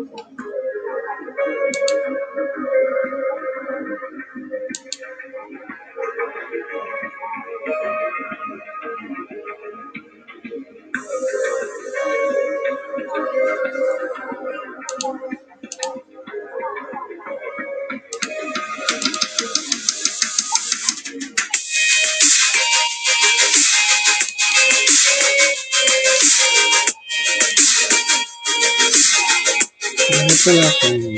Ano kaya kayo?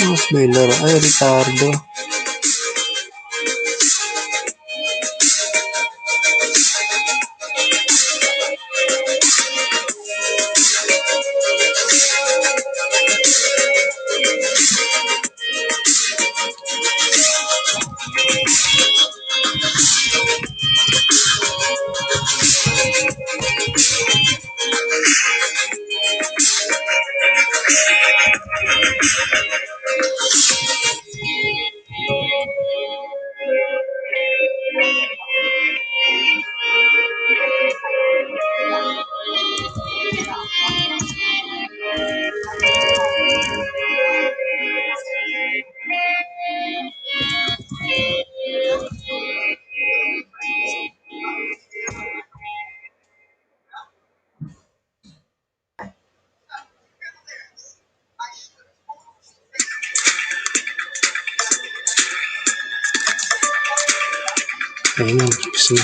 Mas may laro. Ay, Ricardo. Ayun ang tapos na.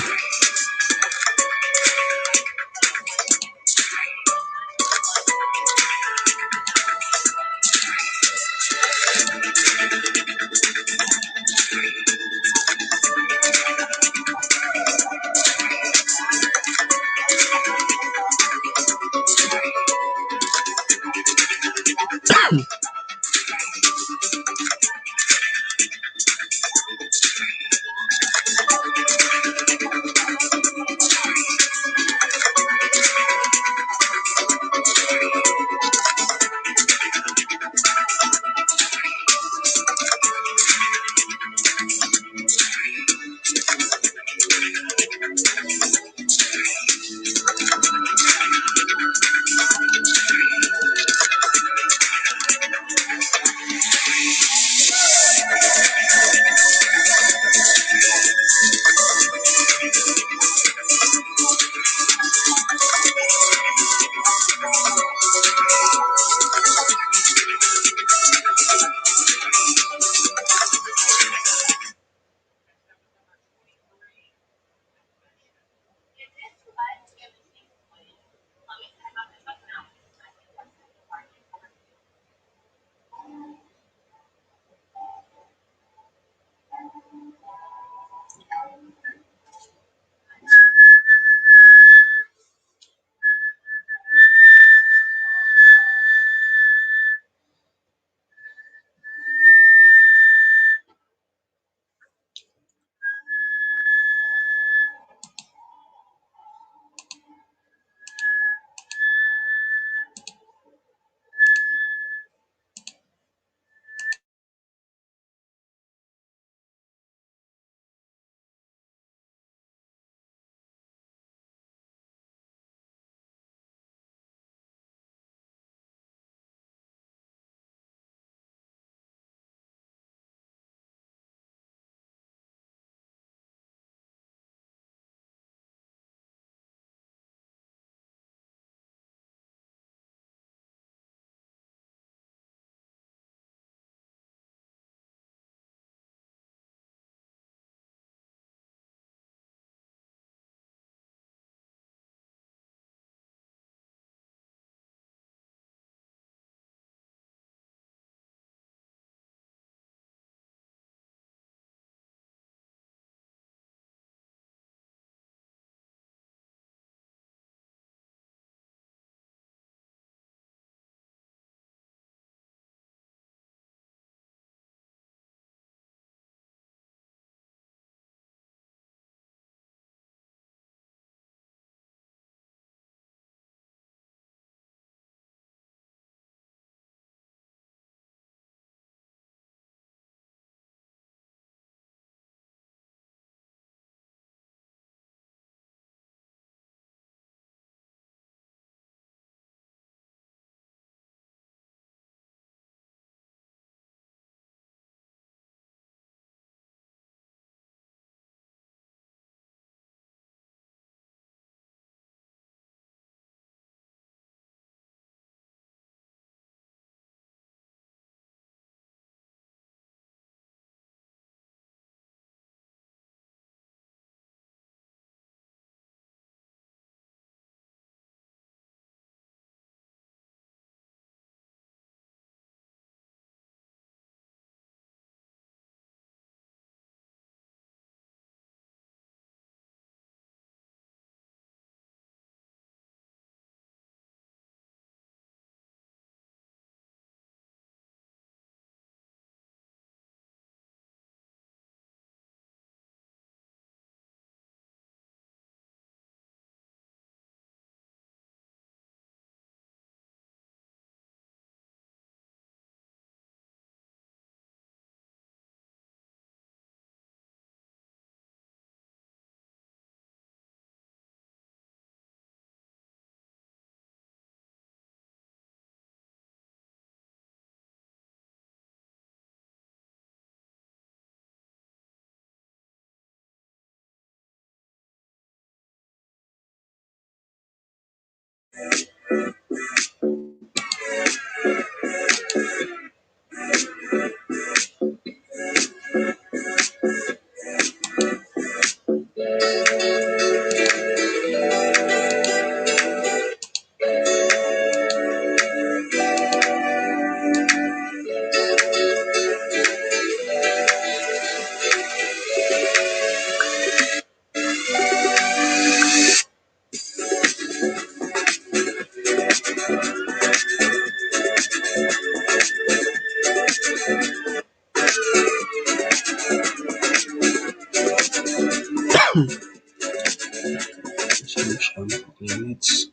Hornets.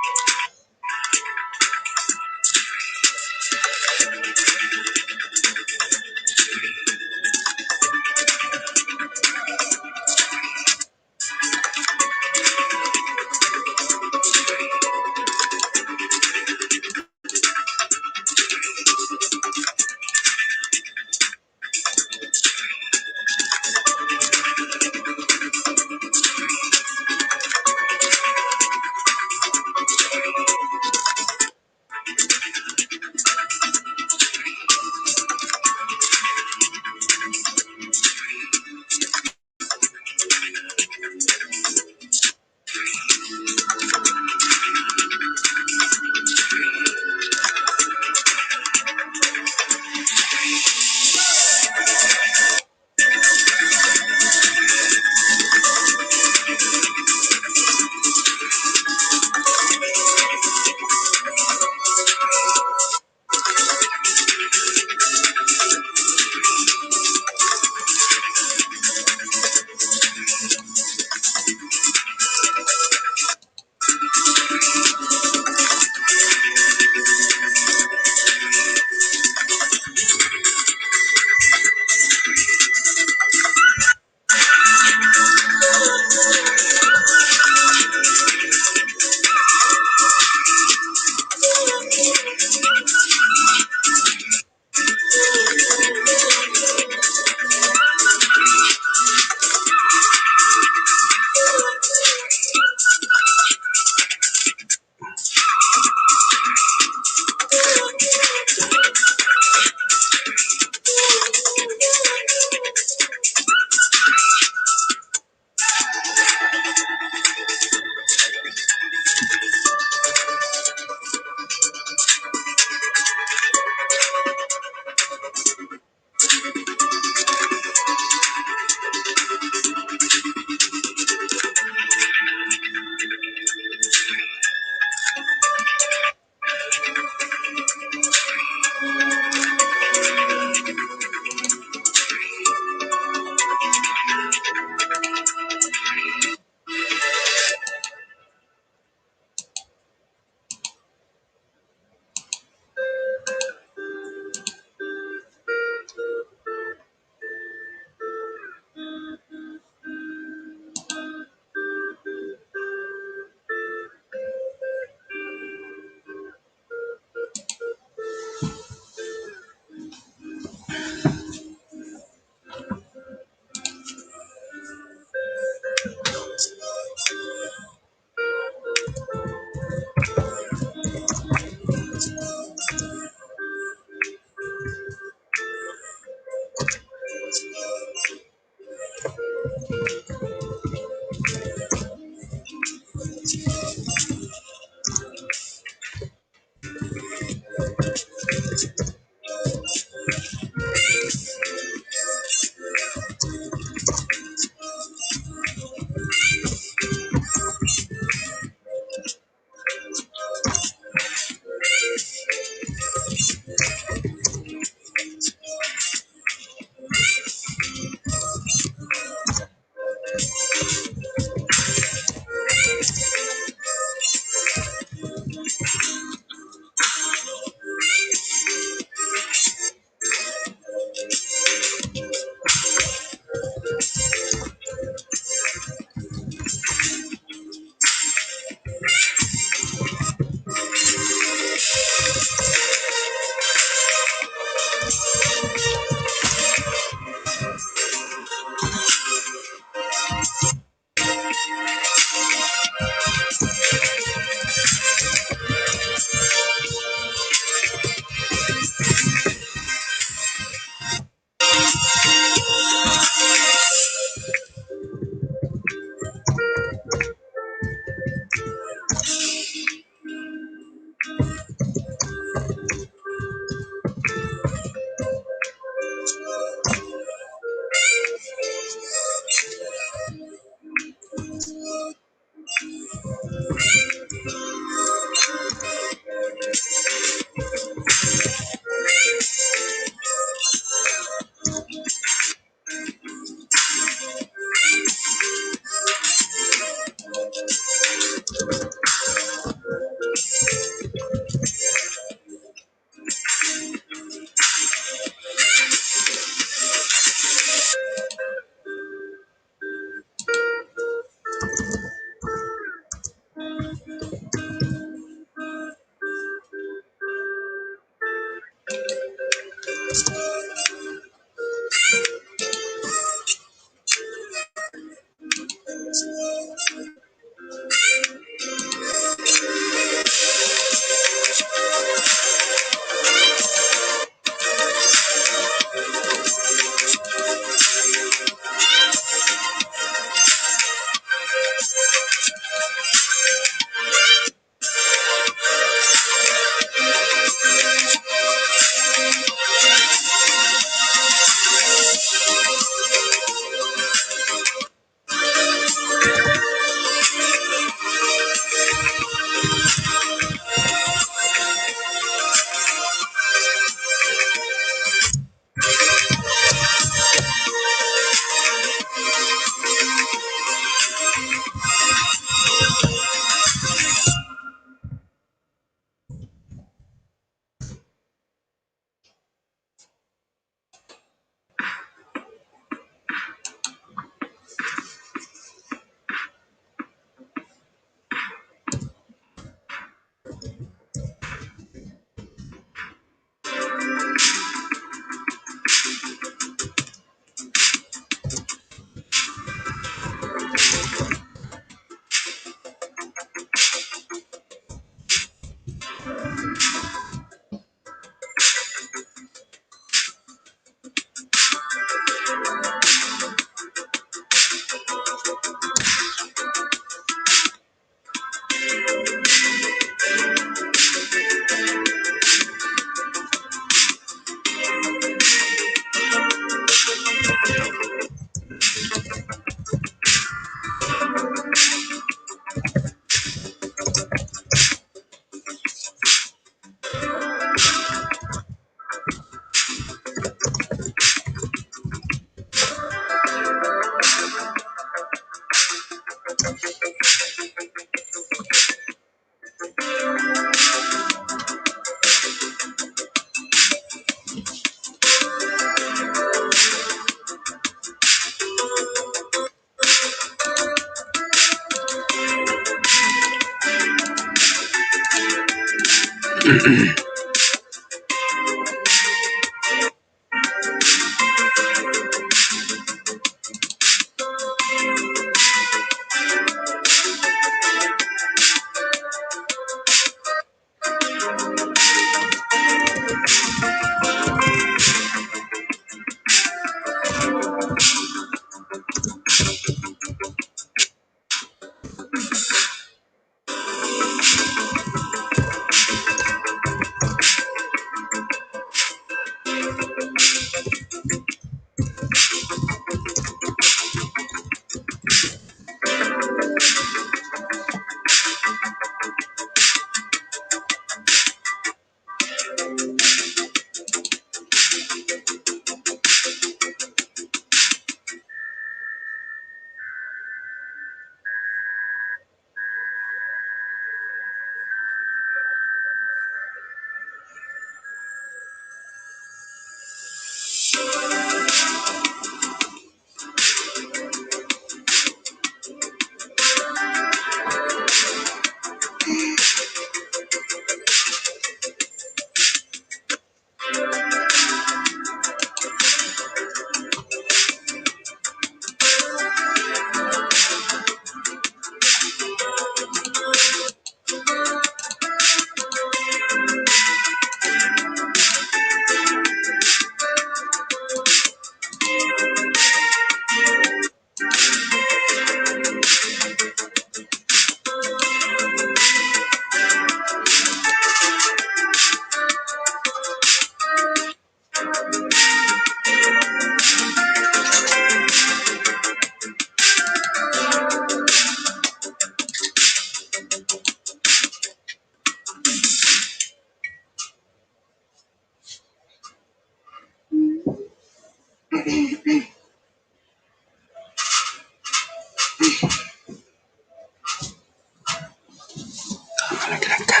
Nalaglag ka.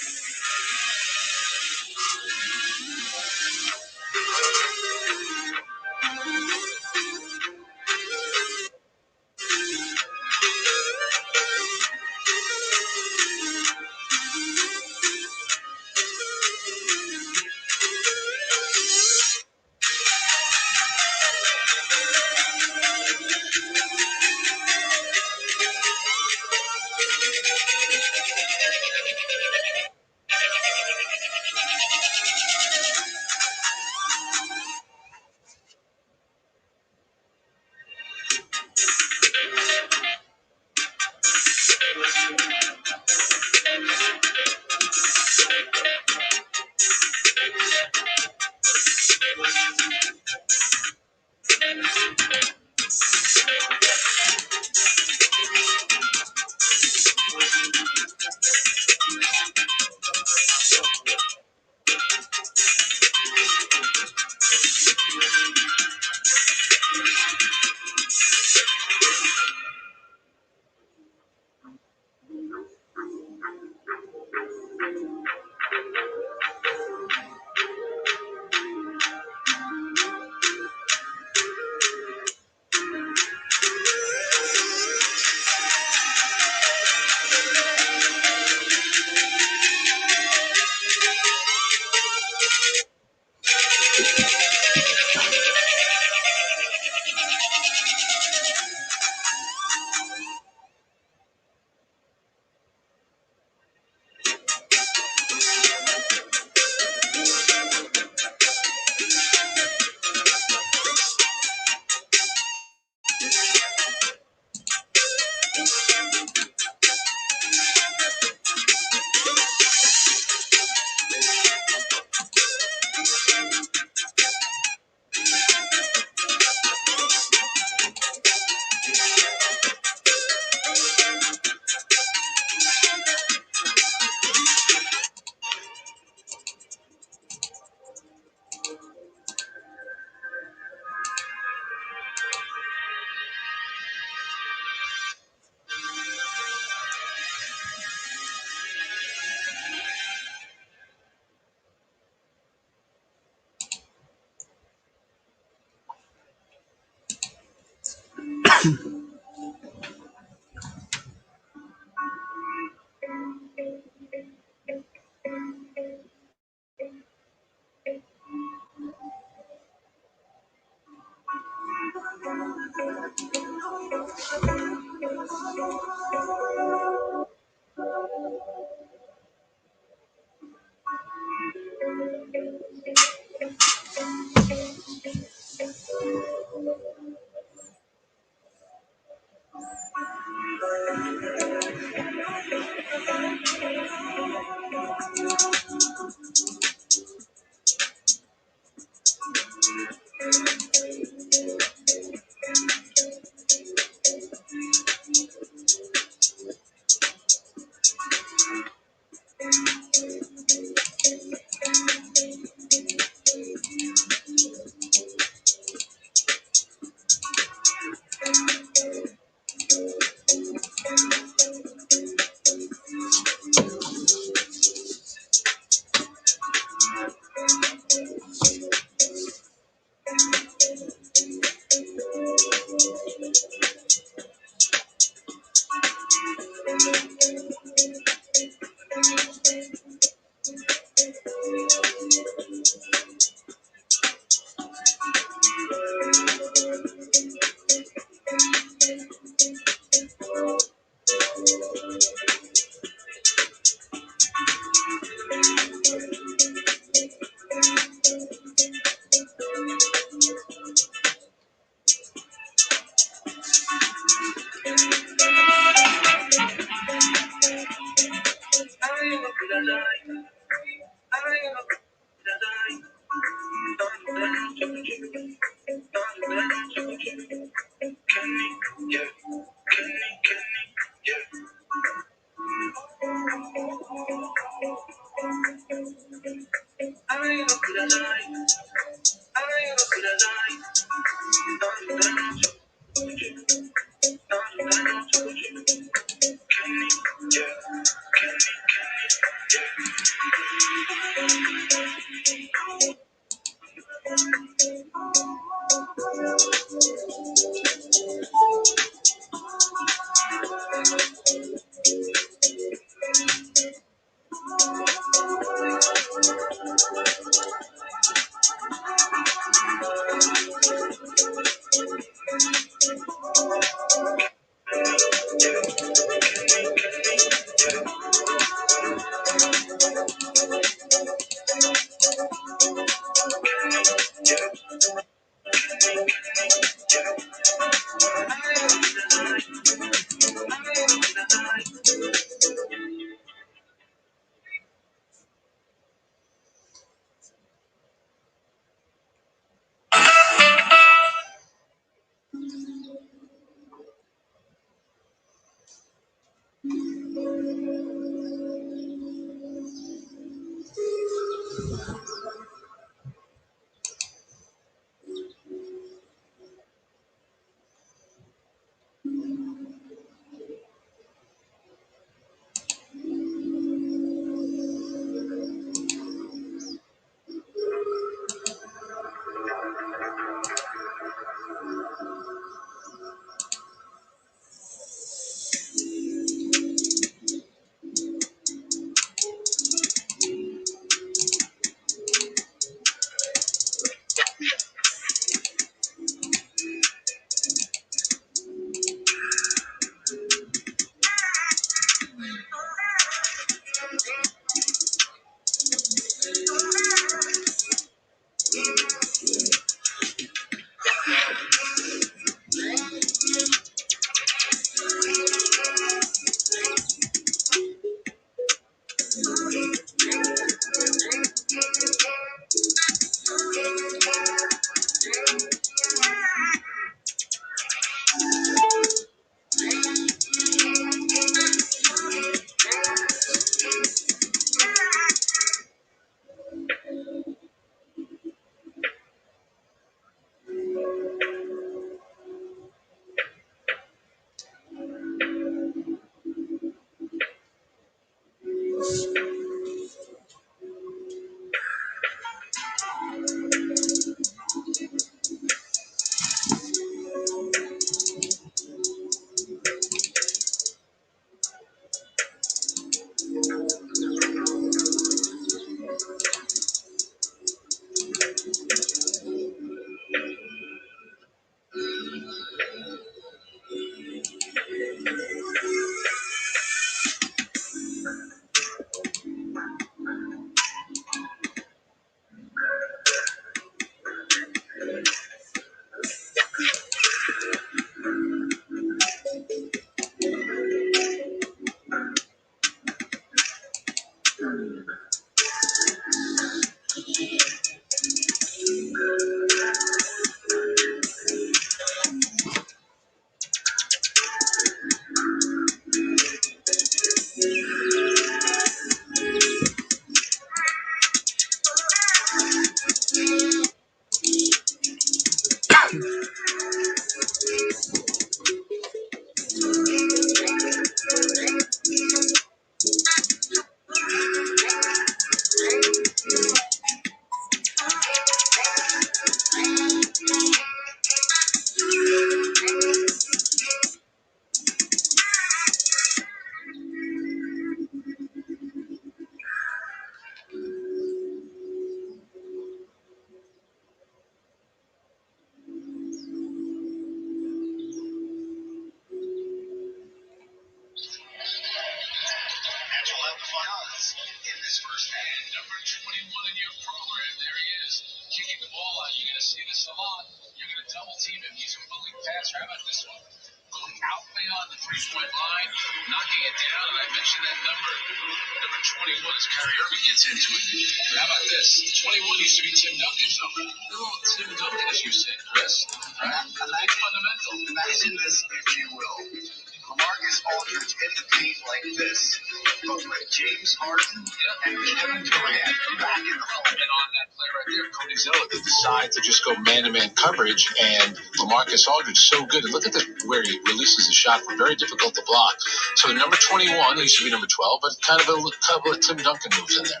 Decide to just go man-to-man coverage, and LaMarcus Aldridge so good. And look at where he releases the shot, very difficult to block. So number 21, he used to be number 12, but kind of a couple of Tim Duncan moves in there.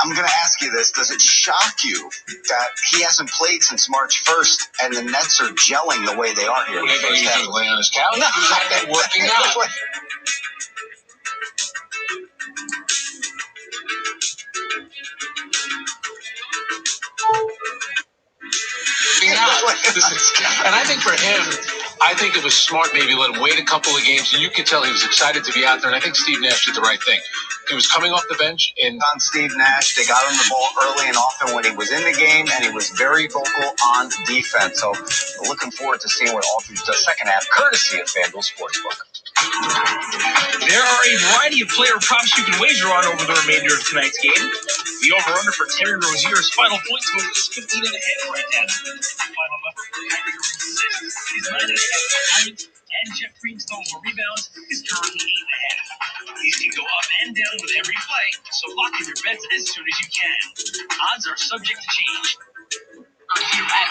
I'm going to ask you this. Does it shock you that he hasn't played since March 1st and the Nets are gelling the way they are here? What do you think he's doing, laying on his couch? No, he's out there working out. And I think for him, I think it was smart maybe let him wait a couple of games, and you could tell he was excited to be out there, and I think Steve Nash did the right thing. He was coming off the bench, and on Steve Nash, they got him the ball early and often when he was in the game, and he was very vocal on defense. So we're looking forward to seeing what Aldridge does second half, courtesy of FanDuel Sportsbook. There are a variety of player props you can wager on over the remainder of tonight's game. The over-under for Terry Rozier's final point total is 15.5 right now. Final number for Kyrie Irving's assist is 9.5. Diamonds and Jeff Green's total for rebounds is currently 8.5. These can go up and down with every play, so lock in your bets as soon as you can. Odds are subject to change. Here at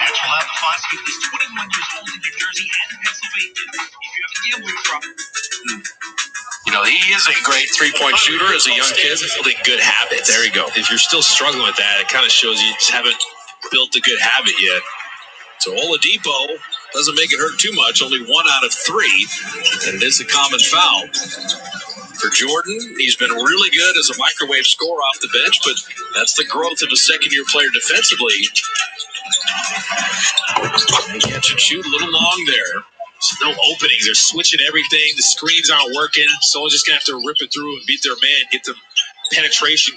Nets will have the funds at least 21 years old in New Jersey and Pennsylvania. If you have a gambling problem. You know, he is a great three-point shooter as a young kid, building good habits. There you go. If you're still struggling with that, it kind of shows you just haven't built a good habit yet. So Oladipo doesn't make it hurt too much, only 1 out of 3, and it is a common foul. For Jordan, he's been really good as a microwave scorer off the bench, but that's the growth of a second-year player defensively. They catch and shoot a little long there. There's no openings. They're switching everything. The screens aren't working. Someone's just going to have to rip it through and beat their man, get the penetration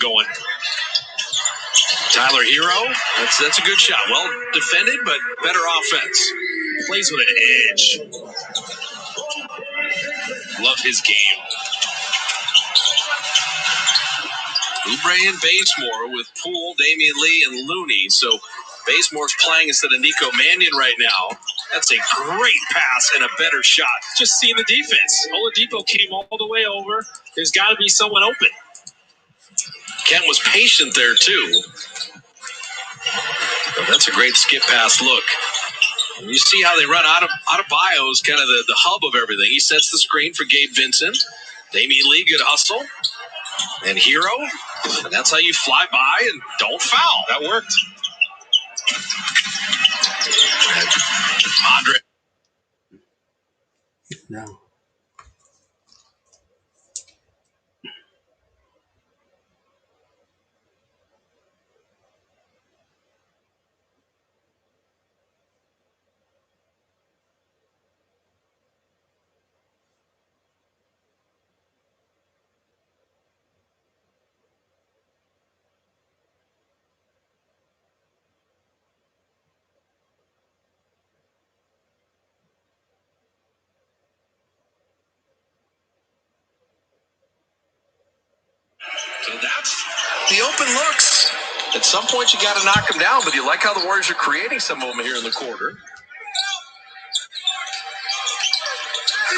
Tyler Hero, that's a good shot. Well defended, but better offense. Plays with an edge. Love his game. Oubre and Bazemore with Poole, Damian Lee, and Looney. So Bazemore's playing instead of Nico Mannion right now. That's a great pass and a better shot. Just seeing the defense. Oladipo came all the way over. There's got to be someone open. Kent was patient there, too. But that's a great skip pass look. And you see how they run out of Bio's kind of the hub of everything. He sets the screen for Gabe Vincent. Damian Lee, good hustle. And Hero. And that's how you fly by and don't foul. That worked. Andre. No. So that's the open looks. At some point, you got to knock them down, but you like how the Warriors are creating some of them here in the quarter.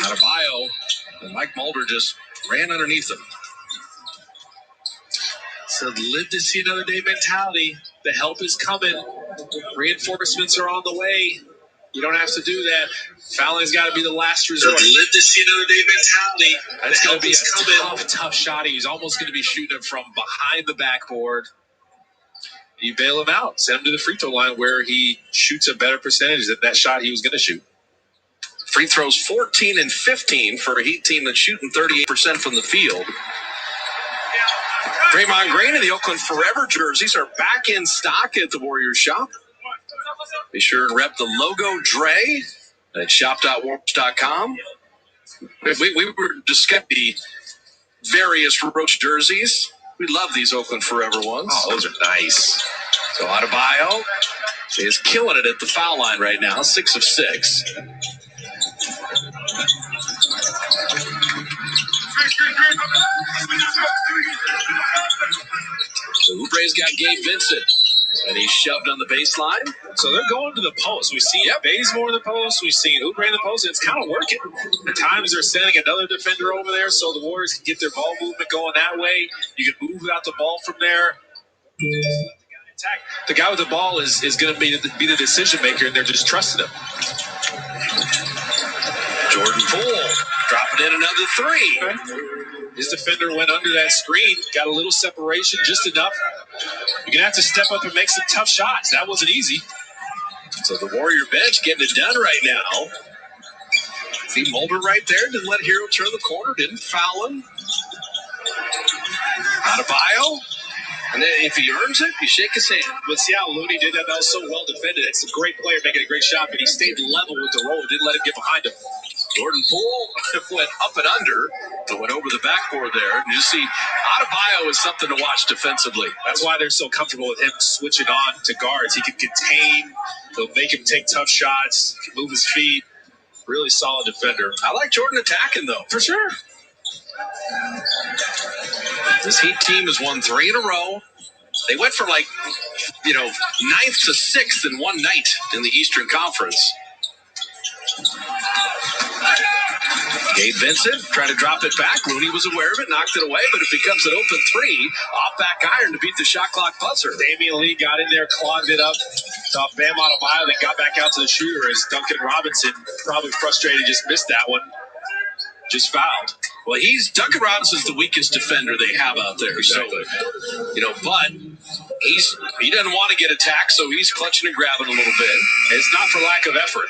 Adebayo, and Mike Mulder just ran underneath him. So live to see another day mentality. The help is coming. Reinforcements are on the way. You don't have to do that. Fouling's got to be the last resort. Live to see another day mentality. That's going to be a tough shot. He's almost going to be shooting it from behind the backboard. You bail him out. Send him to the free throw line where he shoots a better percentage than that shot he was going to shoot. Free throws 14 and 15 for a Heat team that's shooting 38% from the field. Draymond Green and the Oakland Forever jerseys are back in stock at the Warriors shop. Be sure and rep the logo Dre at shop.warriors.com. We were discussing the various Roach jerseys. We love these Oakland Forever ones. Oh, those are nice. So Adebayo is killing it at the foul line right now, 6 of 6. So Oubre's got Gabe Vincent, and he's shoved on the baseline. So they're going to the post. We've seen Bazemore in the post. We've seen Oubre in the post. And it's kind of working. At times they're sending another defender over there so the Warriors can get their ball movement going that way. You can move without the ball from there. The guy with the ball is going to be the decision maker, and they're just trusting him. Jordan Poole dropping in another 3. His defender went under that screen, got a little separation, just enough. You're going to have to step up and make some tough shots. That wasn't easy. So the Warrior bench getting it done right now. See Mulder right there. Didn't let Hero turn the corner. Didn't foul him. Adebayo. And then if he earns it, you shake his hand. But see how Looney did that? That was so well defended. It's a great player making a great shot, but he stayed level with the roll. Didn't let him get behind him. Jordan Poole went up and under, but went over the backboard there. And you see, Adebayo is something to watch defensively. That's why they're so comfortable with him switching on to guards. He can contain. They'll make him take tough shots, can move his feet. Really solid defender. I like Jordan attacking, though. For sure. This Heat team has won 3 in a row. They went from 9th to 6th in one night in the Eastern Conference. Gabe Vincent trying to drop it back. Looney was aware of it, knocked it away, but it becomes an open 3 off back iron to beat the shot clock buzzer. Damian Lee got in there, clogged it up. Thought Bam Adebayo, then got back out to the shooter as Duncan Robinson, probably frustrated, just missed that one. Just fouled. Well, Duncan Robinson's the weakest defender they have out there. Exactly. So, but he doesn't want to get attacked, so he's clutching and grabbing a little bit. It's not for lack of effort,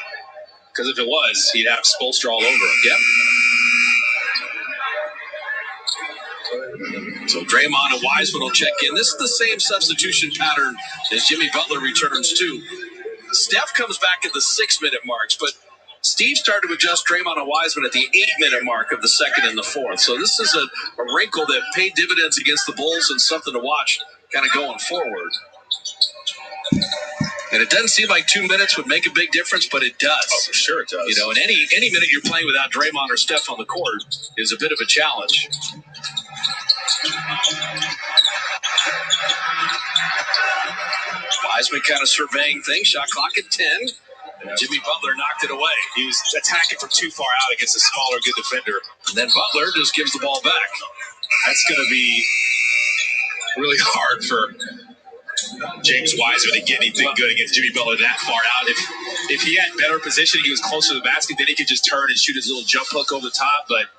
because if it was, he'd have Spoelstra all over him. Yep. So Draymond and Wiseman will check in. This is the same substitution pattern as Jimmy Butler returns to. Steph comes back at the 6-minute marks, but Steve started to adjust Draymond and Wiseman at the 8-minute mark of the 2nd and the 4th. So this is a wrinkle that paid dividends against the Bulls and something to watch kind of going forward. And it doesn't seem like 2 minutes would make a big difference, but it does. Oh, for sure it does. And any minute you're playing without Draymond or Steph on the court is a bit of a challenge. Wiseman kind of surveying things. Shot clock at 10. Jimmy Butler knocked it away. He was attacking from too far out against a smaller, good defender. And then Butler just gives the ball back. That's going to be really hard for James Wiseman to get anything good against Jimmy Butler that far out. If he had better position, he was closer to the basket, then he could just turn and shoot his little jump hook over the top. But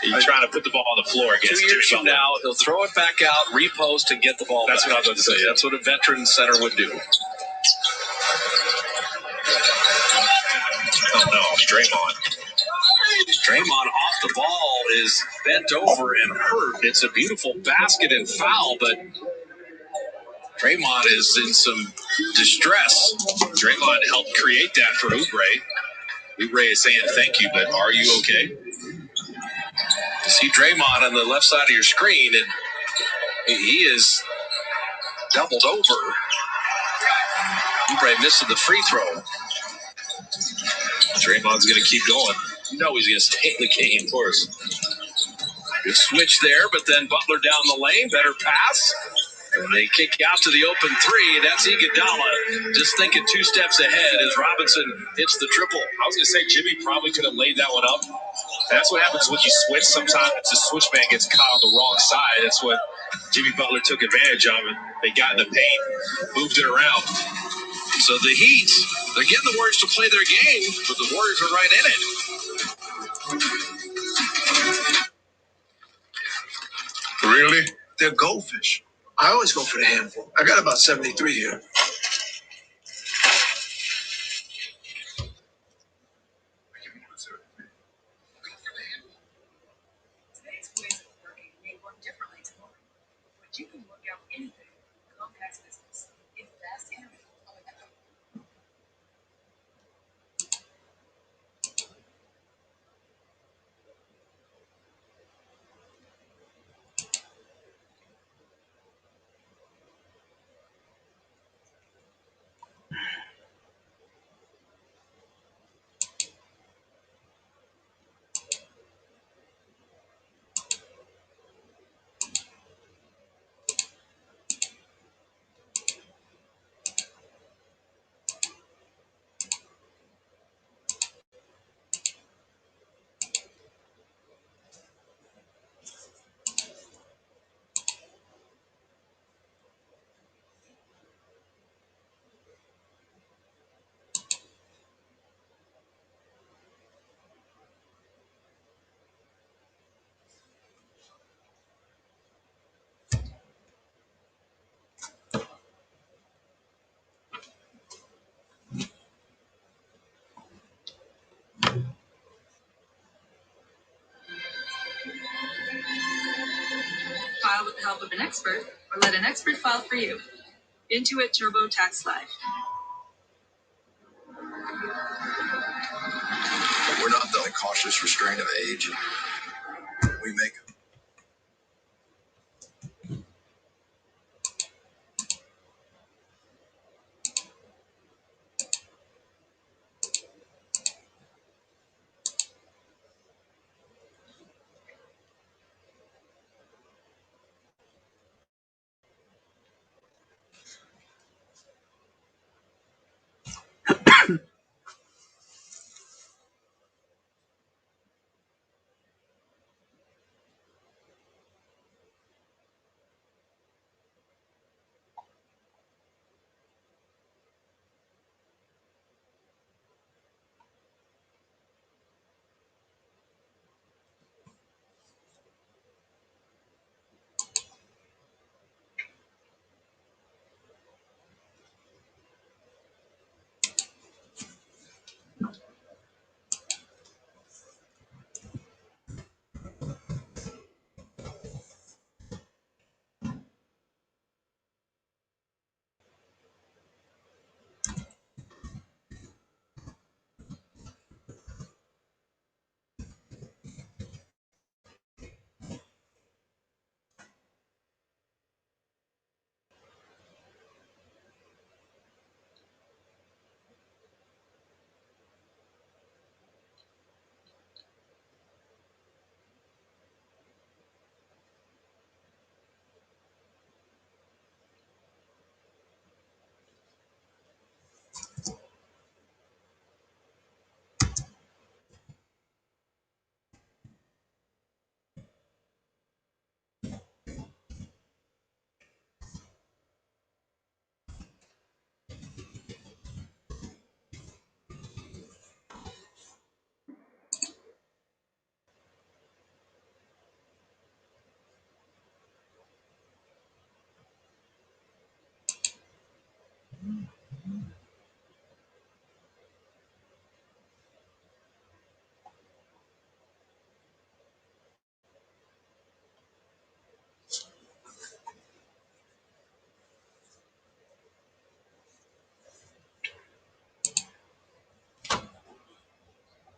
he's trying to put the ball on the floor against 2 years Jimmy from Butler. now, he'll throw it back out, repost, and get the ball That's back. what I was about to say. That's what a veteran center would do. Oh, no, Draymond. Draymond off the ball is bent over and hurt. It's a beautiful basket and foul, but Draymond is in some distress. Draymond helped create that for Oubre. Oubre is saying thank you, but are you okay? You see Draymond on the left side of your screen, and he is doubled over. Oubre missing the free throw. Draymond's going to keep going. You know he's going to stay in the game. Of course. Good switch there, but then Butler down the lane. Better pass. And they kick out to the open 3. That's Iguodala just thinking 2 steps ahead as Robinson hits the triple. I was going to say Jimmy probably could have laid that one up. That's what happens when you switch sometimes. The switchman gets caught on the wrong side. That's what Jimmy Butler took advantage of it. They got in the paint, moved it around. So the Heat, they're getting the Warriors to play their game, but the Warriors are right in it. Really? They're goldfish. I always go for the handful. I got about 73 here. File with the help of an expert, or let an expert file for you. Intuit TurboTax Live. We're not the cautious restraint of age. We make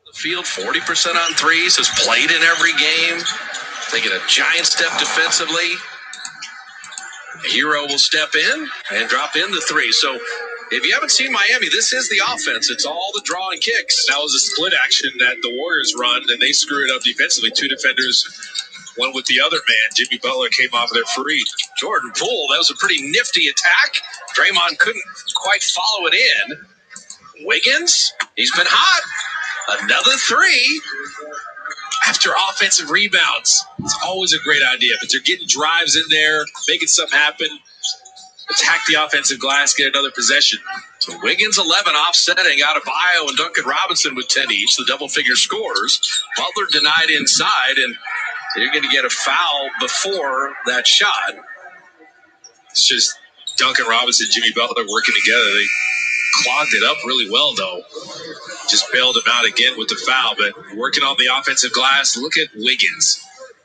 The field 40% on threes, has played in every game, taking a giant step defensively. A hero will step in and drop in the three. So if you haven't seen Miami, this is the offense. It's all the draw and kicks. That was a split action that the Warriors run, and they screw it up defensively. Two defenders, one with the other man. Jimmy Butler came off of their free. Jordan Poole, that was a pretty nifty attack. Draymond couldn't quite follow it in. Wiggins, he's been hot. Another three. after offensive rebounds. It's always a great idea, but they're getting drives in there, making something happen, attack the offensive glass, get another possession. So Wiggins 11 offsetting out of Bio and Duncan Robinson with 10 each, the double-figure scores. Butler denied inside, and they're going to get a foul before that shot. It's just Duncan Robinson, Jimmy Butler working together. They clogged it up really well, though. Just bailed him out again with the foul, but working on the offensive glass. Look at Wiggins.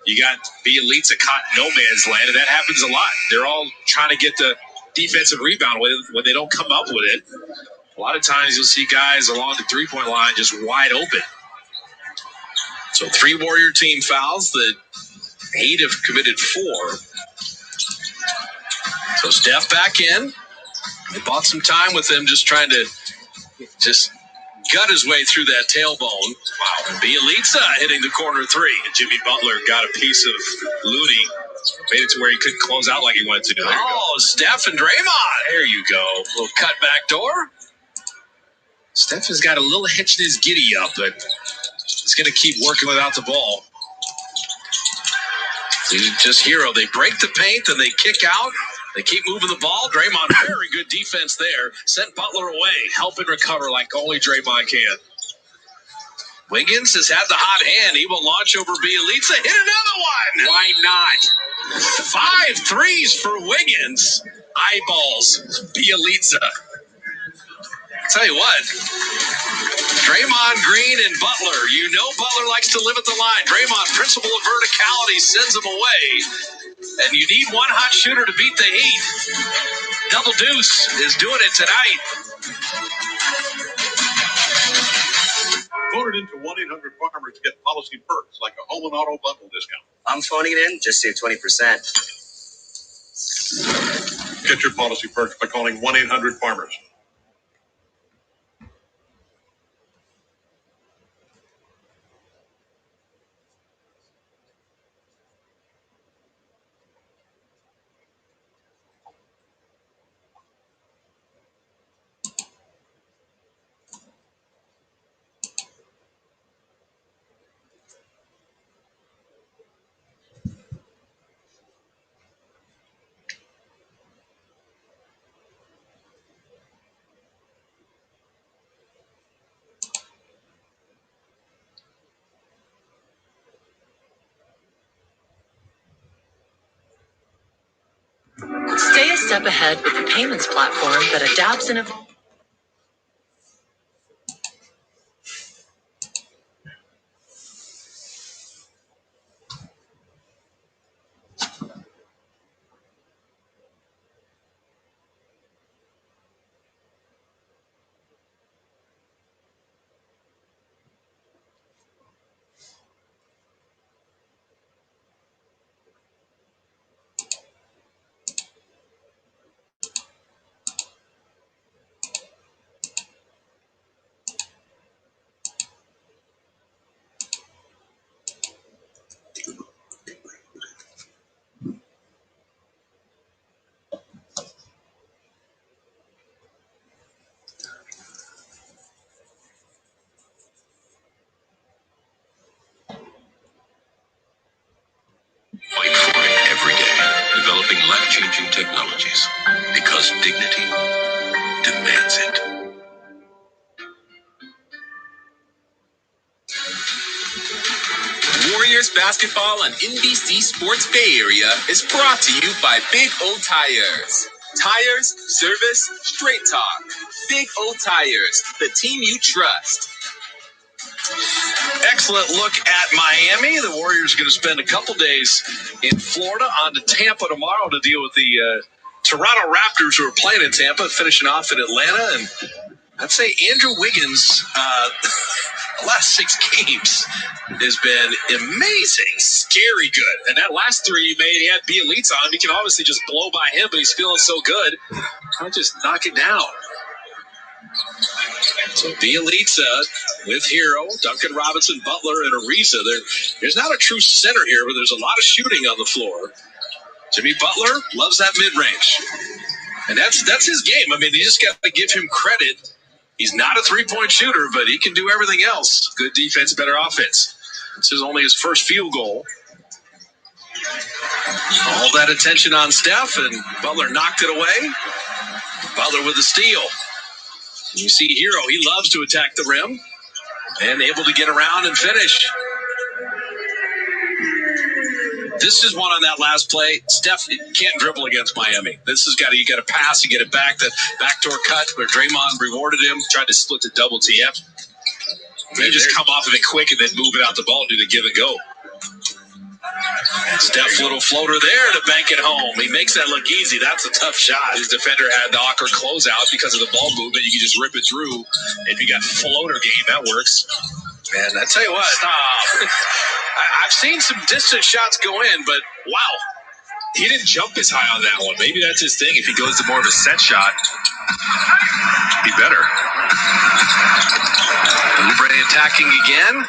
You got Bielitsa caught no man's land, and that happens a lot. They're all trying to get the defensive rebound when they don't come up with it. A lot of times you'll see guys along the three-point line just wide open. So 3 Warrior team fouls. The Heat have committed 4. So Steph back in. They bought some time with him, just trying to just gut his way through that tailbone. Wow. Bielitsa hitting the corner 3. And Jimmy Butler got a piece of Looney. Made it to where he couldn't close out like he wanted to. Oh, Steph and Draymond. There you go. A little cut back door. Steph has got a little hitch in his giddy up, but he's going to keep working without the ball. He's just hero. They break the paint, then they kick out. They keep moving the ball. Draymond, very good defense there. Sent Butler away, helping recover like only Draymond can. Wiggins has had the hot hand. He will launch over Bielitsa. Hit another one. Why not? 5 threes for Wiggins. Eyeballs. Bielitsa. Tell you what, Draymond Green and Butler. You know Butler likes to live at the line. Draymond, principle of verticality, sends him away. And you need one hot shooter to beat the Heat. Double Deuce is doing it tonight. Phone it into 1-800-FARMERS to get policy perks like a home and auto bundle discount. I'm phoning it in, just save 20%. Get your policy perks by calling 1-800-FARMERS. Stay a step ahead with the payments platform that adapts and evolves. Fight for it every day, developing life-changing technologies because dignity demands it. Warriors basketball on NBC Sports Bay Area is brought to you by Big O Tires. Tires, service, straight talk. Big O Tires, the team you trust. Excellent look at Miami. The Warriors are going to spend a couple days in Florida, on to Tampa tomorrow to deal with the Toronto Raptors, who are playing in Tampa, finishing off in Atlanta. And I'd say Andrew Wiggins, the last 6 games, has been amazing, scary good. And that last 3 he made, he had Bielitsa on him. He can obviously just blow by him, but he's feeling so good. I'll just knock it down. So Bielitsa with Hero, Duncan Robinson, Butler, and Ariza. There's not a true center here, but there's a lot of shooting on the floor. Jimmy Butler loves that mid-range. And that's his game. I mean, you just got to give him credit. He's not a three-point shooter, but he can do everything else. Good defense, better offense. This is only his first field goal. All that attention on Steph, and Butler knocked it away. Butler with the steal. You see Hero, he loves to attack the rim and able to get around and finish. This is one on that last play. Steph can't dribble against Miami. This has got you got to pass, you get it back. The backdoor cut where Draymond rewarded him, tried to split the double TF. They just come off of it quick and then move it out the ball, do the give and go. Steph, little floater there to bank it home. He makes that look easy. That's a tough shot. His defender had the awkward closeout because of the ball movement. You can just rip it through. If you got floater game, that works. And I tell you what, I've seen some distant shots go in, but wow, he didn't jump as high on that one. Maybe that's his thing. If he goes to more of a set shot, be better. Oubre attacking again.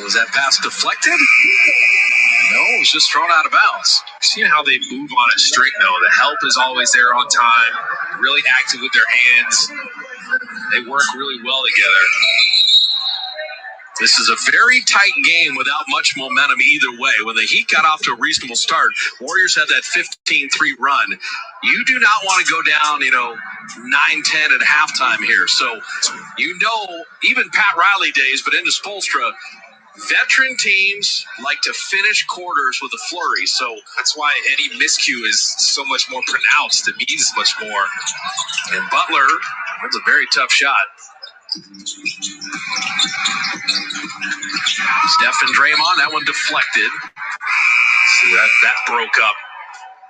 Was that pass deflected? No, it was just thrown out of bounds. Seeing how they move on a string, though. The help is always there on time. Really active with their hands. They work really well together. This is a very tight game without much momentum either way. When the Heat got off to a reasonable start, Warriors had that 15-3 run. You do not want to go down, 9-10 at halftime here. So, even Pat Riley days, but into Spoelstra, veteran teams like to finish quarters with a flurry. So that's why any miscue is so much more pronounced. It means much more. And Butler, that's a very tough shot. Steph and Draymond, that one deflected. See, that broke up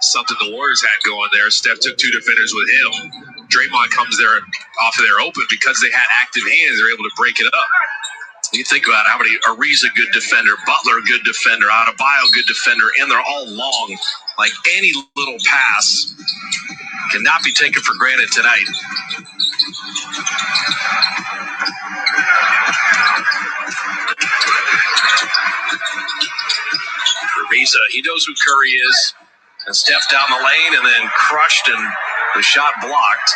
something the Warriors had going there. Steph took two defenders with him. Draymond comes there off of their open because they had active hands. They're able to break it up. You think about how many Ariza, good defender, Butler, good defender, Adebayo, good defender, and they're all long. Like any little pass cannot be taken for granted tonight. Ariza, he knows who Curry is. And Steph down the lane and then crushed and the shot blocked.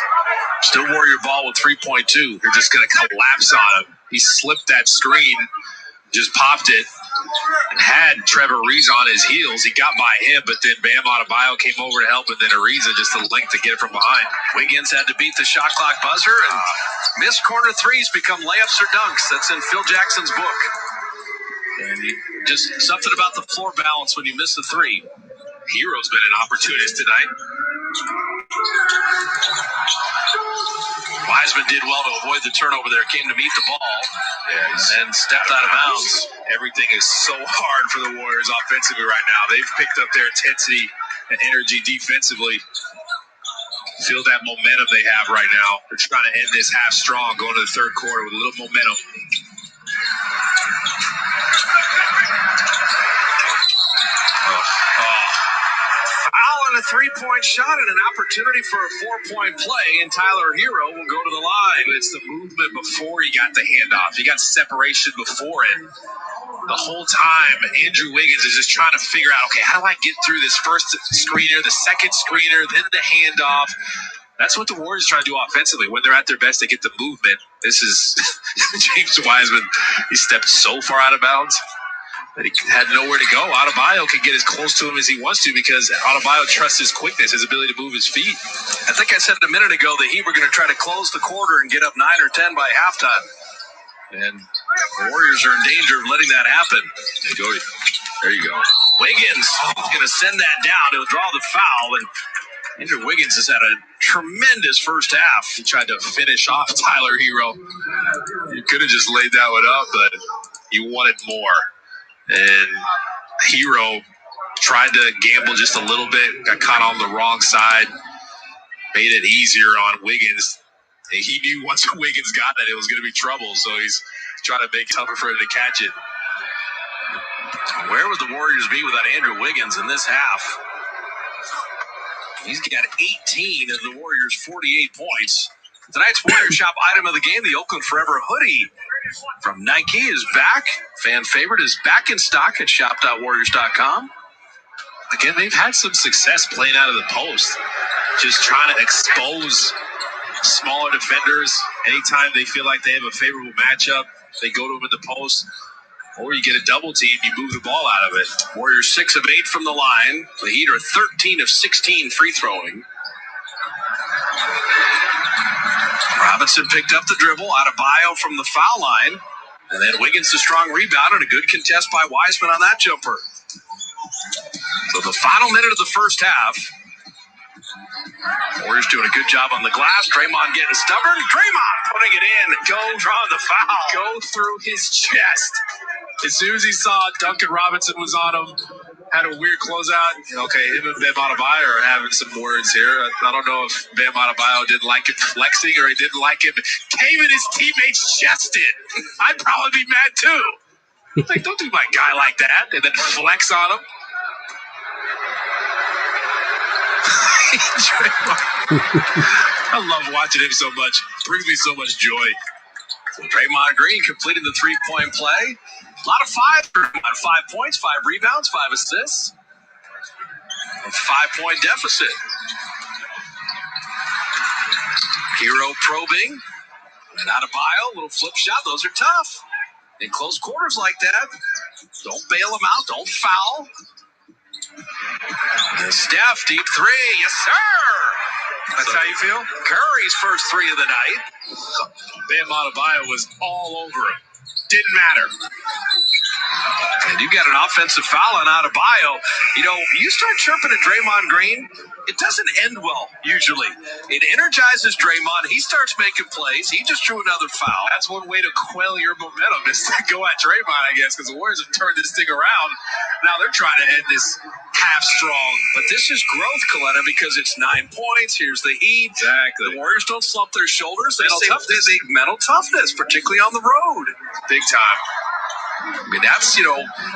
Still Warrior ball with 3.2. They're just going to collapse on him. He slipped that screen, just popped it, and had Trevor Ariza on his heels. He got by him, but then Bam Adebayo came over to help, and then Ariza just the length to get it from behind. Wiggins had to beat the shot clock buzzer, and missed corner threes become layups or dunks. That's in Phil Jackson's book. And just something about the floor balance when you miss the three. Hero's been an opportunist tonight. Wiseman did well to avoid the turnover there, came to meet the ball, and stepped out of bounds. Everything is so hard for the Warriors offensively right now. They've picked up their intensity and energy defensively. Feel that momentum they have right now. They're trying to end this half strong, going to the third quarter with a little momentum. Foul and a three-point shot and an opportunity for a four-point play, and Tyler Hero will go to the line. It's the movement before he got the handoff. He got separation before it. The whole time, Andrew Wiggins is just trying to figure out, okay, how do I get through this first screener, the second screener, then the handoff? That's what the Warriors try to do offensively. When they're at their best, they get the movement. This is James Wiseman. He stepped so far out of bounds that he had nowhere to go. Adebayo can get as close to him as he wants to because Adebayo trusts his quickness, his ability to move his feet. I think I said a minute ago that he were going to try to close the quarter and get up 9 or 10 by halftime. And the Warriors are in danger of letting that happen. There you go. Wiggins is going to send that down. He'll draw the foul. And Andrew Wiggins has had a tremendous first half. He tried to finish off Tyler Hero. You could have just laid that one up, but you wanted more. And Hero tried to gamble just a little bit, got caught on the wrong side, made it easier on Wiggins. And he knew once Wiggins got it, it was going to be trouble, so he's trying to make it tougher for him to catch it. Where would the Warriors be without Andrew Wiggins in this half? He's got 18 of the Warriors' 48 points. Tonight's Warrior Shop item of the game, the Oakland Forever hoodie from Nike is back. Fan favorite is back in stock at shop.warriors.com. Again, they've had some success playing out of the post, just trying to expose smaller defenders. Anytime they feel like they have a favorable matchup, they go to them in the post. Or you get a double team, you move the ball out of it. Warriors 6 of 8 from the line. The Heat are 13 of 16 free throwing. Robinson picked up the dribble. Adebayo from the foul line. And then Wiggins, the strong rebound, and a good contest by Wiseman on that jumper. So the final minute of the first half. Warriors doing a good job on the glass. Draymond getting stubborn. Draymond putting it in. Drawing the foul. Go through his chest. As soon as he saw Duncan Robinson was on him, had a weird closeout. Okay, him and Bam Adebayo are having some words here. I don't know if Bam Adebayo didn't like him flexing or he didn't like him caving his teammates' chest in. I'd probably be mad too. Like, don't do my guy like that and then flex on him. I love watching him so much. It brings me so much joy. So Draymond Green completing the three-point play. A lot of 5 points, 5 rebounds, 5 assists. A 5-point deficit. Hero probing. And Adebayo, little flip shot. Those are tough. In close quarters like that, don't bail them out. Don't foul. And Steph, deep three. Yes, sir. That's how you feel? Curry's first 3 of the night. Bam Adebayo was all over him. Didn't matter. And you got an offensive foul on Adebayo. You know, you start chirping at Draymond Green, it doesn't end well, usually. It energizes Draymond. He starts making plays. He just drew another foul. That's one way to quell your momentum is to go at Draymond, I guess, because the Warriors have turned this thing around. Now they're trying to end this half strong. But this is growth, Coletta, because it's 9 points. Here's the Heat. Exactly. The Warriors don't slump their shoulders. They mental toughness, particularly on the road. Big time. I mean, that's,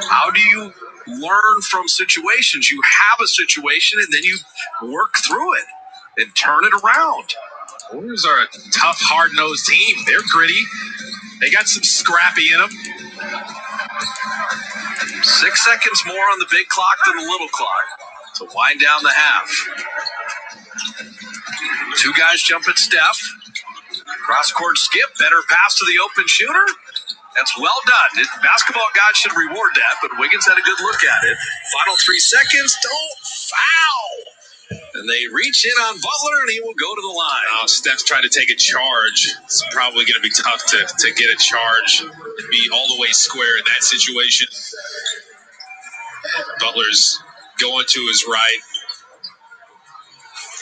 how do you learn from situations? You have a situation, and then you work through it and turn it around. Warriors are a tough, hard-nosed team. They're gritty. They got some scrappy in them. 6 seconds more on the big clock than the little clock to wind down the half. 2 guys jump at Steph. Cross-court skip, better pass to the open shooter. That's well done. Basketball gods should reward that, but Wiggins had a good look at it. Final 3 seconds. Don't foul. And they reach in on Butler, and he will go to the line. Oh, Steph's trying to take a charge. It's probably going to be tough to get a charge and be all the way square in that situation. Butler's going to his right.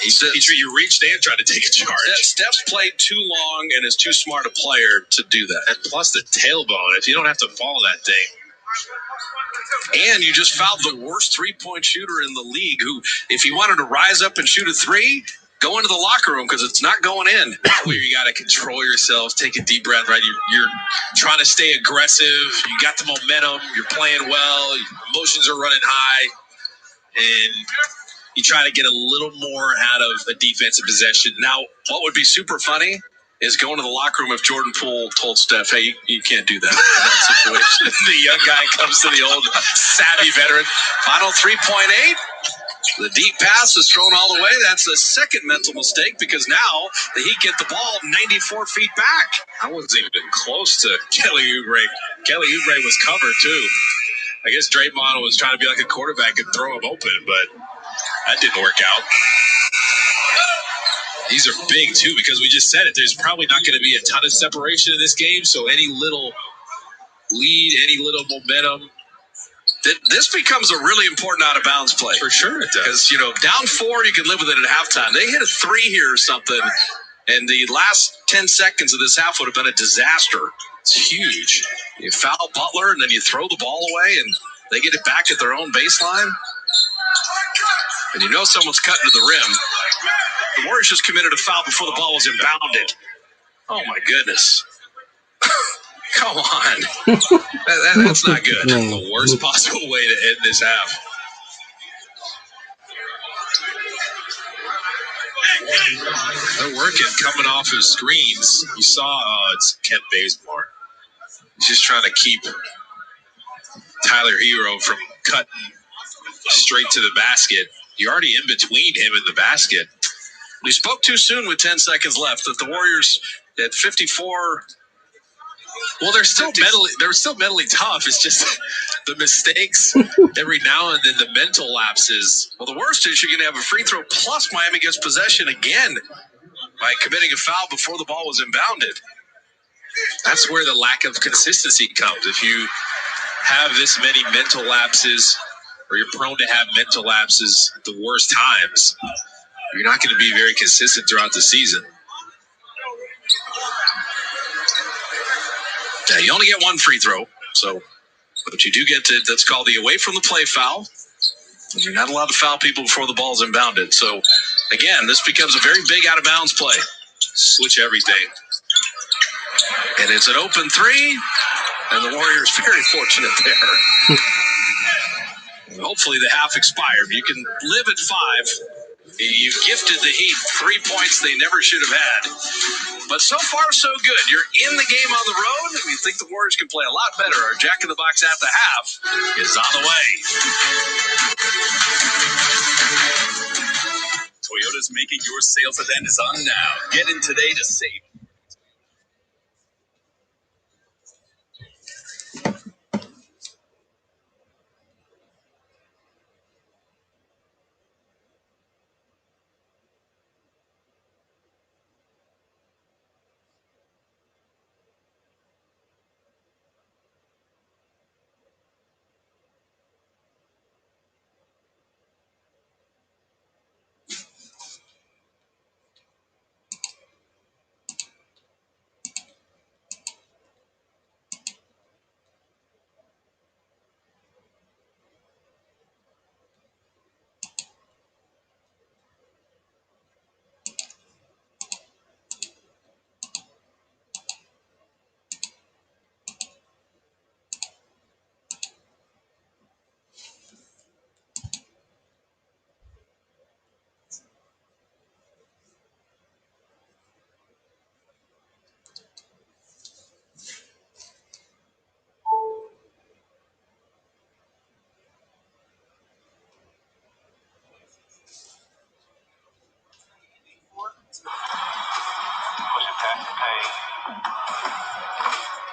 You reached and tried to take a charge. Steph's played too long and is too smart a player to do that. And plus the tailbone, if you don't have to follow that thing. And you just fouled the worst three-point shooter in the league, who, if he wanted to rise up and shoot a 3, go into the locker room because it's not going in. Where you got to control yourself, take a deep breath, right? You're trying to stay aggressive. You got the momentum. You're playing well. Your emotions are running high. And you try to get a little more out of a defensive possession. Now, what would be super funny is going to the locker room if Jordan Poole told Steph, hey, you can't do that in that situation. The young guy comes to the old savvy veteran. Final 3.8. The deep pass is thrown all the way. That's a second mental mistake because now the Heat get the ball 94 feet back. I wasn't even close to Kelly Oubre. Kelly Oubre was covered, too. I guess Draymond was trying to be like a quarterback and throw him open, but that didn't work out. These are big, too, because we just said it. There's probably not going to be a ton of separation in this game, so any little lead, any little momentum. This becomes a really important out-of-bounds play. For sure it does. Because, down 4, you can live with it at halftime. They hit a 3 here or something, and the last 10 seconds of this half would have been a disaster. It's huge. You foul Butler, and then you throw the ball away, and they get it back at their own baseline. And someone's cutting to the rim. The Warriors just committed a foul before the ball was inbounded. Oh, my goodness. Come on. That's not good. The worst possible way to end this half. They're working, coming off his screens. You saw, it's Kent Bazemore. He's just trying to keep Tyler Hero from cutting straight to the basket. You're already in between him and the basket. We spoke too soon with 10 seconds left that the Warriors at 54 Well, they're still mentally tough. It's just the mistakes every now and then, the mental lapses. Well, the worst is you're going to have a free throw plus Miami gets possession again by committing a foul before the ball was inbounded. That's where the lack of consistency comes. If you have this many mental lapses, or you're prone to have mental lapses at the worst times, you're not going to be very consistent throughout the season. Yeah, you only get one free throw, but you do get to, that's called the away from the play foul. You're not allowed to foul people before the ball's inbounded. So, again, this becomes a very big out-of-bounds play. Switch everything. And it's an open three, and the Warriors very fortunate there. Hopefully the half expired. You can live at 5. You've gifted the Heat 3 points they never should have had. But so far, so good. You're in the game on the road. We think the Warriors can play a lot better. Our jack-in-the-box at the half is on the way. Toyota's making your sales event is on now. Get in today to save.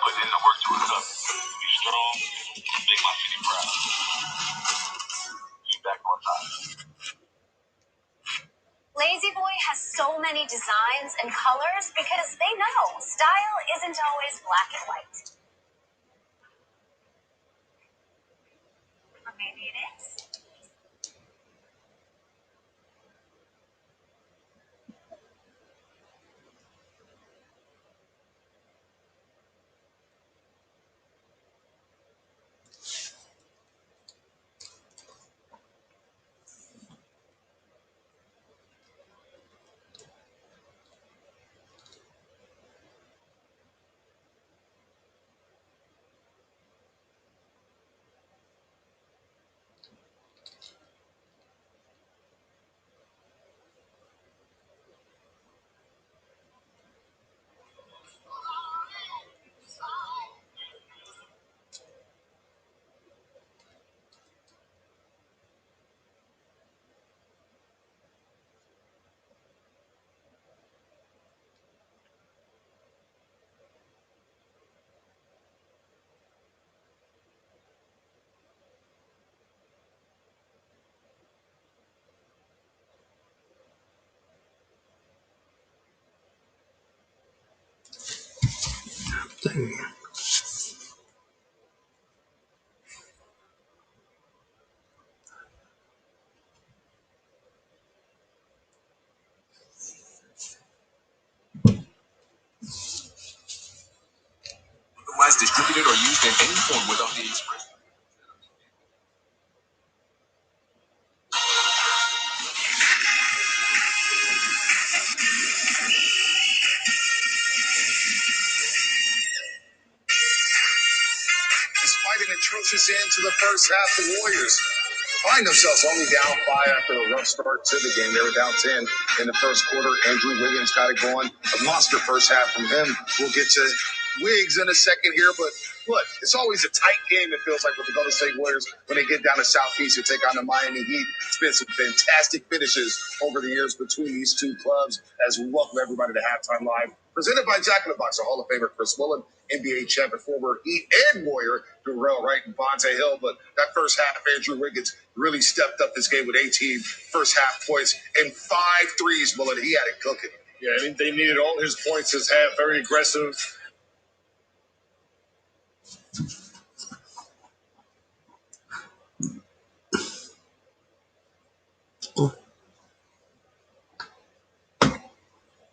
Put in the work to it up. Be strong. Make my city proud. Be back on time. Lazy Boy has so many designs and colors because they know style isn't always black and white. Or maybe it is. Otherwise distributed or used in any form without the express. Despite an atrocious end to the first half, the Warriors find themselves only down 5 after a rough start to the game. They were down 10 in the first quarter. Andrew Wiggins got it going. A monster first half from him. We'll get to Wiggs in a second here, but Look, it's always a tight game, it feels like, with the Golden State Warriors when they get down to Southeast and take on the Miami Heat. It's been some fantastic finishes over the years between these two clubs as we welcome everybody to Halftime Live. Presented by Jack in the Box, a Hall of Famer Chris Woolen, NBA champion, former Heat and Warrior, Darrell Wright and Bonte Hill. But that first half, Andrew Wiggins really stepped up this game with 18 first half points and 5 threes, Woolen. He had it cooking. Yeah, I mean, they needed all his points this half, very aggressive.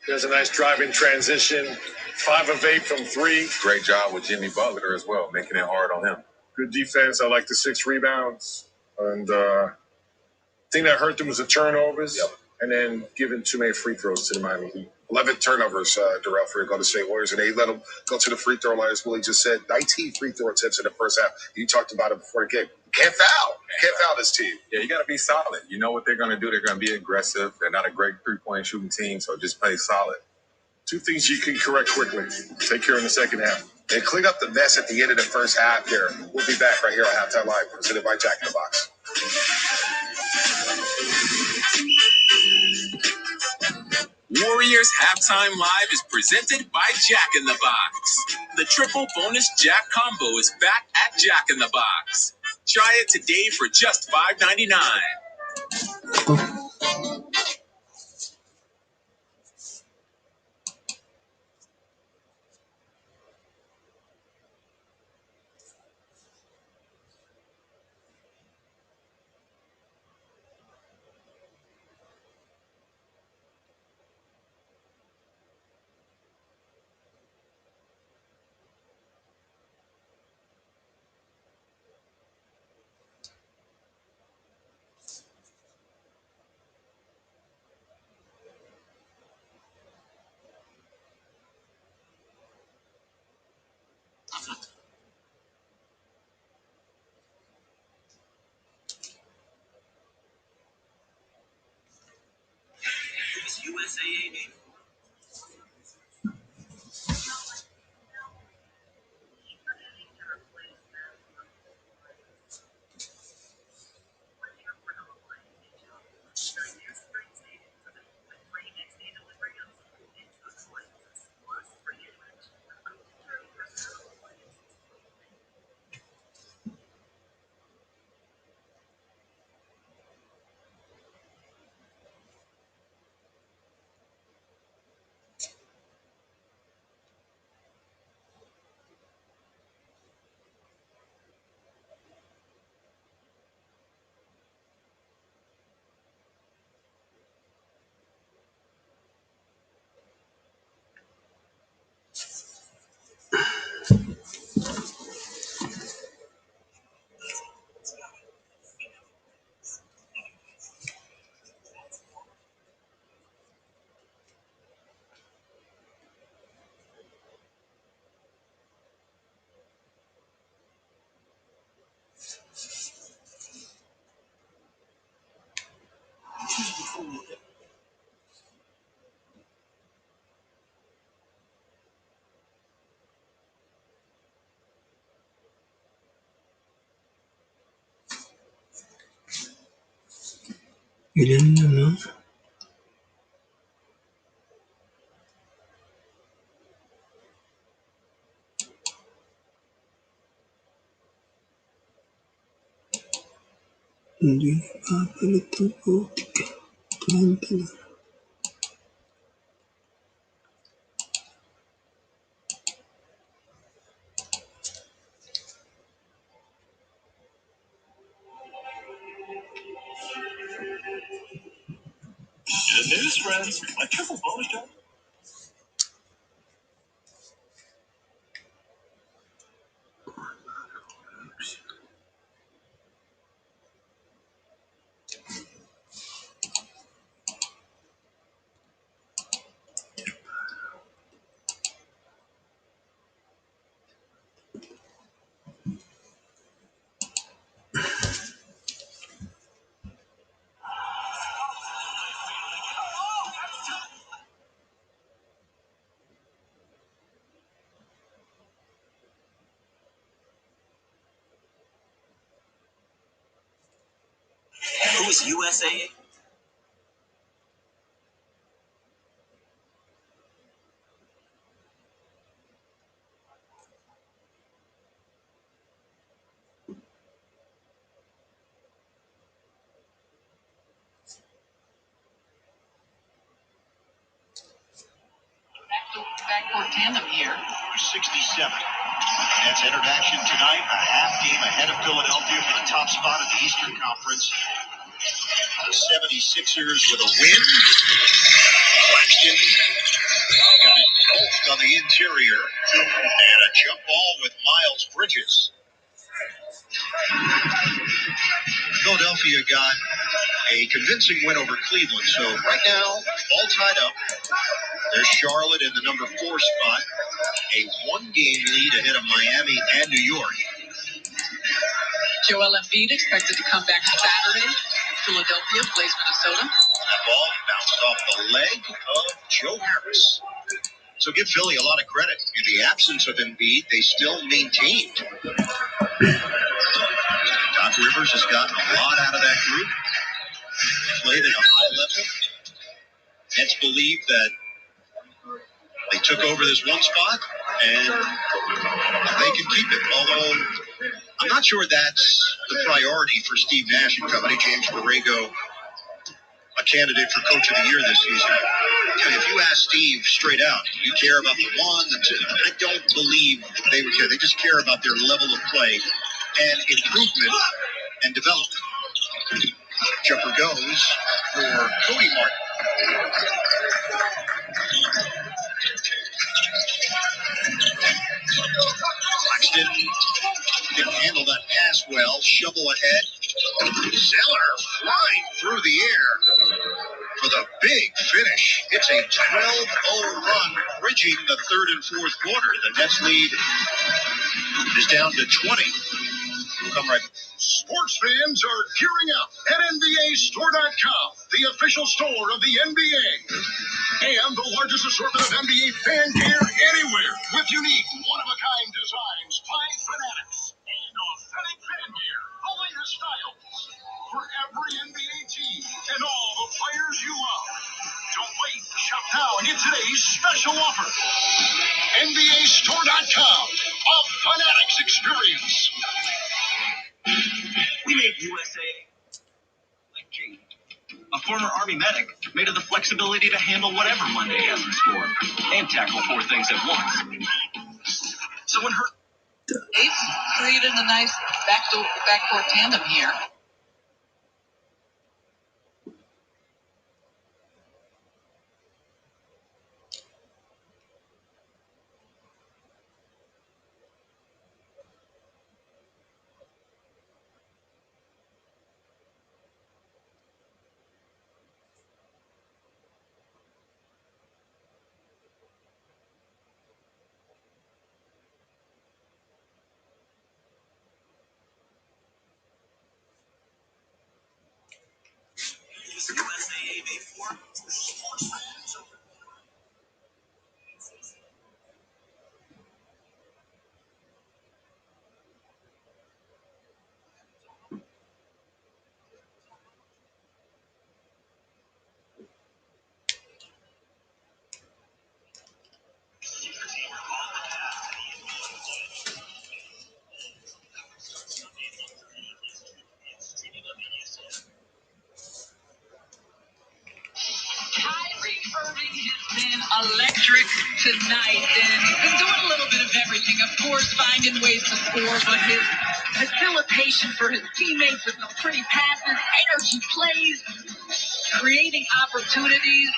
There's a nice driving transition. 5 of 8 from 3. Great job with Jimmy Butler as well, making it hard on him. Good defense. I like the 6 rebounds. And the thing that hurt them was the turnovers. Yep. And then giving too many free throws to the Miami Heat. 11 turnovers, Darrell, for the Golden State Warriors. And they let them go to the free throw line, as Willie just said. 19 free throw attempts in the first half. You talked about it before the game. Can't foul. Can't foul this team. Yeah, you got to be solid. You know what they're going to do. They're going to be aggressive. They're not a great three-point shooting team, so just play solid. 2 things you can correct quickly. Take care in the second half. And clean up the mess at the end of the first half here. We'll be back right here on Halftime Live, presented by Jack in the Box. Warriors Halftime Live is presented by Jack in the Box. The triple bonus Jack combo is back at Jack in the Box. Try it today for just $5.99. Ilan na, no? Hindi nakapalit ang putik. Klanta na. Good news, friends. My triple bonus job. Who is USA? Backcourt tandem here. 67. Nets entered action tonight, a half game ahead of Philadelphia for the top spot in the Eastern Conference. The 76ers with a win. Claxton got it golfed on the interior. And a jump ball with Miles Bridges. Philadelphia got a convincing win over Cleveland. So right now, all tied up. There's Charlotte in the number 4 spot. A one-game lead ahead of Miami and New York. Joel Embiid expected to come back Saturday. Philadelphia plays Minnesota. That ball bounced off the leg of Joe Harris. So give Philly a lot of credit. In the absence of Embiid, they still maintained. Doc Rivers has gotten a lot out of that group. Played at a high level. Nets believe that they took over this one spot and they can keep it. Although I'm not sure that's the priority for Steve Nash and company. James Borrego, a candidate for Coach of the Year this season. If you ask Steve straight out, you care about the 1, the 2. I don't believe they would care. They just care about their level of play and improvement and development. Jumper goes for Cody Martin. Claxton didn't handle that pass well. Shovel ahead. Zeller flying through the air for the big finish. It's a 12-0 run, bridging the third and fourth quarter. The Nets lead is down to 20. We'll come right back. Sports fans are gearing up at NBAStore.com, the official store of the NBA. And the largest assortment of NBA fan gear anywhere, with unique, one-of-a-kind designs by Fanatics and authentic fan gear, the latest styles for every NBA team and all the players you love. Don't wait, shop now and get today's special offer. NBAStore.com, a Fanatics experience. We made USA. Like Jake, a former Army medic, made of the flexibility to handle whatever Monday has in store and tackle 4 things at once. So when her They've created a nice backcourt tandem here. USA AB4 sports fans. Kyrie Irving has been electric tonight, and he's been doing a little bit of everything. Of course, finding ways to score, but his facilitation for his teammates with some pretty passes, energy plays, creating opportunities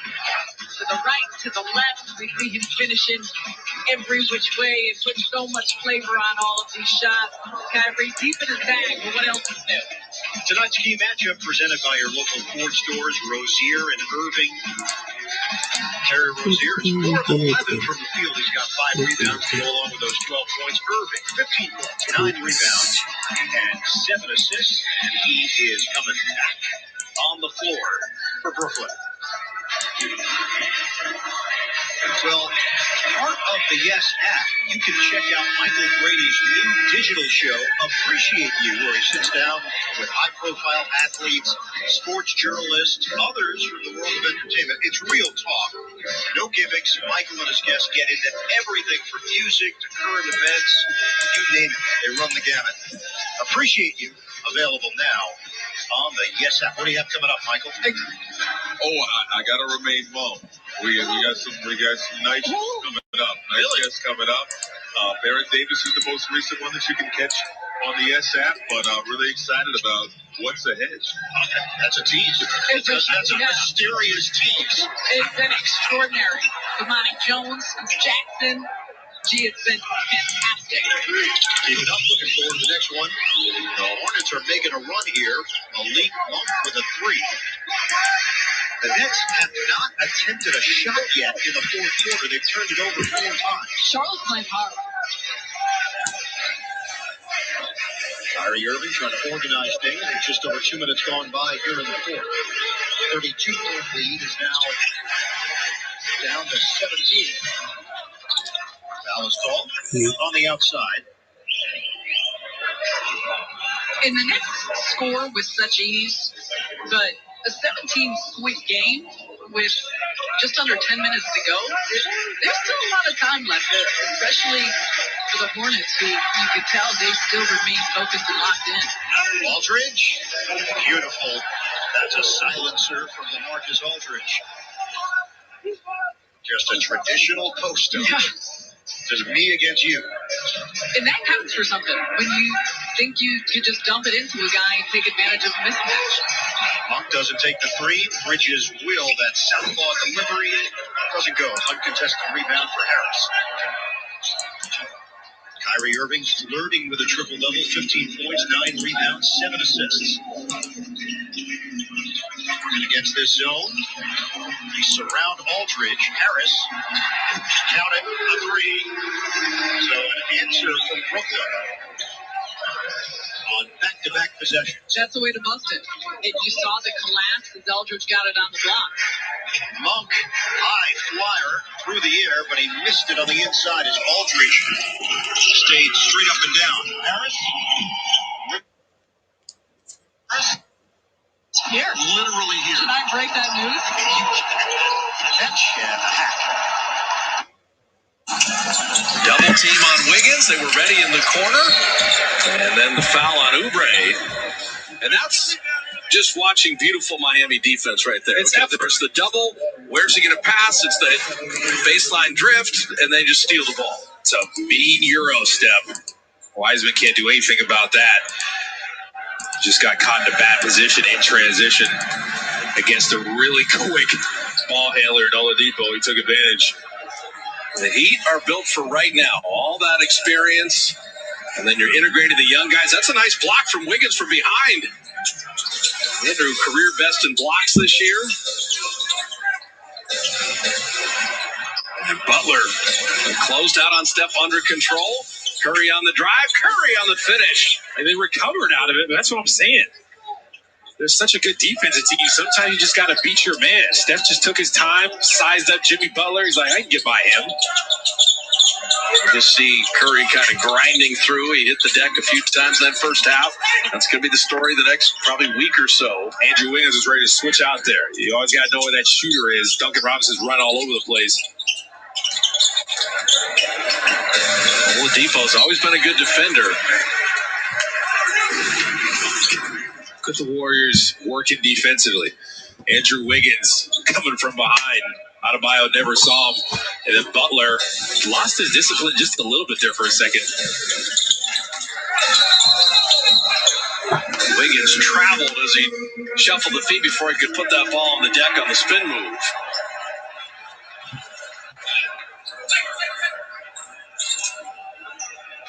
to the right, to the left. We see him finishing every which way and putting so much flavor on all of these shots. Kyrie deep in his bag, but what else is new? Tonight's key matchup presented by your local Ford stores, Rozier and Irving. Terry Rozier is 4 of 11 from the field. He's got 5 rebounds to go along with those 12 points. Irving, 15 points, 9 rebounds, and 7 assists. And he is coming back on the floor for Brooklyn. Well, part of the Yes app, you can check out Michael Brady's new digital show, Appreciate You, where he sits down with high-profile athletes, sports journalists, others from the world of entertainment. It's real talk, no gimmicks. Michael and his guests get into everything from music to current events, you name it. They run the gamut. Appreciate You, available now on the Yes app. What do you have coming up, Michael? I gotta remain mum. We got some nice coming up. Guests coming up. Baron Davis is the most recent one that you can catch on the S app, but I'm really excited about what's ahead. Okay, that's a tease. That's a mysterious tease. It's been extraordinary. Imani Jones, Jackson. Gee, it's been fantastic. Keep it up. Looking forward to the next one. The Hornets are making a run here. Malik Monk with a three. The Nets have not attempted a shot yet in the fourth quarter. They've turned it over 4 times. Charlotte's playing hard. Kyrie Irving trying to organize things with just over 2 minutes gone by here in the fourth. 32-point lead is now down to 17. Foul is called on the outside. And the Knicks score with such ease, but a 17-point game with just under 10 minutes to go, there's still a lot of time left there, especially for the Hornets, who you could tell they still remain focused and locked in. Aldridge, beautiful. That's a silencer from LaMarcus Aldridge. Just a traditional post-up. Yeah. Just me against you. And that counts for something when you think you could just dump it into a guy and take advantage of a mismatch. Monk doesn't take the three. Bridges will. That southpaw delivery doesn't go. Uncontested rebound for Harris. Kyrie Irving flirting with a triple-double, 15 points, 9 rebounds, 7 assists. Against this zone, they surround Aldridge. Harris, count it, a three. So an answer from Brooklyn on back-to-back possessions. That's the way to bust it. And you saw the collapse as Aldridge got it on the block. Monk, high flyer through the air, but he missed it on the inside as Aldridge stayed straight up and down. Harris? Here. Literally here. Should I break that news? Catch and hack. Double team on Wiggins. They were ready in the corner. And then the foul on Oubre. And that's just watching beautiful Miami defense right there. It's there's the double. Where's he going to pass? It's the baseline drift, and they just steal the ball. It's a mean Euro step. Wiseman can't do anything about that. Just got caught in a bad position in transition against a really quick ball handler, Oladipo. He took advantage. The Heat are built for right now. All that experience, and then you're integrating the young guys. That's a nice block from Wiggins from behind. Andrew, career best in blocks this year. And Butler closed out on Steph under control. Curry on the drive. Curry on the finish. And they recovered out of it, but that's what I'm saying. There's such a good defensive team. Sometimes you just got to beat your man. Steph just took his time, sized up Jimmy Butler. He's like, I can get by him. You just see Curry kind of grinding through. He hit the deck a few times in that first half. That's going to be the story the next probably week or so. Andrew Wiggins is ready to switch out there. You always got to know where that shooter is. Duncan Robinson's run all over the place. Oladipo's always been a good defender. Look at the Warriors working defensively. Andrew Wiggins coming from behind. Adebayo never saw him. And then Butler lost his discipline just a little bit there for a second. Wiggins traveled as he shuffled the feet before he could put that ball on the deck on the spin move.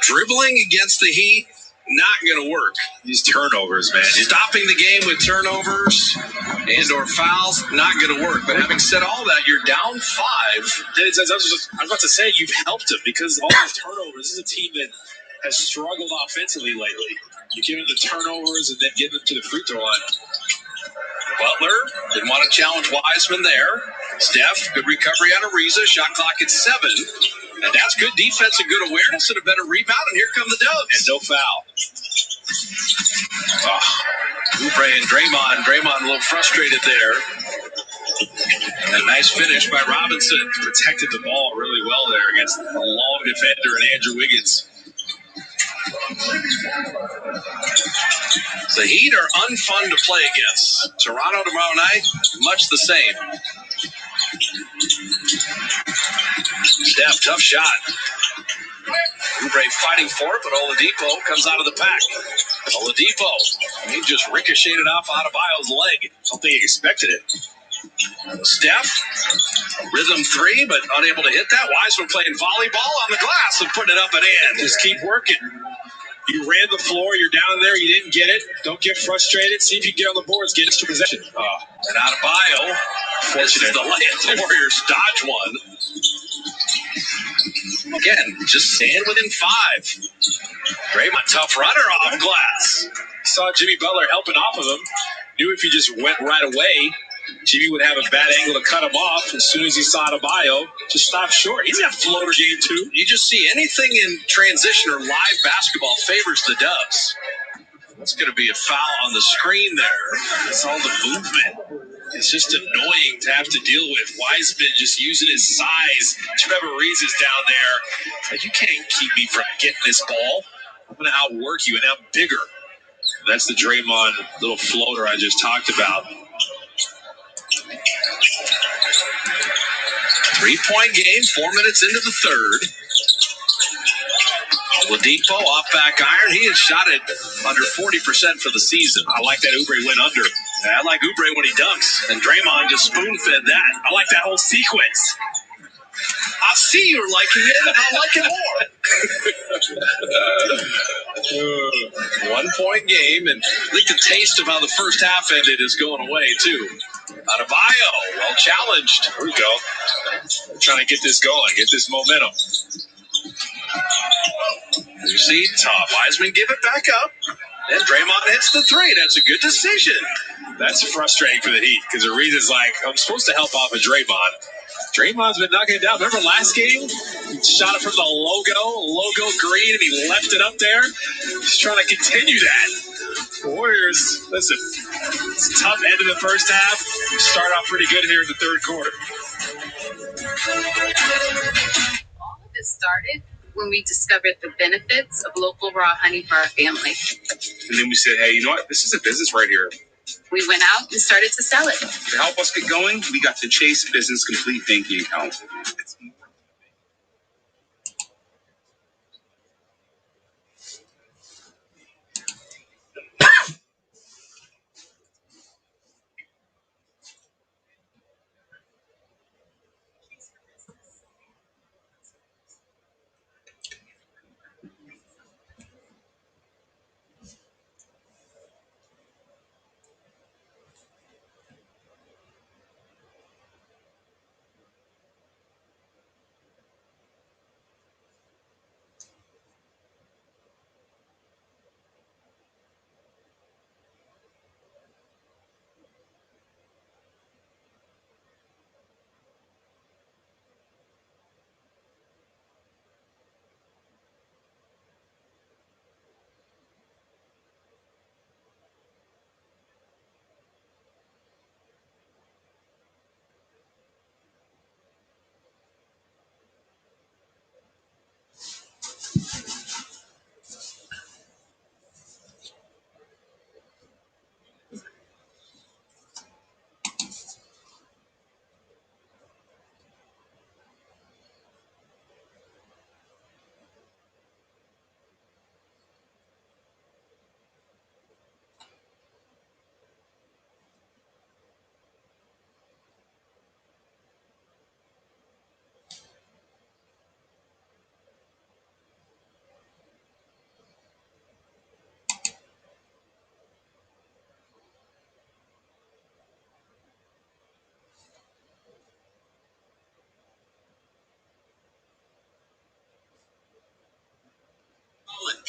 Dribbling against the Heat, not going to work. These turnovers, man. Stopping the game with turnovers and or fouls, not going to work. But having said all that, you're down 5. I was about to say, you've helped them because all these turnovers. This is a team that has struggled offensively lately. You give them the turnovers and then get them to the free throw line. Butler didn't want to challenge Wiseman there. Steph, good recovery on Ariza. Shot clock at 7. And that's good defense and good awareness and a better rebound. And here come the Dubs. And no foul. Oubre and Draymond. Draymond a little frustrated there. And a nice finish by Robinson. Protected the ball really well there against a long defender and Andrew Wiggins. The Heat are unfun to play against. Toronto tomorrow night, much the same. Steph, tough shot. Oubre fighting for it, but Oladipo comes out of the pack. Oladipo, he just ricocheted off Adebayo's leg. I don't think he expected it. Steph, rhythm 3, but unable to hit that. Wiseman playing volleyball on the glass and putting it up and in. Just keep working. You ran the floor, you're down there, you didn't get it. Don't get frustrated. See if you can get on the boards, get extra possession. And Adebayo, fortunate the layup. The Warriors dodge one. Again, just staying within 5. Draymond, tough runner off glass. Saw Jimmy Butler helping off of him. Knew if he just went right away, Jimmy would have a bad angle to cut him off. As soon as he saw Adebayo, just stopped short. He's got floater game too. You just see anything in transition or live basketball favors the Dubs. That's going to be a foul on the screen there. It's all the movement. It's just annoying to have to deal with. Wiseman just using his size. Trevor Reeves is down there. Like, you can't keep me from getting this ball. I'm going to outwork you, and I'm bigger. That's the Draymond little floater I just talked about. 3-point game, 4 minutes into the third. Oladipo off back iron. He has shot it under 40% for the season. I like that Oubre went under. I like Oubre when he dunks. And Draymond just spoon-fed that. I like that whole sequence. I see you're liking it, and I like it more. 1-point game, and I think the taste of how the first half ended is going away, too. Adebayo, well challenged. Here we go. Trying to get this going, get this momentum. You see, Wiseman give it back up. And Draymond hits the 3. That's a good decision. That's frustrating for the Heat because Ariza's like, I'm supposed to help off of Draymond. Draymond's been knocking it down. Remember last game? He shot it from the logo green, and he left it up there. He's trying to continue that. Warriors, listen, it's a tough end of the first half. Start off pretty good here in the third quarter. All of this started when we discovered the benefits of local raw honey for our family. And then we said, hey, you know what? This is a business right here. We went out and started to sell it. To help us get going, we got the Chase Business Complete Banking Account.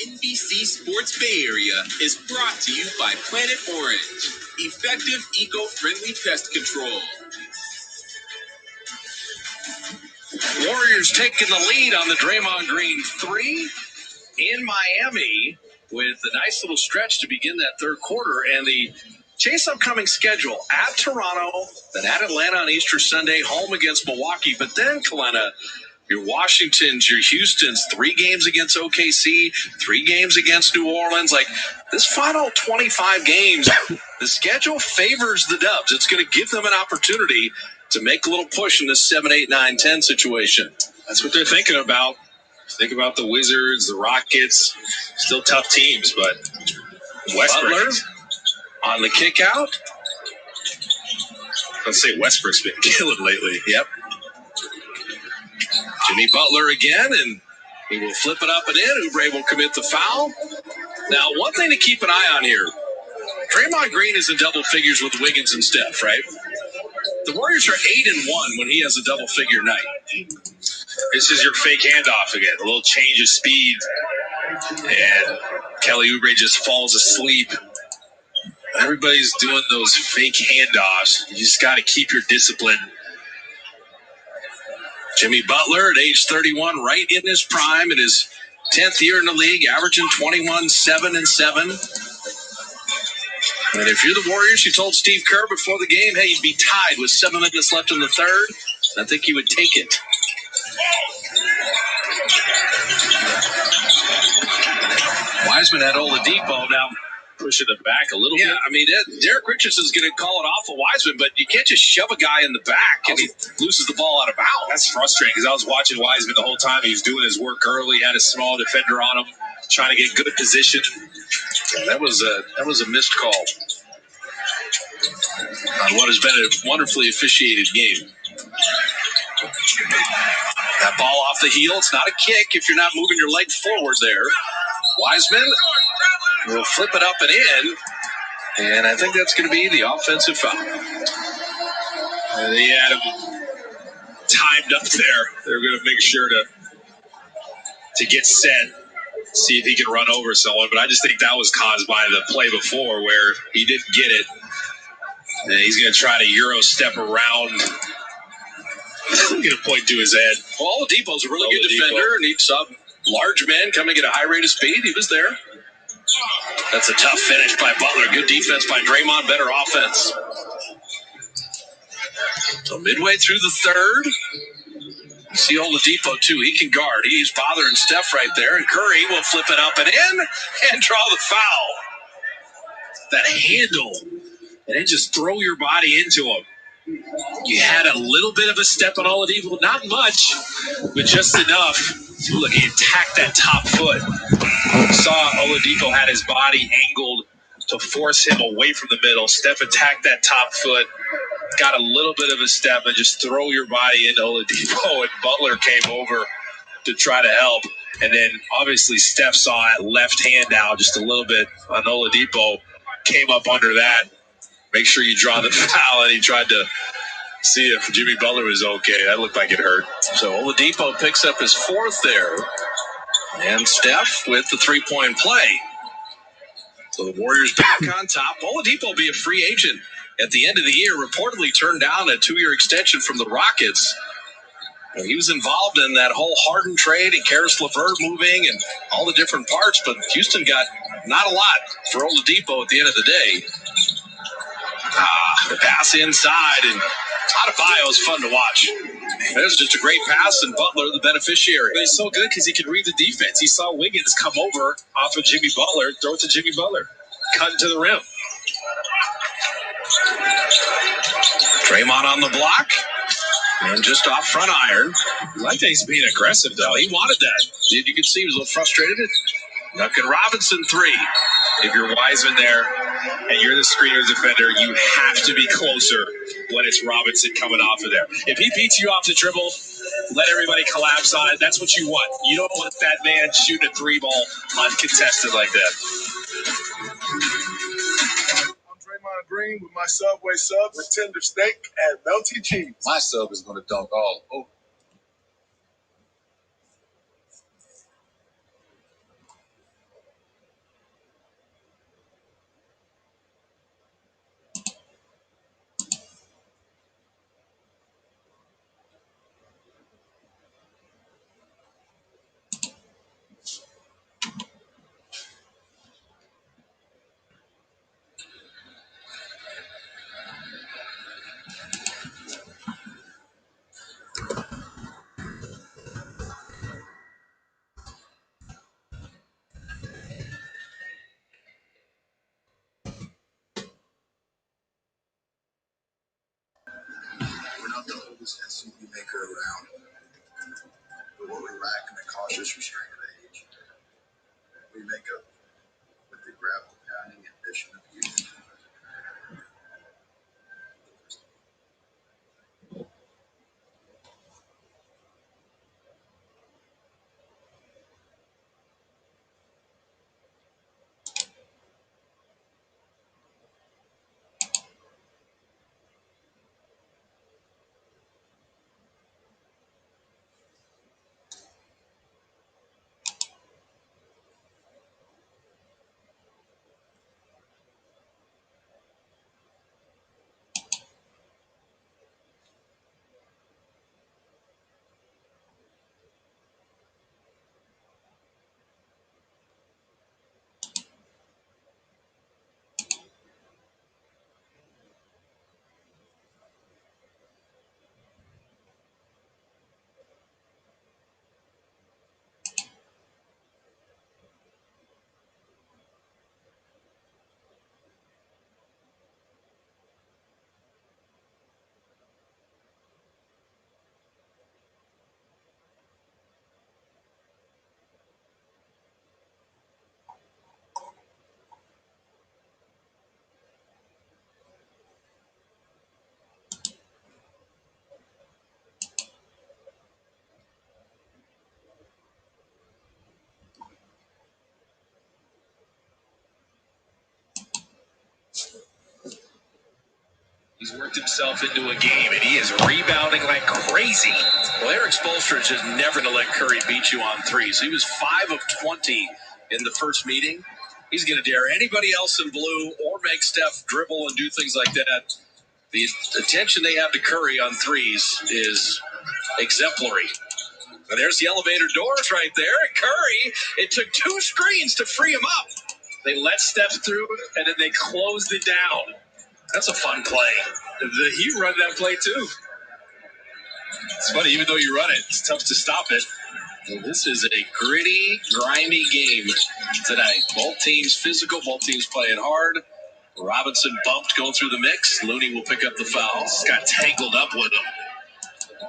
NBC Sports Bay Area is brought to you by Planet Orange. Effective, eco-friendly pest control. Warriors taking the lead on the Draymond Green 3 in Miami with a nice little stretch to begin that third quarter. And the Chase upcoming schedule at Toronto, then at Atlanta on Easter Sunday, home against Milwaukee. But then, Kalena, your Washingtons, your Houstons, 3 games against OKC, 3 games against New Orleans. Like, this final 25 games, the schedule favors the Dubs. It's going to give them an opportunity to make a little push in this 7, 8, 9, 10 situation. That's what they're thinking about. Think about the Wizards, the Rockets, still tough teams, but Westbrook Butler on the kick out. Let's say Westbrook's been killing lately. Yep. Jimmy Butler again, and he will flip it up and in. Oubre will commit the foul. Now, one thing to keep an eye on here. Draymond Green is in double figures with Wiggins and Steph, right? The Warriors are 8-1 when he has a double-figure night. This is your fake handoff again. A little change of speed. And Kelly Oubre just falls asleep. Everybody's doing those fake handoffs. You just got to keep your discipline. Jimmy Butler at age 31, right in his prime, in his 10th year in the league, averaging 21, 7, and 7. And if you're the Warriors, you told Steve Kerr before the game, hey, you'd be tied with 7 minutes left in the third. I think he would take it. Wiseman had Oladipo now pushing it back a little bit. Yeah, I mean, Derek Richardson's going to call it off of Wiseman, but you can't just shove a guy in the back and he loses the ball out of bounds. That's frustrating because I was watching Wiseman the whole time. He was doing his work early, had a small defender on him, trying to get good position. Yeah, that was a missed call on what has been a wonderfully officiated game. That ball off the heel. It's not a kick if you're not moving your leg forward there. Wiseman will flip it up and in, and I think that's going to be the offensive foul. And they had him timed up there. They're going to make sure to get set, see if he can run over someone. But I just think that was caused by the play before where he didn't get it. And he's going to try to Euro step around. I'm going to point to his head. Well, Oladipo's a really good defender, and he saw large men coming at a high rate of speed. He was there. That's a tough finish by Butler. Good defense by Draymond, better offense. So midway through the third, you see Oladipo, too. He can guard. He's bothering Steph right there, and Curry will flip it up and in and draw the foul. That handle, and then just throw your body into him. You had a little bit of a step on Oladipo, not much, but just enough. Look, he attacked that top foot. Saw Oladipo had his body angled to force him away from the middle. Steph attacked that top foot, got a little bit of a step, and just throw your body into Oladipo, and Butler came over to try to help. And then, obviously, Steph saw that left hand out just a little bit on Oladipo, came up under that. Make sure you draw the foul, and he tried to see if Jimmy Butler was okay. That looked like it hurt. So Oladipo picks up his fourth there. And Steph with the three-point play. So the Warriors back on top. Oladipo will be a free agent at the end of the year. Reportedly turned down a 2-year extension from the Rockets. And he was involved in that whole Harden trade and Karis LeVert moving and all the different parts. But Houston got not a lot for Oladipo at the end of the day. The pass inside, and Adebayo is fun to watch. It was just a great pass, and Butler the beneficiary. But he's so good because he can read the defense. He saw Wiggins come over off of Jimmy Butler, throw it to Jimmy Butler, cut into the rim. Draymond on the block, and just off front iron. I like that he's being aggressive, though. He wanted that. You could see he was a little frustrated. Duncan Robinson 3. If you're Wiseman there and you're the screener defender, you have to be closer when it's Robinson coming off of there. If he beats you off the dribble, let everybody collapse on it. That's what you want. You don't want that man shooting a 3-ball uncontested like that. I'm Draymond Green with my Subway sub with tender steak and melty cheese. My sub is going to dunk all over. and simply make her around. But what we lack in the cautious restraint of age, we make up with the gravel pounding ambition of youth. He's worked himself into a game, and he is rebounding like crazy. Well, Eric Spoelstra just never going to let Curry beat you on threes. He was 5 of 20 in the first meeting. He's going to dare anybody else in blue or make Steph dribble and do things like that. The attention they have to Curry on threes is exemplary. And there's the elevator doors right there. And Curry, it took 2 screens to free him up. They let Steph through, and then they closed it down. That's a fun play. He run that play, too. It's funny, even though you run it, it's tough to stop it. Well, this is a gritty, grimy game tonight. Both teams physical, both teams playing hard. Robinson bumped going through the mix. Looney will pick up the foul. Got tangled up with him.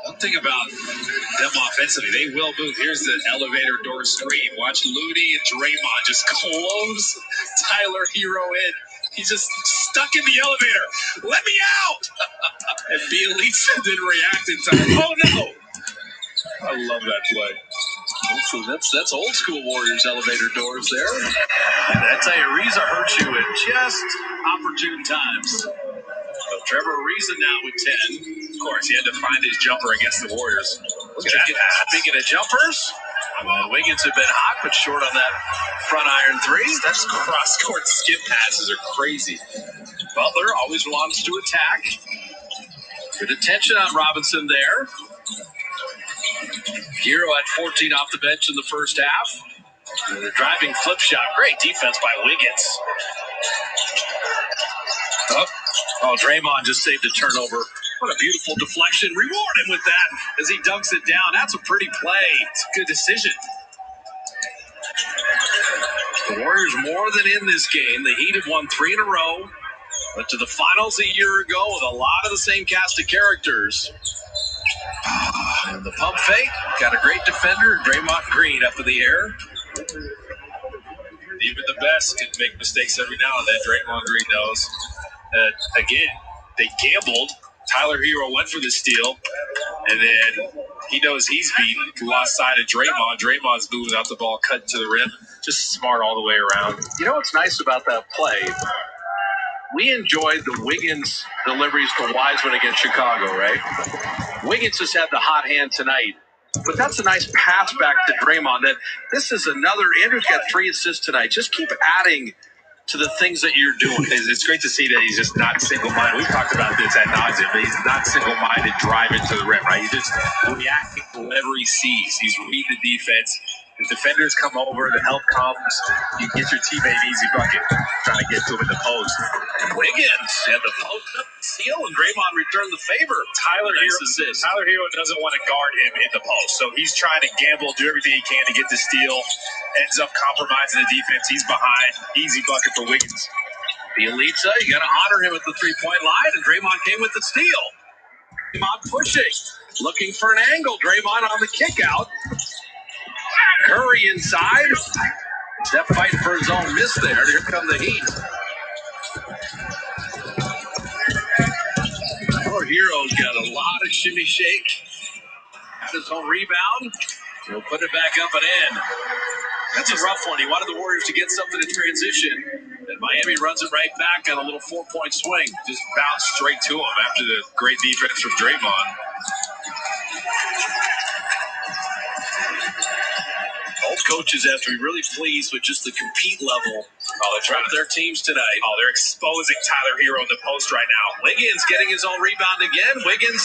One thing about them offensively, they will move. Here's the elevator door screen. Watch Looney and Draymond just close Tyler Hero in. He's just stuck in the elevator. Let me out! And Bielitsa didn't react in time. Oh, no! I love that play. So that's old school Warriors elevator doors there. I tell you, Ariza hurts you at just opportune times. So Trevor Ariza now with 10. Of course, he had to find his jumper against the Warriors. Look at that. Speaking of jumpers, Wiggins have been hot, but short on that front iron three. Steph's cross-court skip passes are crazy. Butler always wants to attack. Good attention on Robinson there. Hero at 14 off the bench in the first half. And the driving flip shot. Great defense by Wiggins. Oh, Draymond just saved a turnover. What a beautiful deflection. Reward him with that as he dunks it down. That's a pretty play. It's a good decision. The Warriors more than in this game. The Heat have won 3 in a row. Went to the finals a year ago with a lot of the same cast of characters. And the pump fake. Got a great defender. Draymond Green up in the air. Even the best can make mistakes every now and then. Draymond Green knows. Again, they gambled. Tyler Hero went for the steal. And then he knows he's beaten. Lost side of Draymond. Draymond's moving out the ball, cut to the rim. Just smart all the way around. You know what's nice about that play? We enjoyed the Wiggins deliveries to Wiseman against Chicago, right? Wiggins just had the hot hand tonight. But that's a nice pass back to Draymond. That this is another. Andrew's got 3 assists tonight. Just keep adding to the things that you're doing. It's great to see that he's just not single-minded. We've talked about this ad nauseum, but he's not single-minded driving to the rim, right? He's just reacting to whatever he sees. He's reading the defense. If defenders come over, the help comes. You get your teammate an easy bucket, trying to get to him in the post. Wiggins had the post up steal, and Draymond returned the favor. Tyler Hero doesn't want to guard him in the post, so he's trying to gamble, do everything he can to get the steal. Ends up compromising the defense. He's behind. Easy bucket for Wiggins. Bielitsa, you got to honor him at the three-point line, and Draymond came with the steal. Draymond pushing, looking for an angle. Draymond on the kick out. Curry inside. Steph fighting for his own miss there. Here come the Heat. Our hero's got a lot of shimmy shake. Got his own rebound. He'll put it back up and in. That's a rough one. He wanted the Warriors to get something in transition, and Miami runs it right back on a little 4-point swing. Just bounced straight to him after the great defense from Draymond. Both coaches have to be really pleased with just the compete level They're trying of their teams tonight. they're exposing Tyler Hero in the post right now. Wiggins getting his own rebound again. Wiggins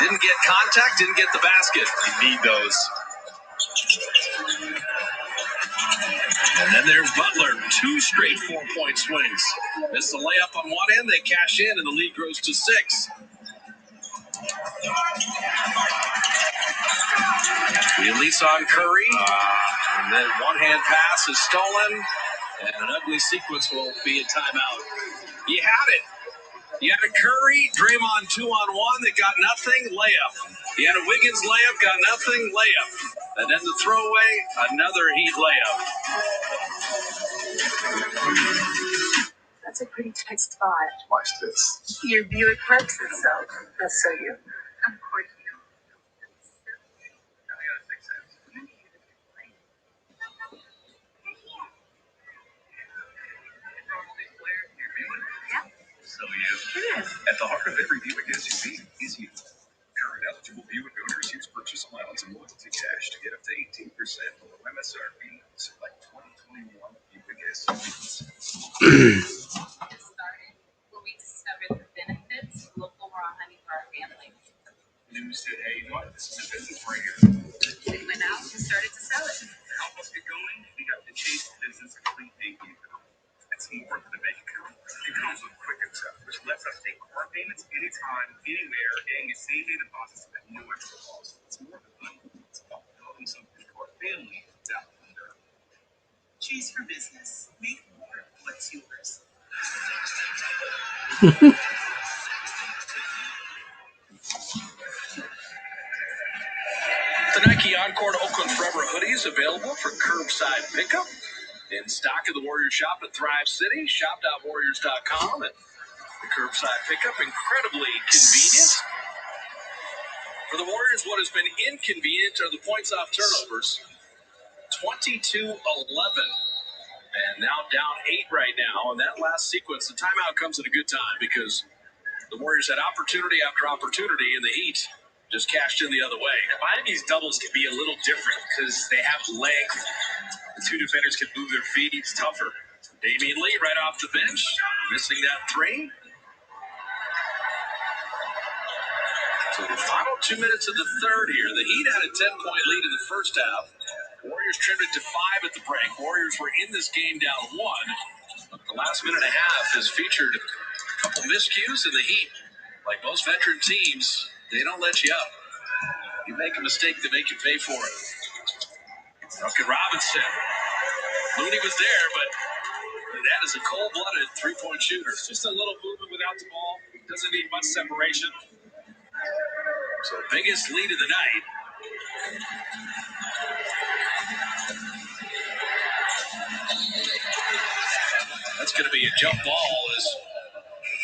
didn't get contact, didn't get the basket. You need those. And then there's Butler, 2 straight 4-point swings. Missed the layup on one end, they cash in, and the lead grows to 6. Release on Curry, and then one-hand pass is stolen, and an ugly sequence will be a timeout. You had it. You had a Curry, Draymond 2-on-1 that got nothing, layup. You had a Wiggins layup, got nothing, layup. And then the throwaway, another Heat layup. That's a pretty tight spot. Watch this. Your view eclipses itself. That's so you. Of course you. So you. It is. At the heart of every Buick SUV is you. Current eligible Buick owners use purchase allowance and loyalty cash to get up to 18% below MSRP. Select 2021 Buick SUVs. It started when we discovered the benefits of local raw honey for our family. News said, hey, you know what? This is a business right here. We went out and started to sell it. To help us get going, we got the Chase Business Complete Pay Vehicle. It's more than a bank account. It comes with quick accept, which lets us take car payments anytime, anywhere, and get same-day deposits at no extra cost. It's more than money. It's about building something for our family that will endure. Chase for business. Make more what's yours. The Nike Encore Oakland Forever hoodies available for curbside pickup. In stock at the Warriors shop at Thrive City, shop.warriors.com. And the curbside pickup, incredibly convenient. For the Warriors, what has been inconvenient are the points off turnovers. 22-11. And now down 8 right now. And that last sequence, the timeout comes at a good time because the Warriors had opportunity after opportunity, and the Heat just cashed in the other way. Miami's doubles can be a little different because they have length. The two defenders can move their feet. It's tougher. Damian Lee right off the bench, missing that 3. So the final 2 minutes of the third here. The Heat had a 10-point lead in the first half. Warriors trimmed it to 5 at the break. Warriors were in this game down 1. The last minute and a half has featured a couple miscues, and the Heat, like most veteran teams, they don't let you up. You make a mistake, they make you pay for it. Duncan Robinson. Looney was there, but that is a cold-blooded three-point shooter. Just a little movement without the ball. Doesn't need much separation. So biggest lead of the night. That's going to be a jump ball as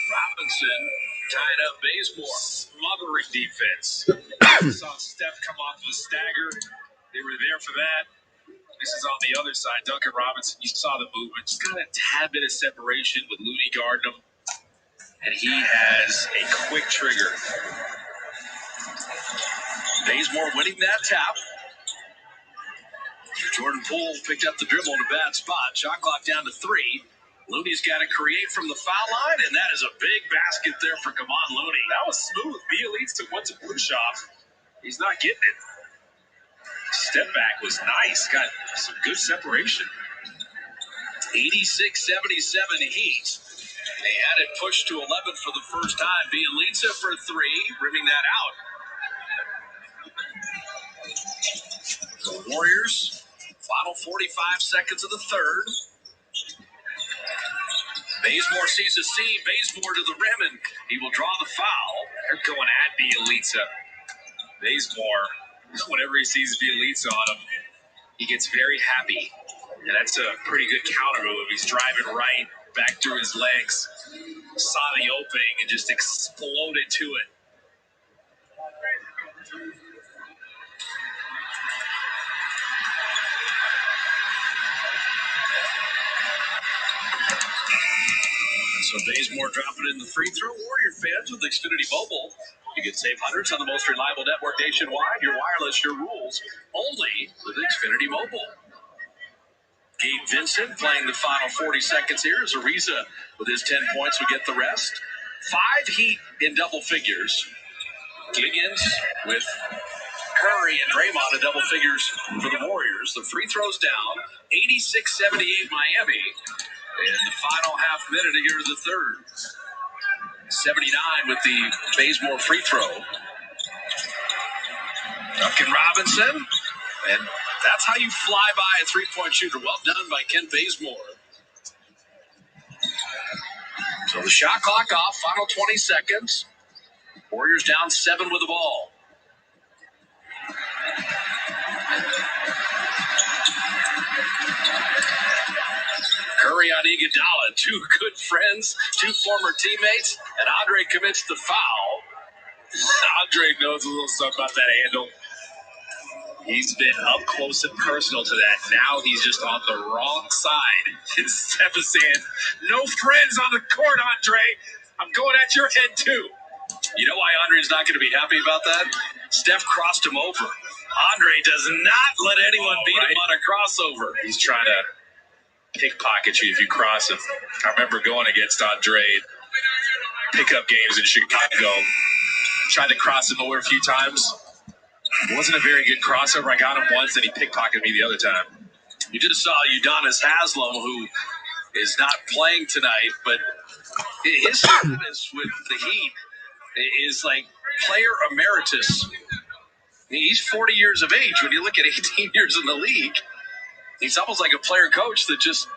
Robinson tied up Bazemore. Smothering defense. Saw Steph come off the stagger. They were there for that. This is on the other side. Duncan Robinson, you saw the movement. Just got a tad bit of separation with Looney guarding him. And he has a quick trigger. Bazemore winning that tap. Jordan Poole picked up the dribble in a bad spot. Shot clock down to 3. Looney's got to create from the foul line, and that is a big basket there for Kevon Looney. That was smooth. Bielitsa went to blue shot. He's not getting it. Step back was nice. Got some good separation. 86-77 Heat. They had it pushed to 11 for the first time. Bielitsa for 3, rimming that out. The Warriors, final 45 seconds of the third. Bazemore sees a seam. Bazemore to the rim, and he will draw the foul. They're going at Bielitsa. Bazemore, whenever he sees Bielitsa on him, he gets very happy. And that's a pretty good counter move. He's driving right back through his legs. Saw the opening and just exploded to it. So Bazemore dropping in the free throw. Warrior fans with Xfinity Mobile, you can save hundreds on the most reliable network nationwide. Your wireless, your rules, only with Xfinity Mobile. Gabe Vincent playing the final 40 seconds here as Ariza with his 10 points will get the rest. 5 Heat in double figures. Giggins with Curry and Draymond in double figures for the Warriors. The free throws down, 86-78 Miami. And the final half minute here of the third. 79 with the Bazemore free throw. Duncan Robinson. And that's how you fly by a three-point shooter. Well done by Ken Bazemore. So the shot clock off, final 20 seconds. Warriors down 7 with the ball. Curry on Iguodala, 2 good friends, 2 former teammates, and Andre commits the foul. Andre knows a little something about that handle. He's been up close and personal to that. Now he's just on the wrong side. And Steph is saying, no friends on the court, Andre. I'm going at your head, too. You know why Andre's not going to be happy about that? Steph crossed him over. Andre does not let anyone beat him on a crossover. He's trying to pickpocket you if you cross him. I remember going against Andre pickup games in Chicago. Tried to cross him over a few times. It wasn't a very good crossover. I got him once, and he pickpocketed me the other time. You just saw Udonis Haslem, who is not playing tonight, but his status with the Heat is like player emeritus. He's 40 years of age. When you look at 18 years in the league, he's almost like a player coach that just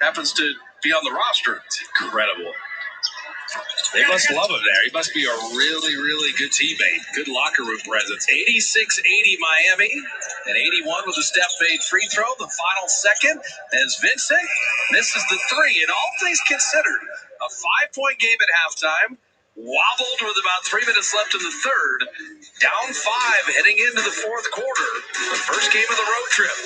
happens to be on the roster. It's incredible. They must love him there. He must be a really, really good teammate. Good locker room presence. 86-80 Miami, and 81 with a step-fade free throw. The final second as Vincent misses the 3. And all things considered, a 5-point game at halftime. Wobbled with about 3 minutes left in the third. Down 5 heading into the fourth quarter. The first game of the road trip.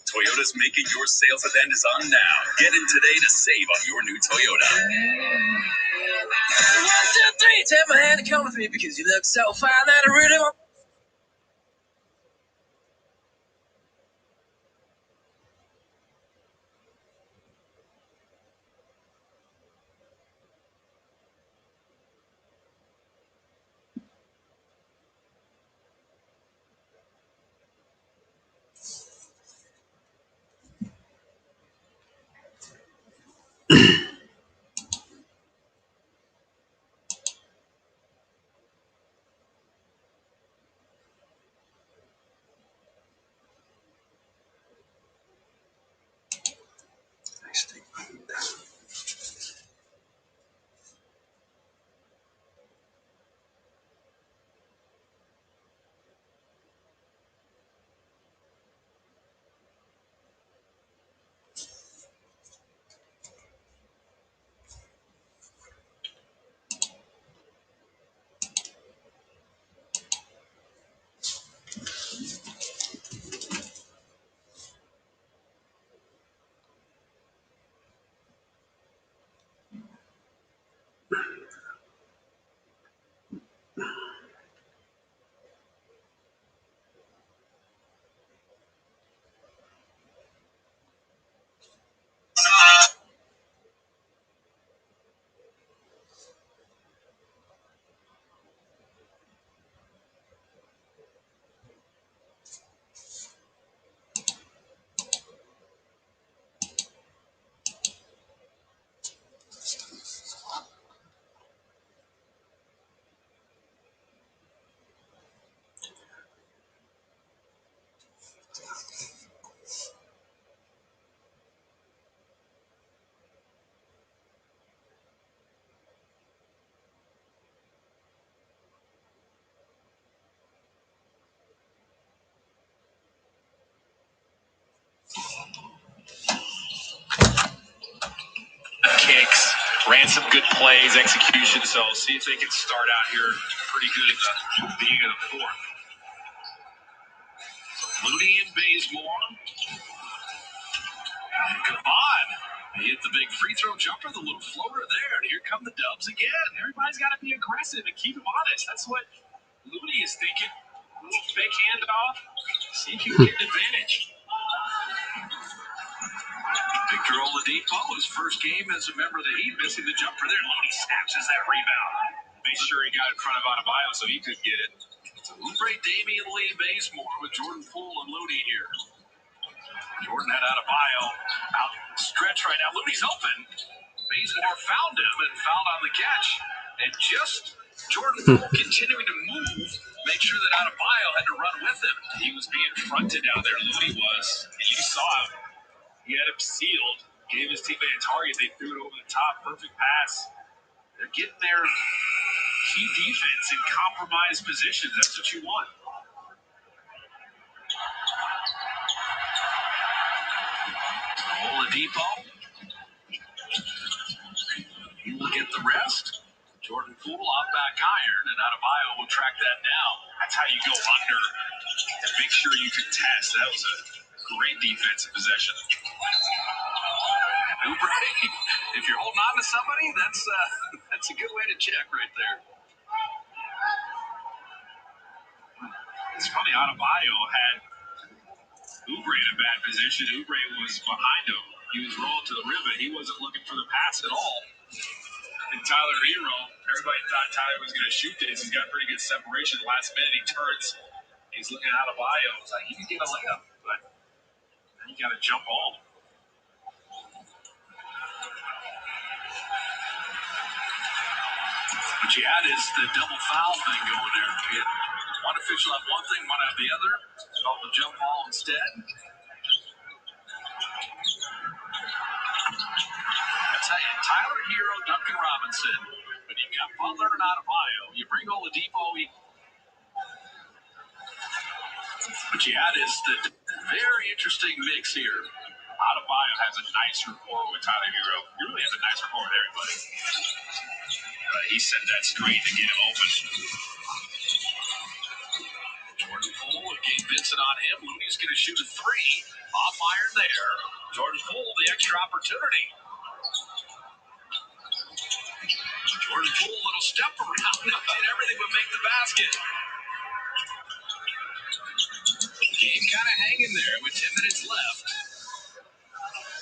Toyota's making your sales event is on now. Get in today to save on your new Toyota. 1, 2, 3, take my hand and come with me because you look so fine that I really want. ran some good plays, execution. So see if they can start out here pretty good at the beginning of the fourth. Looney and Bazemore. Come on. They hit the big free throw jumper, the little floater there, and here come the Dubs again. Everybody's got to be aggressive and keep them honest. That's what Looney is thinking. A little fake handoff. See if you can get an advantage. Victor Oladipo, his first game as a member of the Heat, missing the jumper there. Looney snatches that rebound. Made sure he got in front of Adebayo so he could get it. So Oubre, Damian Lee, Bazemore with Jordan Poole and Looney here. Jordan had Adebayo out stretch right now. Looney's open. Bazemore found him and fouled on the catch. And just Jordan Poole continuing to move, make sure that Adebayo had to run with him. He was being fronted out there. Looney was. And you saw him. He had him sealed. Gave his teammate a target. They threw it over the top. Perfect pass. They're getting their key defense in compromised positions. That's what you want. Oladipo. He will get the rest. Jordan Poole off back iron, and Adebayo will track that down. That's how you go under and make sure you contest. That was a great defensive possession. Oubre, if you're holding on to somebody, that's a good way to check right there. It's funny, Adebayo had Oubre in a bad position. Oubre was behind him. He was rolling to the rim, but he wasn't looking for the pass at all. And Tyler Hero, everybody thought Tyler was going to shoot this. He's got pretty good separation. Last minute, he turns. He's looking at Adebayo. It's like, he can get a layup, but then you got to jump home. What you had is the double foul thing going there. You had one official have one thing, one have the other. Called the jump ball instead. That's how you Tyler Hero, Duncan Robinson. When you've got Butler and Adebayo, you bring Oladipo. What you had is the very interesting mix here. Adebayo has a nice rapport with Tyler Hero. He really has a nice rapport with everybody. He set that screen to get him open. Jordan Poole and Gabe Vincent on him. Looney's going to shoot a three. Off iron there. Jordan Poole, the extra opportunity. Jordan Poole, little step around. Did everything but make the basket. Game kind of hanging there with 10 minutes left.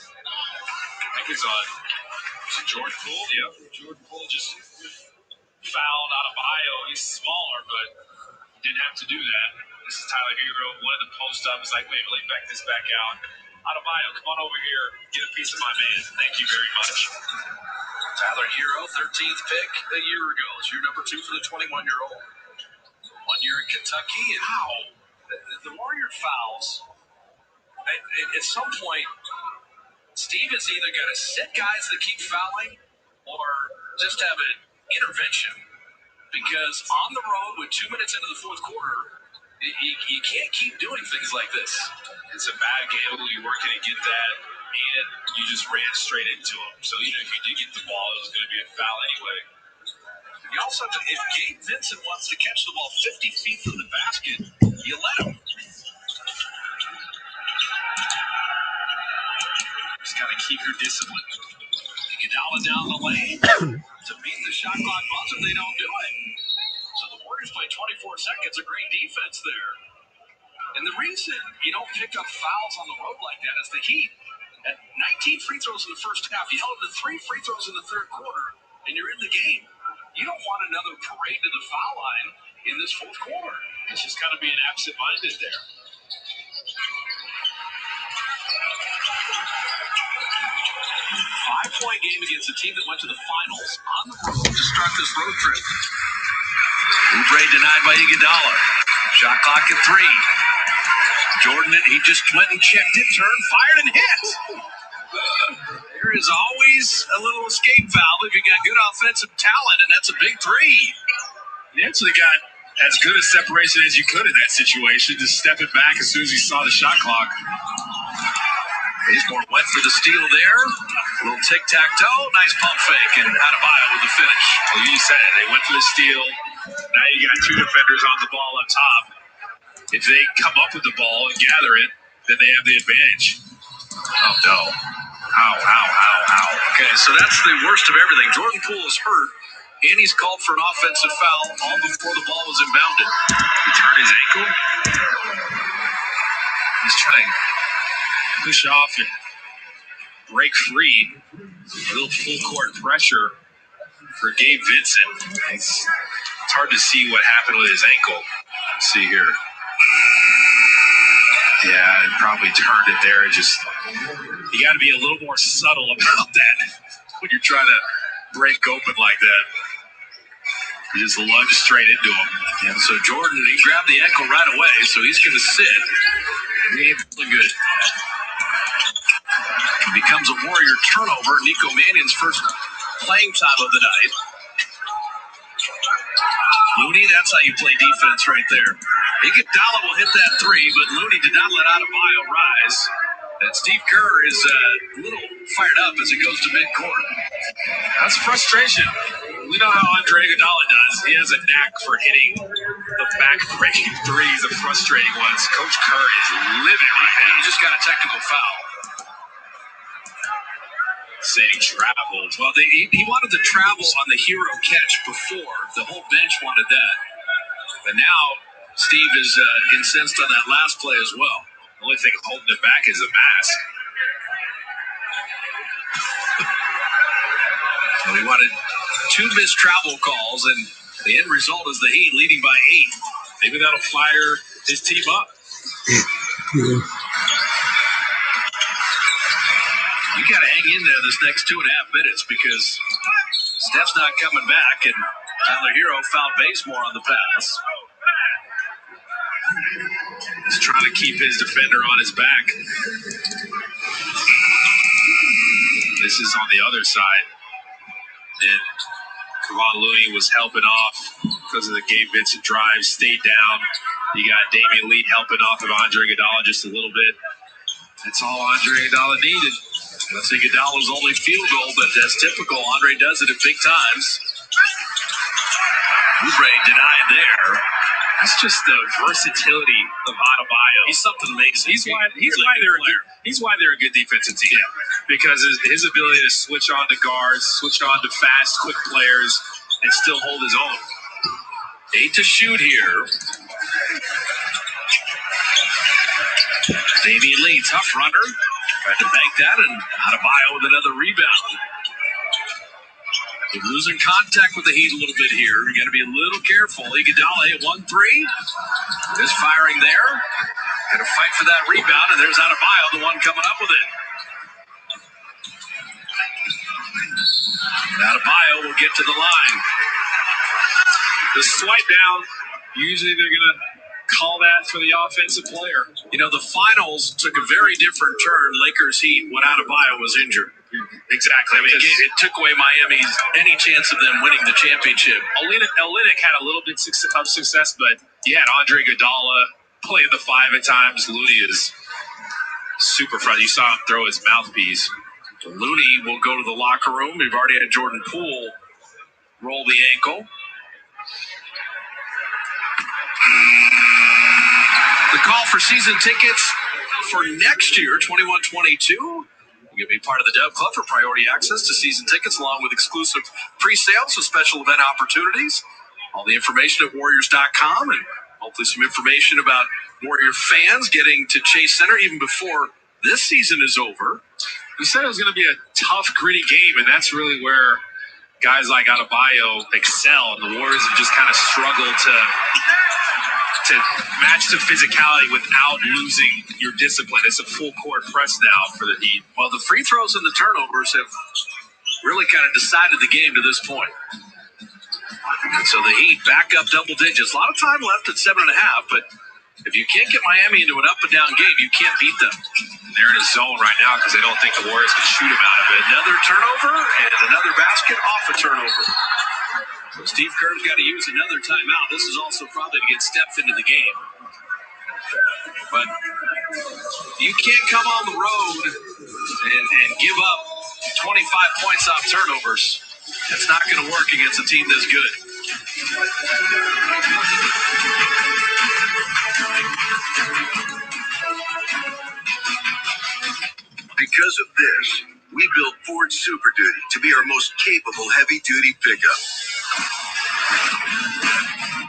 I think it's on Jordan Poole. Yep. Jordan Poole just fouled Adebayo. He's smaller, but didn't have to do that. This is Tyler Hero. One of the post up is like, wait, let me back this back out. Adebayo, come on over here. Get a piece of my man. Thank you very much. Tyler Hero, 13th pick a year ago. It's year number 2 for the 21-year-old. 1 year in Kentucky. And the Warrior fouls. At some point, Stevens either got to sit guys that keep fouling or just have an intervention. Because on the road with 2 minutes into the fourth quarter, you can't keep doing things like this. It's a bad gamble. You weren't going to get that, and you just ran straight into him. So even if you did get the ball, it was going to be a foul anyway. You also have to, if Gabe Vincent wants to catch the ball 50 feet from the basket, you let him. Just got to keep your discipline. Iguodala down the lane to beat the shot clock buzzer. They don't do it. So the Warriors play 24 seconds. A great defense there. And the reason you don't pick up fouls on the road like that is the Heat. At 19 free throws in the first half, you held to 3 free throws in the third quarter, and you're in the game. You don't want another parade to the foul line in this fourth quarter. It's just got to be an absent-minded there. 5-point game against a team that went to the finals on the road to start this road trip. Oubre denied by Iguodala. Shot clock at 3. Jordan, he just went and checked it, turned, fired, and hit. There is always a little escape valve if you got good offensive talent, and that's a big 3. He actually got as good a separation as you could in that situation, just stepping back as soon as he saw the shot clock. Bazemore went for the steal there. A little tic-tac-toe. Nice pump fake, and Adebayo with the finish. Well, you said it. They went for the steal. Now you got two defenders on the ball up top. If they come up with the ball and gather it, then they have the advantage. Oh, no. Ow. Okay, so that's the worst of everything. Jordan Poole is hurt, and he's called for an offensive foul all before the ball was inbounded. He turned his ankle. He's trying to push off and break free. A little full court pressure for Gabe Vincent. It's hard to see what happened with his ankle. Let's see here. Yeah, it probably turned it there. You got to be a little more subtle about that when you're trying to break open like that. You just lunge straight into him. And so Jordan, he grabbed the ankle right away, so he's going to sit. He ain't feeling good. It becomes a Warrior turnover. Nico Mannion's first playing time of the night. Looney, that's how you play defense right there. Iguodala will hit that three, but Looney did not let Adebayo rise. And Steve Kerr is a little fired up as he goes to midcourt. That's frustration. We know how Andre Iguodala does. He has a knack for hitting the back-breaking threes, the frustrating ones. Coach Kerr is livid right now. He just got a technical foul. Saying travel. Well, he wanted to travel on the hero catch before. The whole bench wanted that. But now Steve is incensed on that last play as well. The only thing holding it back is the mask. Well, he wanted 2 missed travel calls, and the end result is the Heat leading by 8. Maybe that'll fire his team up. You got to hang in there this next 2.5 minutes because Steph's not coming back, and Tyler Hero fouled Bazemore on the pass. He's trying to keep his defender on his back. This is on the other side. And Kevon Looney was helping off because of the Gabe Vincent drive, stayed down. You got Damian Lee helping off of Andre Iguodala just a little bit. That's all Andre Iguodala needed. That's Iguodala's only field goal, but that's typical. Andre does it at big times. Oubre denied there. That's just the versatility of Adebayo. He's something amazing. He's why they're a good defensive team. Because his ability to switch on to guards, switch on to fast, quick players, and still hold his own. 8 to shoot here. Damian Lee, tough runner. Tried to bank that, and Adebayo with another rebound. They're losing contact with the Heat a little bit here. You got to be a little careful. Iguodala hit 1-3. There's firing there. Got to fight for that rebound, and there's Adebayo, the one coming up with it. And Adebayo will get to the line. The swipe down, usually they're going to call that for the offensive player. You know, the finals took a very different turn, Lakers Heat, when Adebayo was injured. Exactly. I mean, it took away Miami's any chance of them winning the championship. Olynyk had a little bit of success, but you had Andre Iguodala playing the 5 at times. Looney is super frustrated. You saw him throw his mouthpiece. Looney will go to the locker room. We've already had Jordan Poole roll the ankle. The call for season tickets for next year, 21-22. You can be part of the Dove Club for priority access to season tickets, along with exclusive pre-sales with special event opportunities. All the information at Warriors.com, and hopefully some information about Warrior fans getting to Chase Center even before this season is over. You said it was going to be a tough, gritty game, and that's really where guys like Adebayo excel, and the Warriors have just kind of struggled to match the physicality without losing your discipline. It's a full court press now for the Heat. Well, the free throws and the turnovers have really kind of decided the game to this point. And so the Heat back up double digits. A lot of time left at 7.5, but if you can't get Miami into an up and down game, you can't beat them. They're in a zone right now because they don't think the Warriors can shoot them out of it. Another turnover and another basket off a turnover. So Steve Kerr's got to use another timeout. This is also probably to get Steph into the game. But you can't come on the road and give up 25 points off turnovers. It's not going to work against a team this good. Because of this, we built Ford Super Duty to be our most capable heavy-duty pickup.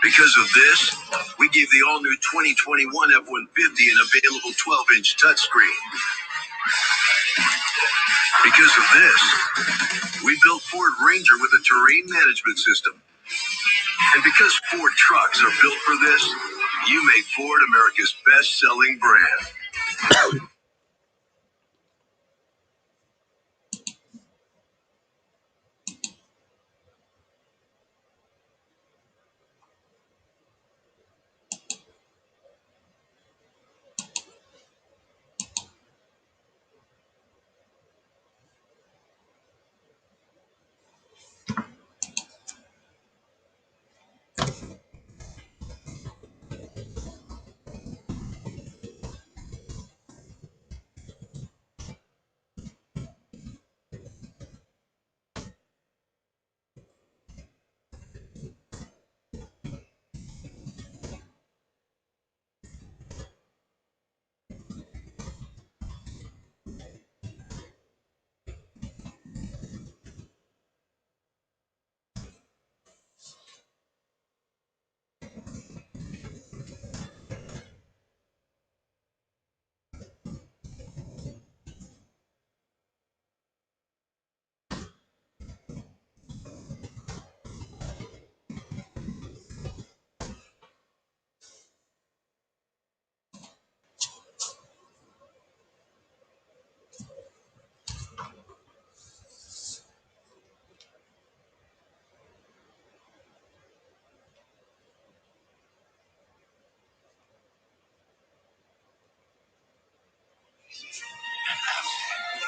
Because of this, we gave the all-new 2021 F-150 an available 12-inch touchscreen. Because of this, we built Ford Ranger with a terrain management system. And because Ford trucks are built for this, you made Ford America's best-selling brand.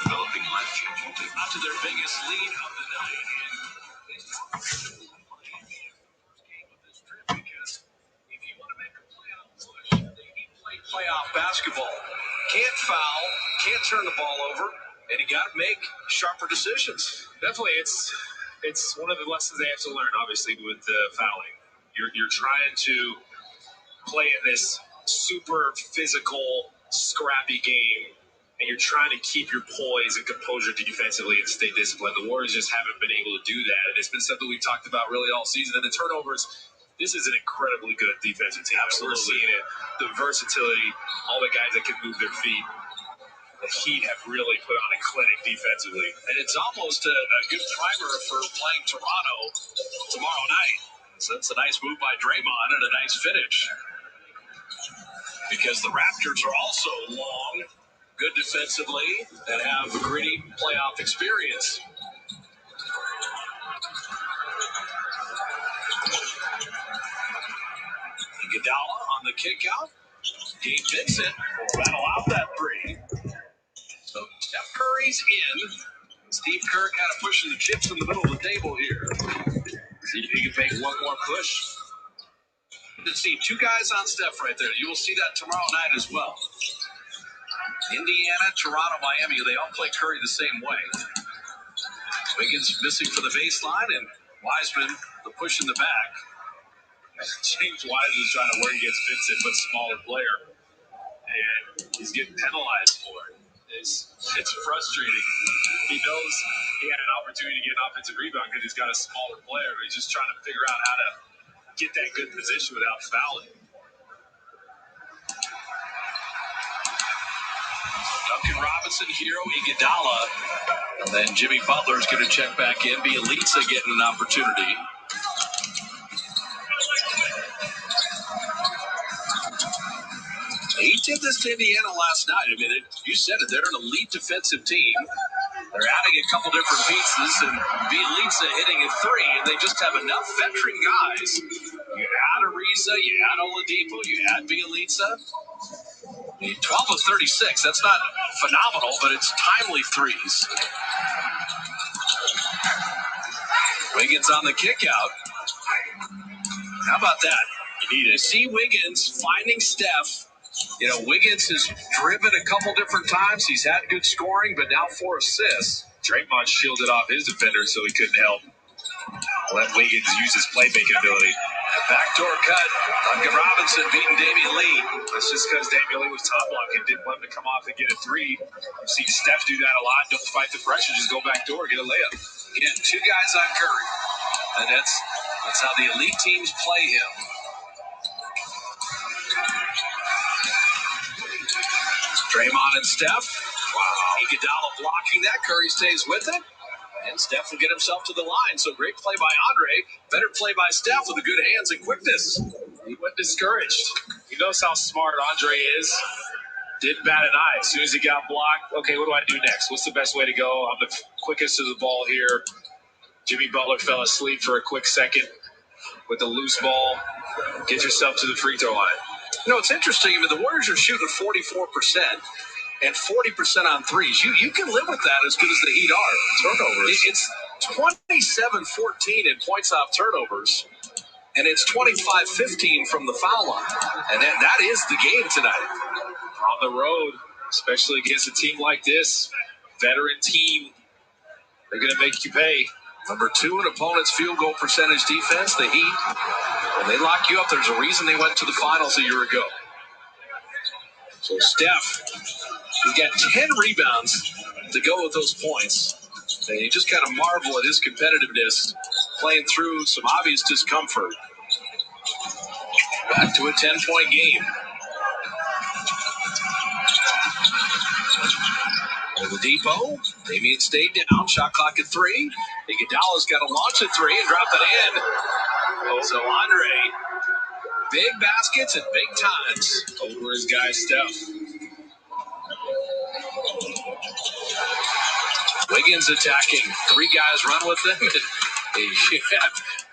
Developing life-changing technology to their biggest lead of the night. Because if you want to make a playoff push, they need to play playoff basketball. Can't foul, can't turn the ball over, and you got to make sharper decisions. Definitely, it's one of the lessons they have to learn, obviously, with the fouling. You're trying to play in this super physical, scrappy game, and you're trying to keep your poise and composure defensively and stay disciplined. The Warriors just haven't been able to do that, and it's been something we've talked about really all season. And the turnovers, this is an incredibly good defensive team. Absolutely. We're seeing it, the versatility, all the guys that can move their feet. The Heat have really put on a clinic defensively. And it's almost a good primer for playing Toronto tomorrow night. So that's a nice move by Draymond and a nice finish. Because the Raptors are also long, good defensively, and have gritty playoff experience. Iguodala on the kick out. Gabe Vincent will battle out that three. So Steph Curry's in. Steve Kerr kind of pushing the chips in the middle of the table here. See if he can make one more push. Let's see, two guys on Steph right there. You will see that tomorrow night as well. Indiana, Toronto, Miami, they all play Curry the same way. Wiggins missing for the baseline, and Wiseman the push in the back. James Wiseman is trying to work against Vincent, but smaller player. And he's getting penalized for it. It's frustrating. He knows he had an opportunity to get an offensive rebound because he's got a smaller player. He's just trying to figure out how to get that good position without fouling. Duncan Robinson, Hero, Iguodala. And then Jimmy Butler's going to check back in. Bielitsa getting an opportunity. He did this to Indiana last night. I mean, you said it. They're an elite defensive team. They're adding a couple different pieces, and Bielitsa hitting a three, and they just have enough veteran guys. You add Ariza, you add Oladipo, you add Bielitsa. 12 of 36. That's not phenomenal, but it's timely threes. Wiggins on the kick out. How about that? You need to see Wiggins finding Steph You know, Wiggins has driven a couple different times. He's had good scoring, but now 4 assists. Draymond shielded off his defender so he couldn't help. Let Wiggins use his playmaking ability. Backdoor cut. Duncan Robinson beating Damian Lee. That's just because Damian Lee was top blocking, didn't want him to come off and get a three. You've seen Steph do that a lot. Don't fight the pressure, just go back door, get a layup. Again, 2 guys on Curry. And that's how the elite teams play him. Draymond and Steph. Wow. Iguodala blocking that. Curry stays with it. And Steph will get himself to the line. So great play by Andre. Better play by Steph with the good hands and quickness. He wasn't discouraged. He knows how smart Andre is. Didn't bat an eye. As soon as he got blocked, okay, what do I do next? What's the best way to go? I'm the quickest to the ball here. Jimmy Butler fell asleep for a quick second with the loose ball. Get yourself to the free throw line. You know, it's interesting. I mean, the Warriors are shooting 44% and 40% on threes. You can live with that as good as the Heat are. Turnovers. It's 27-14 in points off turnovers, and it's 25-15 from the foul line. And that is the game tonight. On the road, especially against a team like this, veteran team, they're going to make you pay. Number 2 in opponent's field goal percentage defense, the Heat. When they lock you up, there's a reason they went to the finals a year ago. So Steph, he's got 10 rebounds to go with those points. And you just kind of marvel at his competitiveness, playing through some obvious discomfort. Back to a 10-point game. Oladipo, Damian stayed down, shot clock at 3. Iguodala's got to launch at 3 and drop it in. So Andre, big baskets at big times. Over his guy, Steph. Wiggins attacking. 3 guys run with him.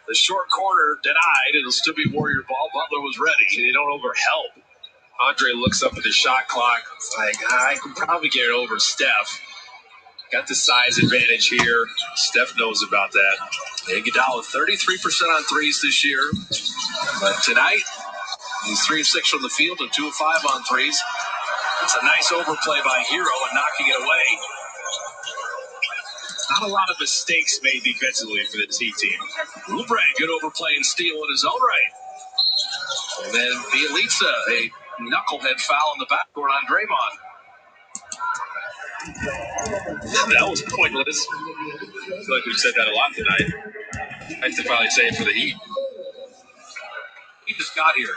The short corner denied. It'll still be Warrior ball. Butler was ready. They don't overhelp. Andre looks up at the shot clock. It's like, I can probably get it over Steph. Got the size advantage here. Steph knows about that. Iguodala 33% on threes this year. But tonight, he's 3 of 6 from the field and 2 of 5 on threes. That's a nice overplay by Hero and knocking it away. Not a lot of mistakes made defensively for this Heat team. Oubre, good overplay and steal in his own right. And then Bielitsa, a knucklehead foul in the backcourt on Draymond. That was pointless. I feel like we've said that a lot tonight. I have to probably say it for the Heat. He just got here.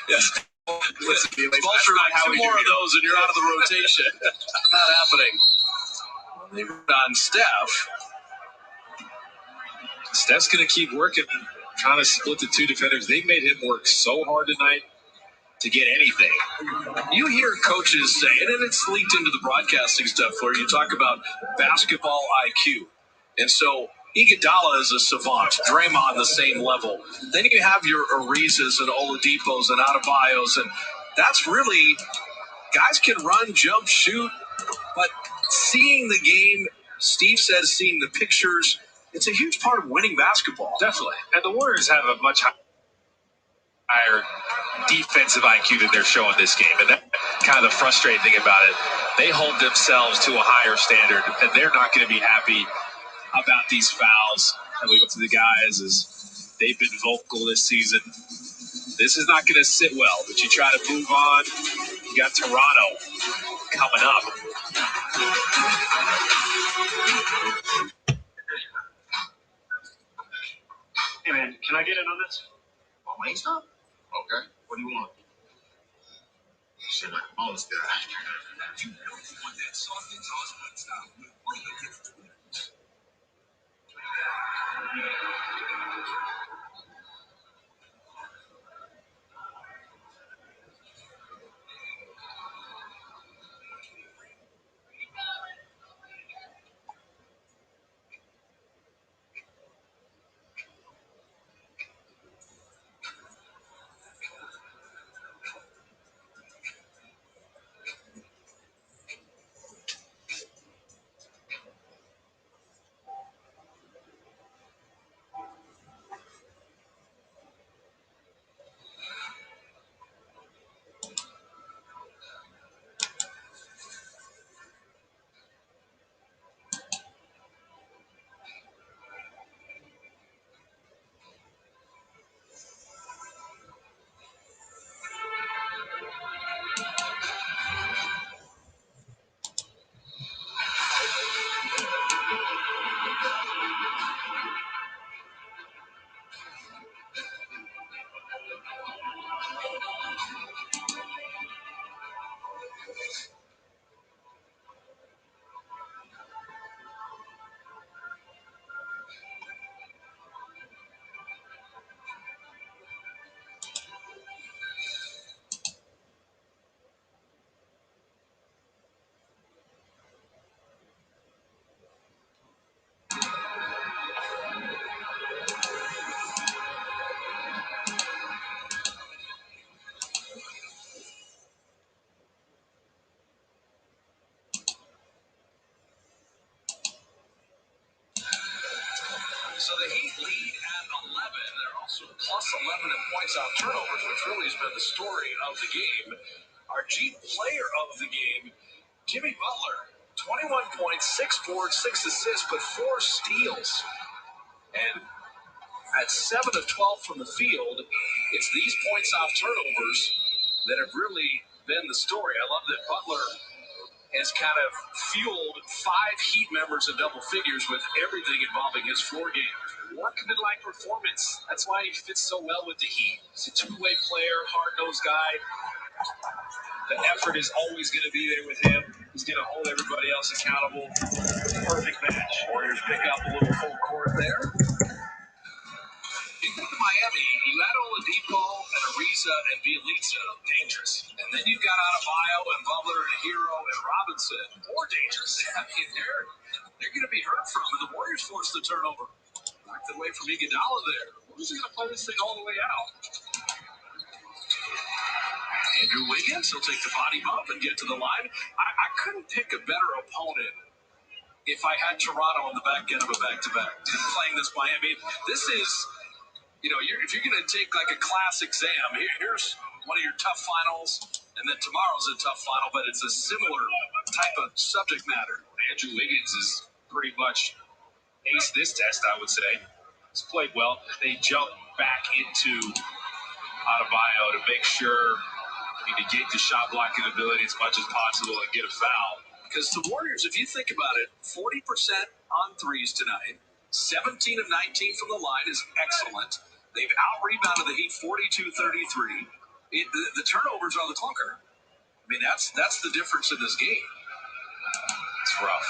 Yes. Listen, Vulture, like 2 more of those and you're out of the rotation. Not happening. They on Steph. Steph's going to keep working, trying to split the 2 defenders. They made him work so hard tonight to get anything. You hear coaches say, and it's leaked into the broadcasting stuff where you talk about basketball IQ. And so Iguodala is a savant. Draymond the same level. Then you have your Arizas and Oladipos and Adebayos, and that's really, guys can run, jump, shoot, but seeing the game, Steve says seeing the pictures, it's a huge part of winning basketball. Definitely. And the Warriors have a much higher defensive IQ that they're showing this game. And that's kind of the frustrating thing about it. They hold themselves to a higher standard, and they're not going to be happy about these fouls. And we go to the guys as they've been vocal this season. This is not going to sit well, but you try to move on. You got Toronto coming up. Hey man, can I get in on this? Oh, wing stop? Okay. What do you want? Shit, like a bonus guy. You know you want that soft and toss wing stop with So the Heat lead at 11. They're also plus 11 in points off turnovers, which really has been the story of the game. Our G player of the game, Jimmy Butler, 21 points, 6 boards, 6 assists, but 4 steals. And at 7 of 12 from the field, it's these points off turnovers that have really been the story. I love that Butler has kind of fueled 5 Heat members in double figures with everything involving his floor game. Workman-like performance. That's why he fits so well with the Heat. He's a two-way player, hard-nosed guy. The effort is always going to be there with him. He's going to hold everybody else accountable. Perfect match. Warriors pick up a little full court there. You go to Miami, you add Oladipo and Ariza and Bielitsa, dangerous. And then you've got Adebayo and Butler and Hero and Robinson, more dangerous. I mean, they're going to be hurt from, and the Warriors forced the turnover. Knocked away from Iguodala there. Who's going to play this thing all the way out? Andrew Wiggins, he'll take the body bump and get to the line. I couldn't pick a better opponent if I had Toronto on the back end of a back-to-back. Playing this Miami, this is... if you're going to take like a class exam, here's one of your tough finals, and then tomorrow's a tough final, but it's a similar type of subject matter. Andrew Wiggins is pretty much aced this test, I would say. He's played well. They jump back into Adebayo to make sure you negate the shot blocking ability as much as possible and get a foul. Because the Warriors, if you think about it, 40% on threes tonight, 17 of 19 from the line is excellent. They've out-rebounded the Heat 42-33. The turnovers are the clunker. I mean, that's the difference in this game. It's rough.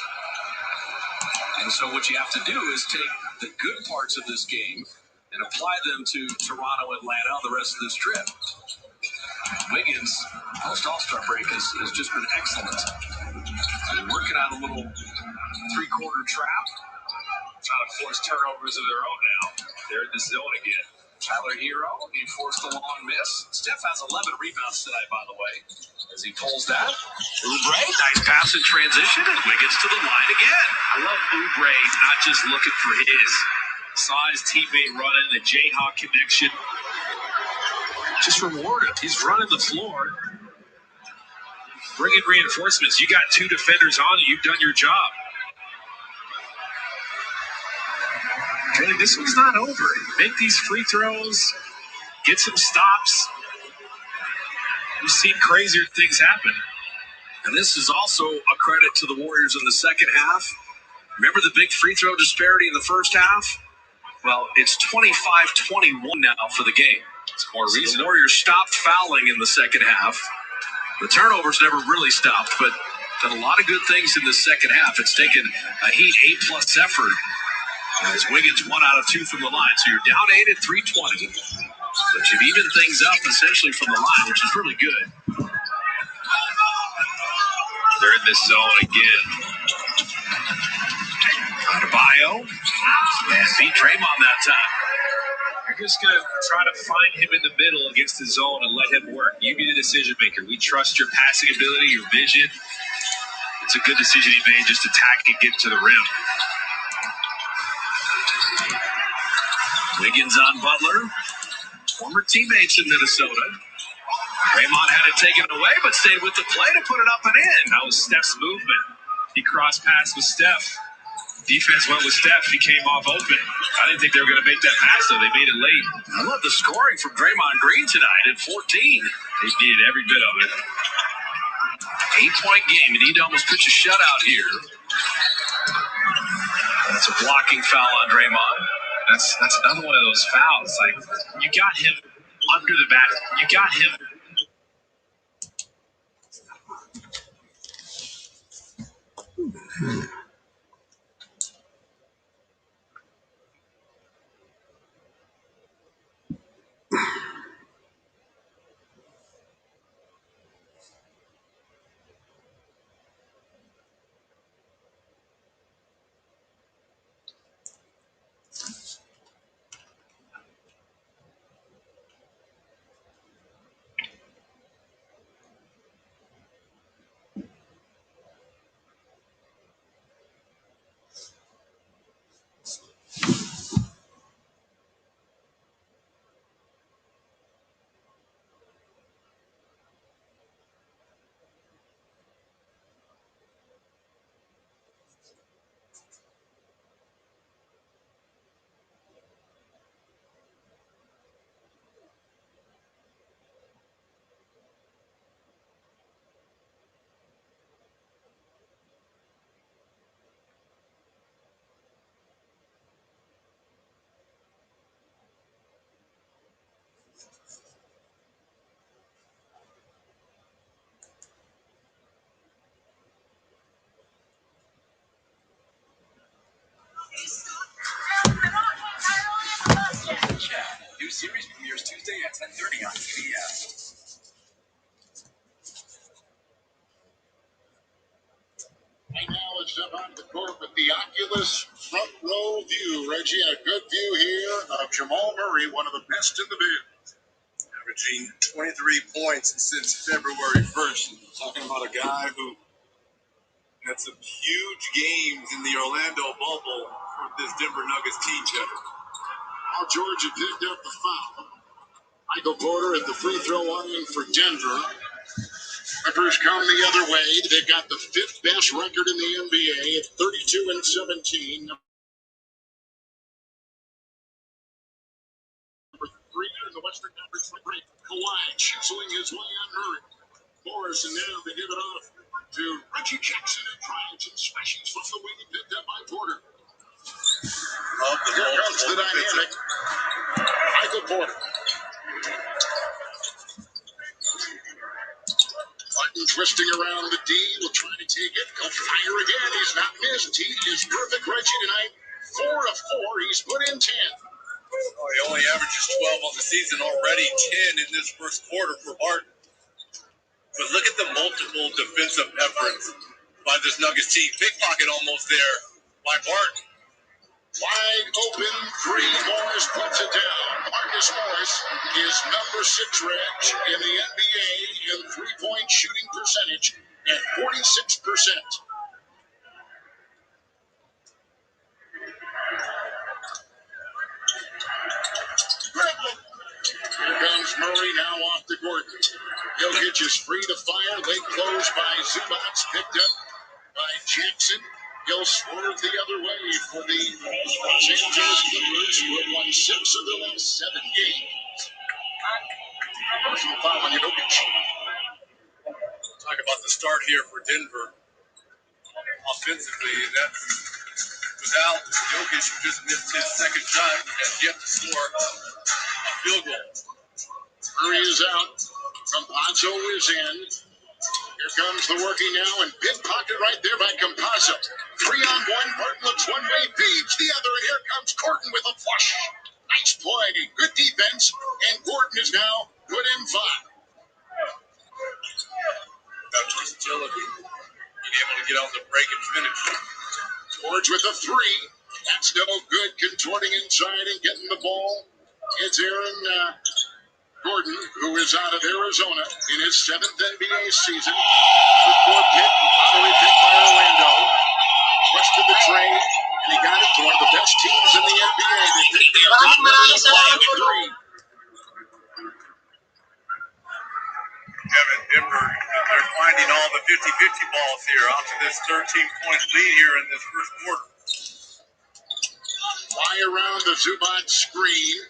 And so what you have to do is take the good parts of this game and apply them to Toronto, Atlanta, on the rest of this trip. Wiggins, post-All-Star break, has just been excellent. They're working on a little three-quarter trap, trying to force turnovers of their own now. They're in the zone again. Tyler Hero, he forced a long miss. Steph has 11 rebounds tonight, by the way, as he pulls that. Oubre, nice pass in transition, and Wiggins to the line again. I love Oubre not just looking for his. Saw his teammate running, the Jayhawk connection. Just reward him. He's running the floor. Bring in reinforcements. You got 2 defenders on you. You've done your job. Okay, this one's not over. Make these free throws. Get some stops. We've seen crazier things happen. And this is also a credit to the Warriors in the second half. Remember the big free throw disparity in the first half? Well, it's 25-21 now for the game. It's more reason. The Warriors stopped fouling in the second half. The turnovers never really stopped, but done a lot of good things in the second half. It's taken a Heat 8+ effort as Wiggins 1 out of 2 from the line. So you're down 8 at 3:20, but you've evened things up essentially from the line, which is really good. They're in this zone again. Adebayo, and beat Draymond that time. You're just going to try to find him in the middle against the zone and let him work. You be the decision maker. We trust your passing ability, your vision. It's a good decision he made, just attack and get to the rim. Wiggins on Butler. Former teammates in Minnesota. Draymond had it taken away, but stayed with the play to put it up and in. That was Steph's movement. He crossed pass with Steph. Defense went with Steph. He came off open. I didn't think they were going to make that pass, though. They made it late. I love the scoring from Draymond Green tonight at 14. They needed every bit of it. 8-point game. You need to almost pitch a shutout here. That's a blocking foul on Draymond. That's another one of those fouls. Like, you got him under the bat. You got him. the Oculus front row view, Reggie, and a good view here of Jamal Murray, one of the best in the biz. Averaging 23 points since February 1st. Talking about a guy who had some huge games in the Orlando bubble for this Denver Nuggets team. Now Georgia picked up the foul. Michael Porter at the free throw line for Denver. Clippers come the other way. They've got the fifth best record in the NBA at 32-17. Number 3 in the Western Conference break. Kawhi chiseling his way on Murray. Morris, and now they give it off to Reggie Jackson, and drives and smashes from the wing, picked up by Porter. Here comes the dynamic Michael Porter. Martin twisting around the D, will try to take it. He'll fire again. He's not missed. He is perfect, Reggie, tonight. 4 of 4. He's put in 10. Oh, he only averages 12 on the season, already 10 in this first quarter for Barton. But look at the multiple defensive efforts by this Nuggets team. Pickpocket almost there by Barton. Wide open, 3. Morris puts it down. Marcus Morris is number 6, Reg, in the NBA in three-point shooting percentage at 46%. Here comes Murray now off to Gordon. Jokic is free to fire. Late close by Zubac, picked up by Jackson. He'll swerve the other way for the Los Angeles Clippers, who have won 6 of their last 7 games. Personal foul on Jokic. Talk about the start here for Denver. Offensively, that's without Jokic, who just missed his second shot, has yet to score a field goal. Murray is out. Campazzo is in. Here comes the working now, and pickpocket right there by Campazzo. 3-on-1. Barton looks one way, feeds the other, and here comes Gordon with a flush. Nice play. Good defense, and Gordon is now put in 5. That versatility, being able to get on the break and finish. George with a 3. That's no good. Contorting inside and getting the ball. It's Aaron Gordon, who is out of Arizona in his 7th NBA season. Before pick, finally picked by Orlando. Twisted the trade, and he got it to one of the best teams in the NBA. They picked the other three. Kevin, Denver, they're finding all the 50-50 balls here out to this 13-point lead here in this first quarter. Fly around the Zubac screen.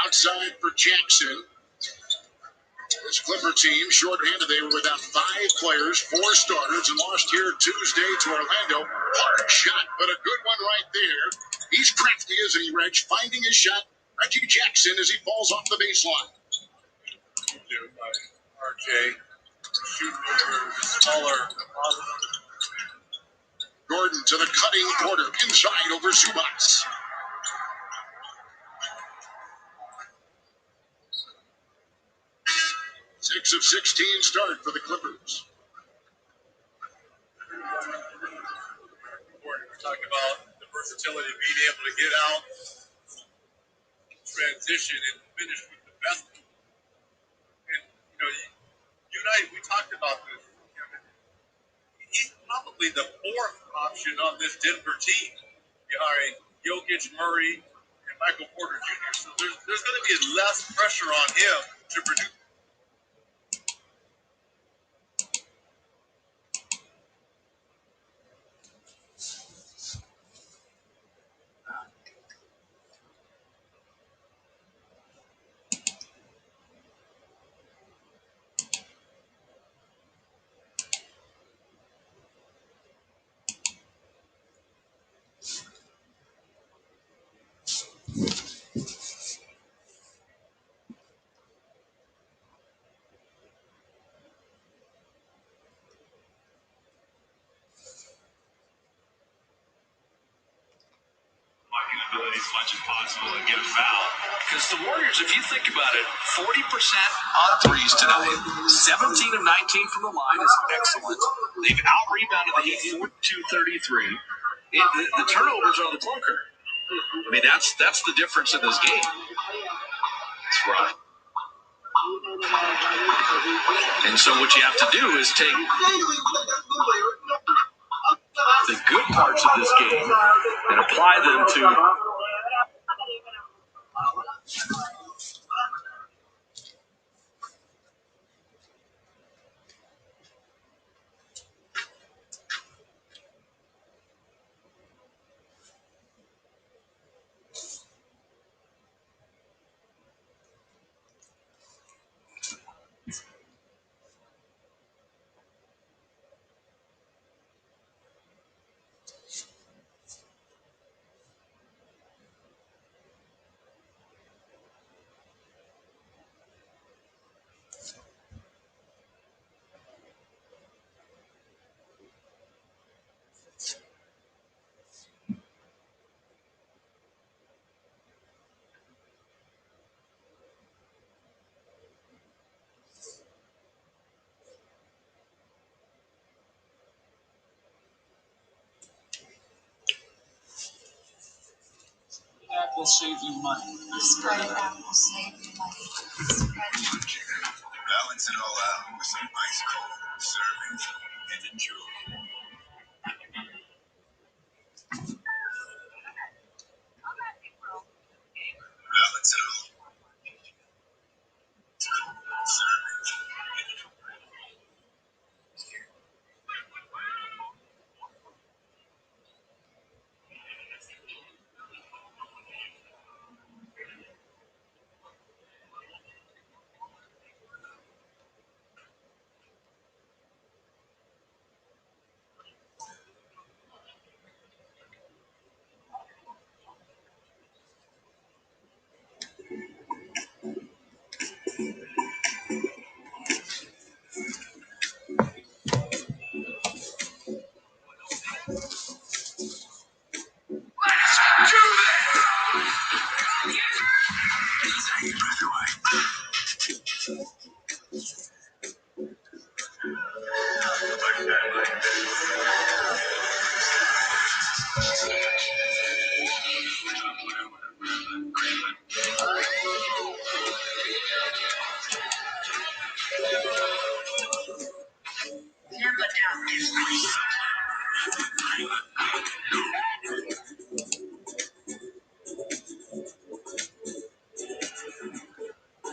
Outside for Jackson. This Clipper team, short-handed, they were without 5 players, 4 starters, and lost here Tuesday to Orlando. Hard shot, but a good one right there. He's crafty, isn't he, Reg? Finding his shot. Reggie Jackson as he falls off the baseline. By RJ, shooting over the smaller. Gordon to the cutting Porter, inside over Zubac. Six of 16 start for the Clippers. We're talking about the versatility of being able to get out, transition, and finish with the best. And, you and I, we talked about this. He's probably the 4th option on this Denver team, behind Jokic, Murray, and Michael Porter Jr. So there's going to be less pressure on him to produce. As much as possible and get a foul. Because the Warriors, if you think about it, 40% on threes tonight, 17 of 19 from the line is excellent. They've out-rebounded the Heat 42-33. The turnovers are the clunker. I mean, that's the difference in this game. That's right. And so what you have to do is take the good parts of this game and apply them to That will save you money. Spread that will save you money. Balance it all out with some ice cold servings and enjoy. Balance it all.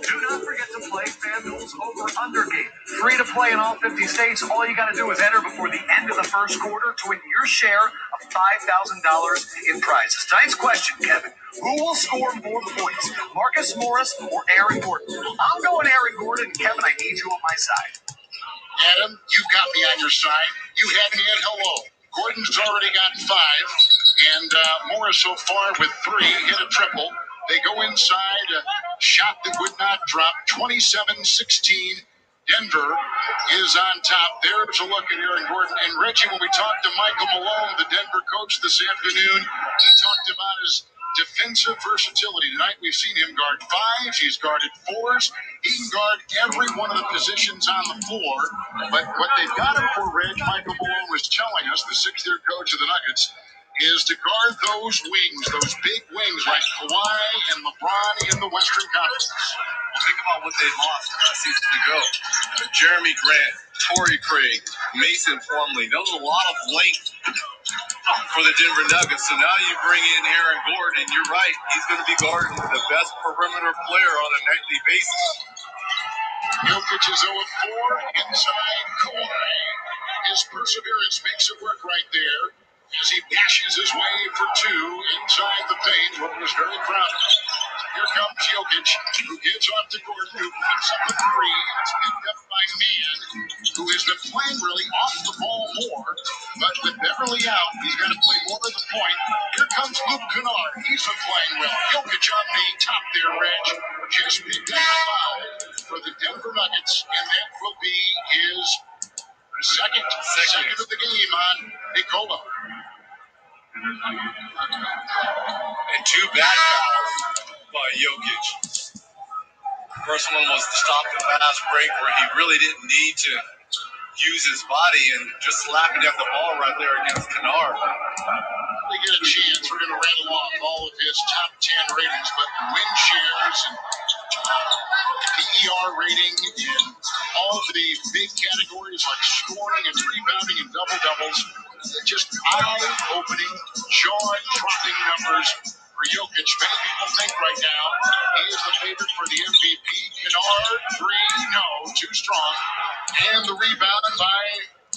Do not forget to play FanDuel's over-under game. Free to play in all 50 states. All you got to do is enter before the end of the first quarter to win your share of $5,000 in prizes. Tonight's question, Kevin: who will score more points, Marcus Morris or Aaron Gordon? I'm going Aaron Gordon. Kevin, I need you on my side. Adam, you've got me on your side. You had me at hello. Gordon's already got 5, and Morris so far with 3, hit a triple. They go inside, a shot that would not drop, 27-16. Denver is on top. There's a look at Aaron Gordon. And Reggie, when we talked to Michael Malone, the Denver coach this afternoon, he talked about his defensive versatility. Tonight we've seen him guard 5s, he's guarded 4s. He can guard every one of the positions on the floor. But what they've got him for, Reg, Michael Malone was telling us, the 6th-year coach of the Nuggets, is to guard those wings, those big wings like Kawhi and LeBron in the Western Conference. Well, think about what they lost season ago. Jeremy Grant, Torrey Craig, Mason Plumlee. That was a lot of length for the Denver Nuggets. So now you bring in Aaron Gordon, and you're right. He's going to be guarding the best perimeter player on a nightly basis. Jokic is 0-4 inside Kawhi. His perseverance makes it work right there as he dashes his way for 2 inside the paint. What was very crowded. Here comes Jokic, who gives off to Gordon, who picks up a 3, and it's picked up by Mann, who has been playing really off the ball more. But with Beverly out, he's got to play more at the point. Here comes Luke Kennard. He's been playing well. Jokic on the top there, Reg. Just picked up a 5 for the Denver Nuggets, and that will be his second of the game on Nikola. And 2 bad fouls by Jokic. First one was to stop the fast break where he really didn't need to use his body and just slapping at the ball right there against Kennard. They get a chance. We're going to rattle off all of his top 10 ratings, but win shares and PER rating in all of the big categories like scoring and rebounding and double doubles. Just eye-opening, jaw-dropping numbers for Jokic. Many people think right now he is the favorite for the MVP. Kennard, 3, no, too strong. And the rebound by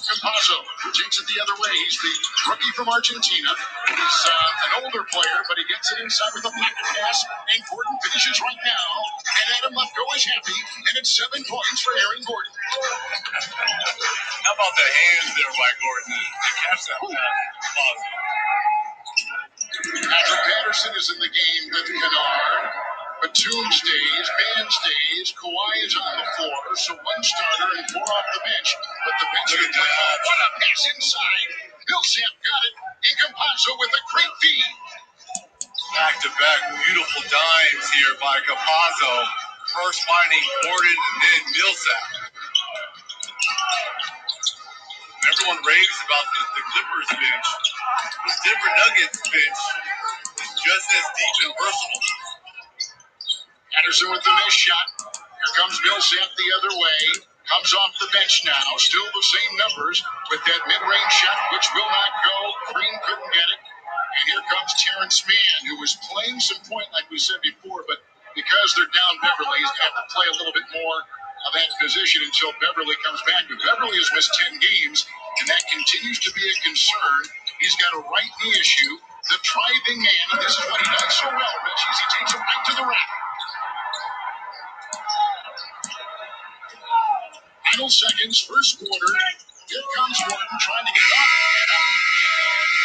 Campazzo, who takes it the other way. He's the rookie from Argentina. He's an older player, but he gets it inside with a pocket pass, and Gordon finishes right now. And Adam Lefko is happy, and it's 7 points for Aaron Gordon. How about the hands there by Gordon to catch that pass? Patrick Patterson is in the game with Kennard. Batum stays, Ban stays, Kawhi is on the floor, so 1 starter and 4 off the bench. But the bench is like, oh, what a pass inside. Millsap got it, and Campazzo with a great feed. Back-to-back beautiful dimes here by Campazzo. First finding Gordon and then Millsap. Everyone raves about the Clippers bench. The Denver Nuggets bench is just as deep and versatile. Patterson with the missed shot. Here comes Millsap the other way. Comes off the bench now. Still the same numbers with that mid-range shot, which will not go. Green couldn't get it. And here comes Terrence Mann, who was playing some point, like we said before, but because they're down Beverly, he's going to have to play a little bit more of that position until Beverly comes back. But Beverly has missed 10 games, and that continues to be a concern. He's got a right knee issue. The driving man, and this is what he does so well, Rich, is he takes it right to the rack. Final seconds, first quarter. Here comes Gordon trying to get it off.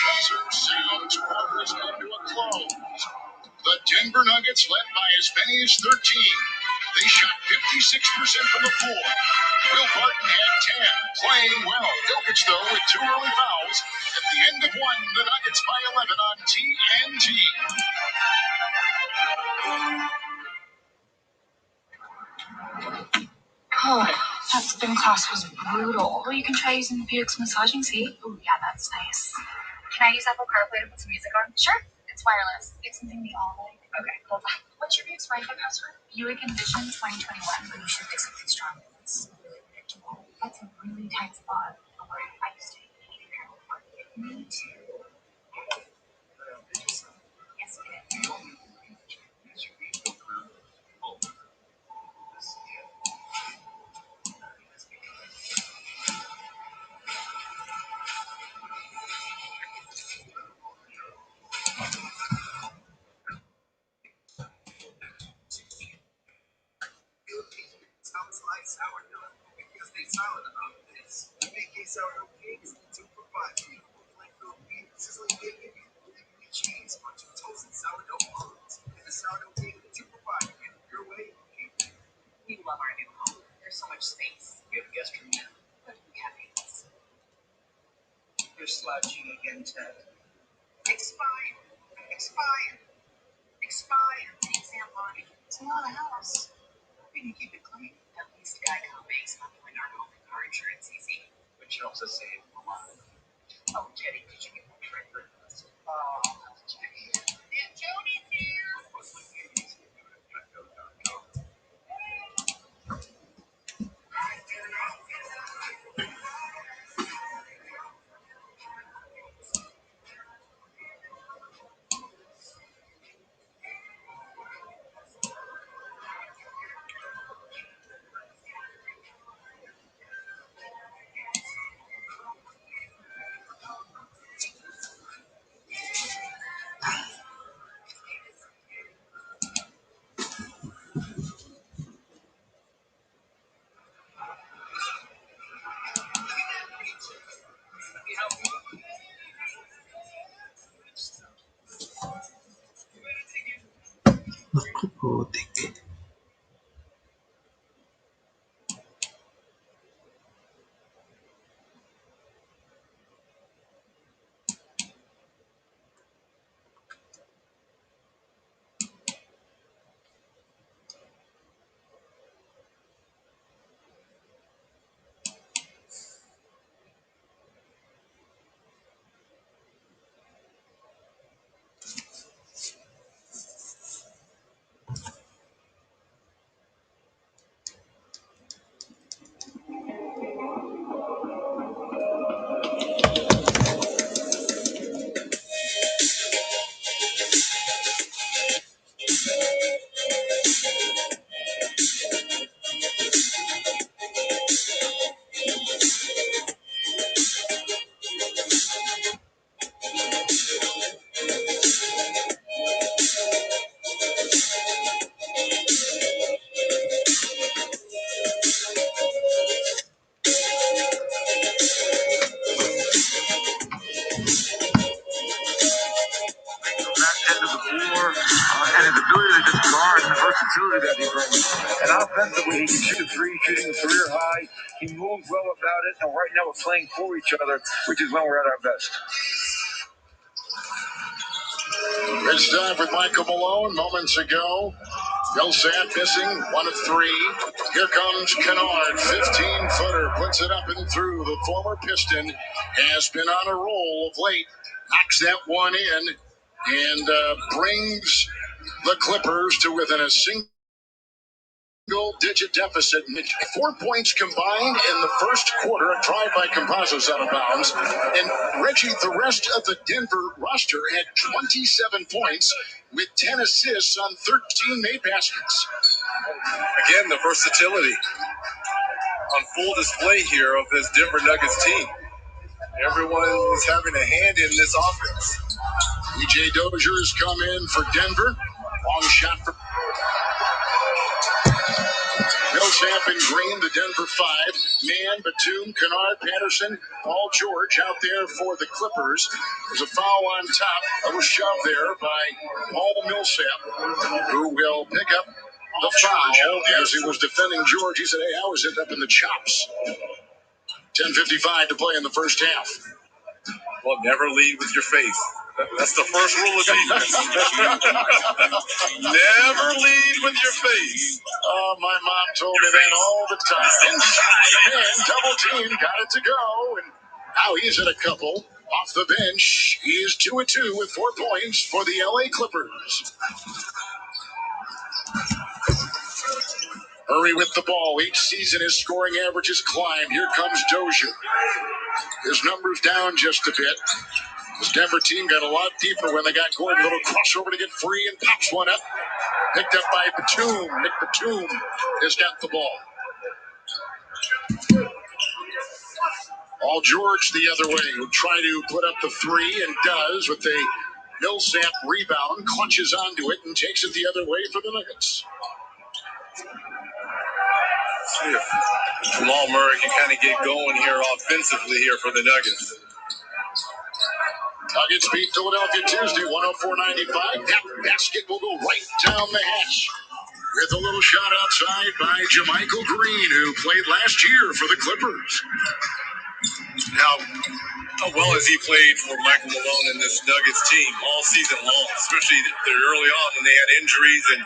Buzzer sounds. Quarter is come to a close. The Denver Nuggets led by as many as 13. They shot 56% from the floor. Will Barton had 10, playing well. Jokic, though, with 2 early fouls. At the end of 1, the Nuggets by 11 on TNT. Oh, that spin class was brutal. Well, you can try using the Buick's massaging seat. Oh, yeah, that's nice. Can I use Apple CarPlay to put some music on? Sure. It's wireless. It's something we all like. Okay, hold on. What's your Buick's Wi-Fi password? Buick Envision 2021. But you should fix something strong. It's really predictable. That's a really tight spot. Don't worry, I used to. Me too. Yes, it is. Sounds like sourdough because they solid about this. The big case sourdough cake is 2 for $5. Beautiful like Philippine sizzling bacon and creamy cheese on 2 toasted sourdough buns. And the sourdough cake is 2 for $5. Your way. We love our new home. There's so much space. We have a guest room now. But we have things. You're slouching again, Ted. Expired. Expired. Expired. Exam body. It's not a house. We can keep it clean. At least Geico makes handling our home and car insurance easy. Which helps us save a lot. Oh, Jenny, did you get my friend breakfast? Oh, Jenny. And Jody's here. And offensively, he can shoot a three, shooting a career high. He moves well about it, and right now we're playing for each other, which is when we're at our best. Good stuff with Michael Malone moments ago. Millsap missing 1 of 3. Here comes Kennard, 15-footer, puts it up and through. The former Piston has been on a roll of late. Knocks that one in and brings the Clippers to within a single-digit deficit. 4 points combined in the first quarter. A drive by Composites out of bounds. And Reggie, the rest of the Denver roster had 27 points with 10 assists on 13 made baskets. Again, the versatility on full display here of this Denver Nuggets team. Everyone is having a hand in this offense. EJ Dozier has come in for Denver. Long shot for Millsap and Green, the Denver 5. Mann, Batum, Kennard, Patterson, Paul George out there for the Clippers. There's a foul on top. A little shove there by Paul Millsap, who will pick up the foul as he was defending George. He said, hey, I was hit up in the chops. 10:55 to play in the first half. Well, never lead with your face. That's the first rule of defense. Never lead with your face. Oh, my mom told me that all the time. Inside, man, double team, got it to go. And now he's at a couple. Off the bench, he is 2 of 2 with 4 points for the LA Clippers. Hurry with the ball. Each season his scoring average has climbed. Here comes Dozier. His numbers down just a bit. This Denver team got a lot deeper when they got Gordon. Little crossover to get free and pops one up. Picked up by Batum. Nick Batum has got the ball. All George the other way. Will try to put up the 3 and does with a Millsap rebound. Clutches onto it and takes it the other way for the Nuggets. See if Jamal Murray can kind of get going here offensively here for the Nuggets. Nuggets beat Philadelphia Tuesday, 104-95. That basket will go right down the hatch. With a little shot outside by Jermichael Green, who played last year for the Clippers. How well has he played for Michael Malone and this Nuggets team all season long, especially early on when they had injuries and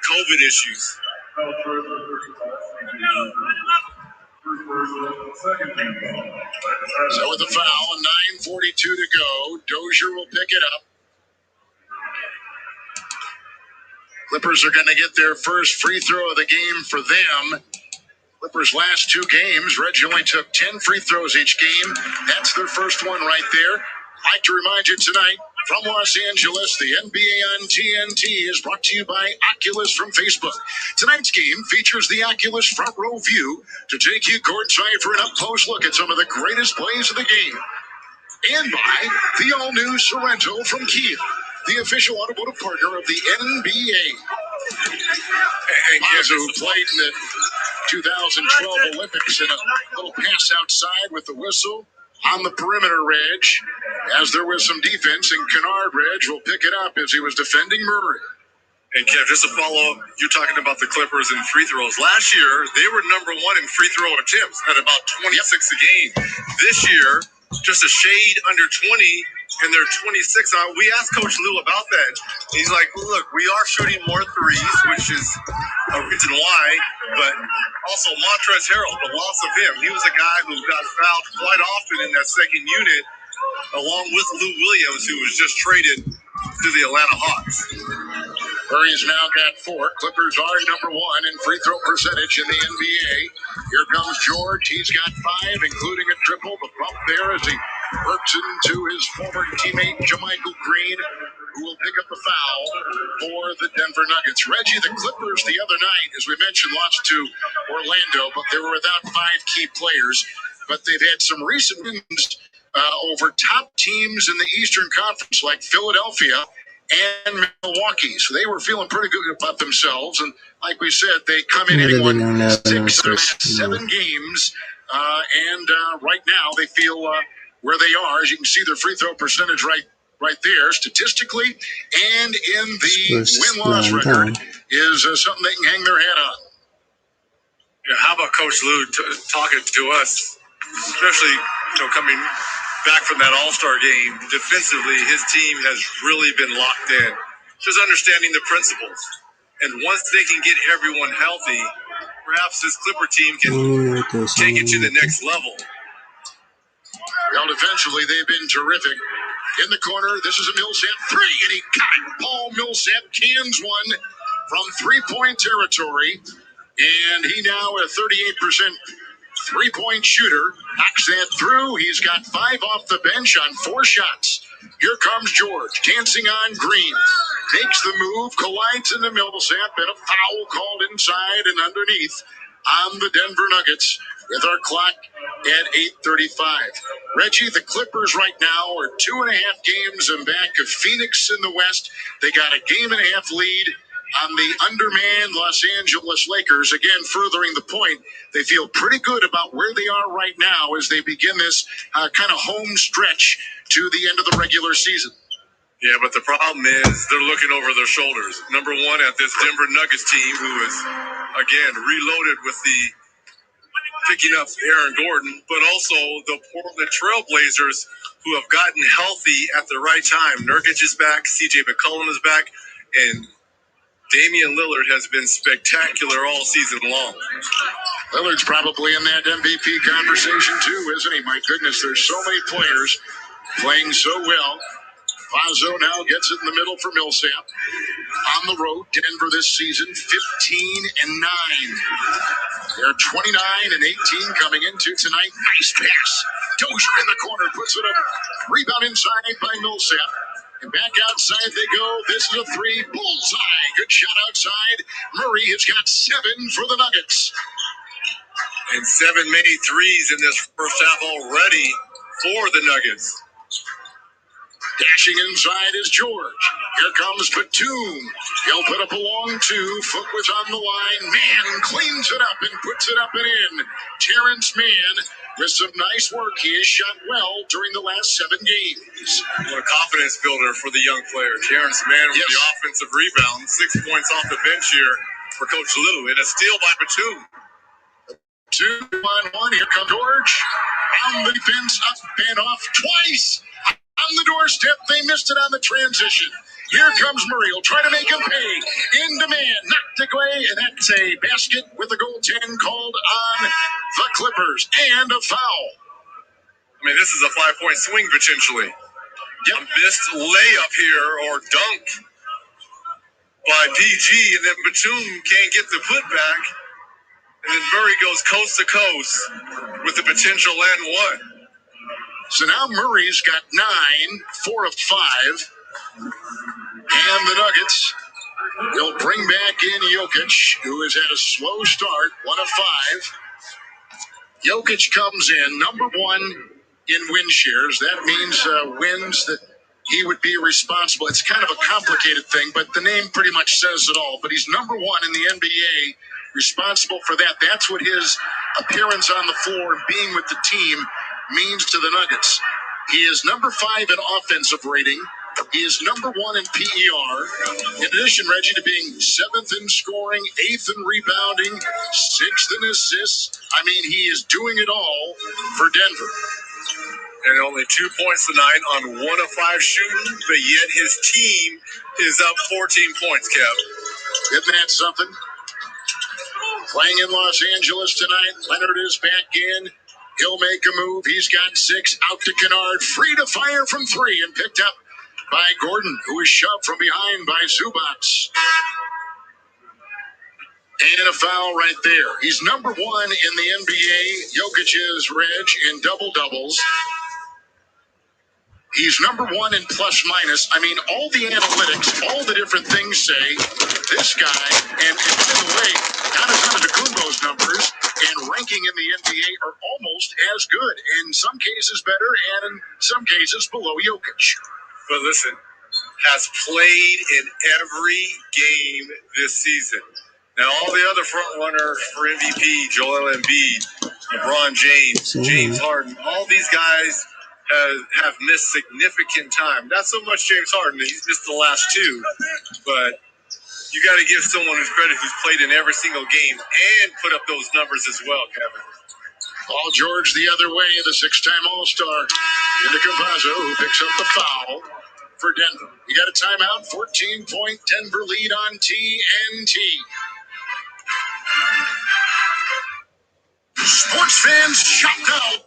COVID issues? So with the foul, 9:42 to go, Dozier will pick it up. Clippers are going to get their first free throw of the game for them. Clippers' last 2 games, Reggie only took 10 free throws each game. That's their first one right there. I'd like to remind you tonight, from Los Angeles, the NBA on TNT is brought to you by Oculus from Facebook. Tonight's game features the Oculus front row view to take you courtside for an up-close look at some of the greatest plays of the game. And by the all-new Sorrento from Kia, the official automotive partner of the NBA. And Mazza, who played in the 2012 Olympics in a little pass outside with the whistle on the perimeter edge, as there was some defense, and Kennard Reg will pick it up as he was defending Murray. And Kev, just to follow up, you're talking about the Clippers and free throws. Last year, they were number 1 in free throw attempts at about 26 a game. This year, just a shade under 20, and they're 26. We asked Coach Lou about that. He's like, look, we are shooting more threes, which is a reason why, but also Montrezl Harrell, the loss of him. He was a guy who got fouled quite often in that second unit, along with Lou Williams, who was just traded to the Atlanta Hawks. Murray's now got 4. Clippers are number 1 in free throw percentage in the NBA. Here comes George. He's got 5, including a triple. The bump there as he works into his former teammate, Jermichael Green, who will pick up the foul for the Denver Nuggets. Reggie, the Clippers the other night, as we mentioned, lost to Orlando, but they were without 5 key players. But they've had some recent wins over top teams in the Eastern Conference, like Philadelphia and Milwaukee. So they were feeling pretty good about themselves. And like we said, they come in and won 6 of the last 7 games. And right now they feel where they are. As you can see, their free throw percentage right right there statistically, and in the win-loss record is something they can hang their hat on. Yeah, how about Coach Lou talking to us, especially coming back from that All-Star game defensively? His team has really been locked in, just understanding the principles. And once they can get everyone healthy, perhaps this Clipper team can take it to the next level. Well, defensively, they've been terrific. In the corner, this is a Millsap three, and he got it. Paul Millsap cans one from three-point territory, and he now a 38% three-point shooter. Knocks that through. He's got 5 off the bench on 4 shots. Here comes George, dancing on Green. Makes the move, collides into Millsap, and a foul called inside and underneath on the Denver Nuggets with our clock at 8:35. Reggie, the Clippers right now are 2.5 games in back of Phoenix in the West. They got a game and a half lead on the undermanned Los Angeles Lakers. Again, furthering the point, they feel pretty good about where they are right now as they begin this kind of home stretch to the end of the regular season. Yeah, but the problem is they're looking over their shoulders. Number one, at this Denver Nuggets team, who is, again, reloaded with the picking up Aaron Gordon, but also the Portland Trailblazers, who have gotten healthy at the right time. Nurkic is back, CJ McCollum is back, and Damian Lillard has been spectacular all season long. Lillard's probably in that MVP conversation too, isn't he? My goodness, there's so many players playing so well. Fazo now gets it in the middle for Millsap. On the road, Denver this season, 15-9. They're 29-18 coming into tonight. Nice pass. Dozier in the corner, puts it up. Rebound inside by Millsap. And back outside they go. This is a three. Bullseye. Good shot outside. Murray has got 7 for the Nuggets. And 7 made threes in this first half already for the Nuggets. Dashing inside is George. Here comes Batum. He'll put up a long 2. Foot was on the line. Mann cleans it up and puts it up and in. Terrence Mann with some nice work. He has shot well during the last 7 games. What a confidence builder for the young player. Terrence Mann with the offensive rebound. 6 points off the bench here for Coach Lou. And a steal by Batum. 2-on-1. Here comes George. On the defense, up and off twice. On the doorstep, they missed it on the transition. Here comes Murray. He'll try to make him pay. In demand, knocked away, and that's a basket with a goaltend called on the Clippers. And a foul. I mean, this is a 5-point swing potentially. Yep. A missed layup here, or dunk by PG, and then Batum can't get the putback. And then Murray goes coast to coast with the potential and 1. So now Murray's got 9, 4 of 5. And the Nuggets will bring back in Jokic, who has had a slow start, 1 of 5. Jokic comes in, number 1 in win shares. That means wins that he would be responsible. It's kind of a complicated thing, but the name pretty much says it all. But he's number 1 in the NBA, responsible for that. That's what his appearance on the floor and being with the team means to the Nuggets. He is number 5 in offensive rating. He is number 1 in PER. In addition, Reggie, to being 7th in scoring, 8th in rebounding, 6th in assists. I mean, he is doing it all for Denver. And only 2 points tonight on 1 of 5 shooting, but yet his team is up 14 points, Kev. Isn't that something? Playing in Los Angeles tonight, Leonard is back in. He'll make a move. He's got 6. Out to Kennard. Free to fire from 3 and picked up by Gordon, who is shoved from behind by Zubac. And a foul right there. He's number 1 in the NBA. Jokic is, Reg, in double-doubles. He's number 1 in plus-minus. I mean, all the analytics, all the different things say this guy, and in a way, Antetokounmpo's numbers and ranking in the NBA are almost as good. In some cases better, and in some cases below Jokic. But listen, has played in every game this season. Now, all the other front runners for MVP, Joel Embiid, LeBron James, James Harden, all these guys have missed significant time. Not so much James Harden. He's missed the last two, but you got to give someone who's credit who's played in every single game and put up those numbers as well, Kevin. Paul George the other way, the six-time All-Star. Into Campazzo, who picks up the foul for Denver. You got a timeout, 14-point Denver lead on TNT. Sports fans shout now.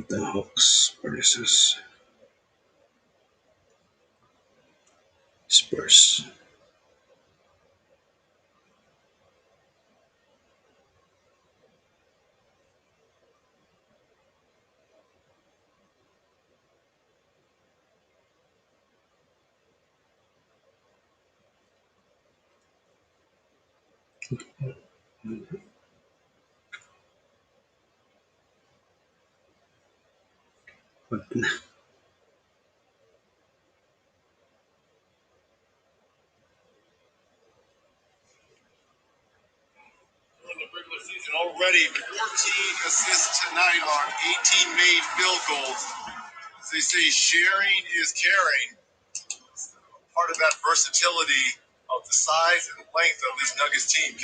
The Hawks versus Spurs. In the regular season already, 14 assists tonight on 18 made field goals. As they say, sharing is caring. Part of that versatility of the size and length of this Nuggets team.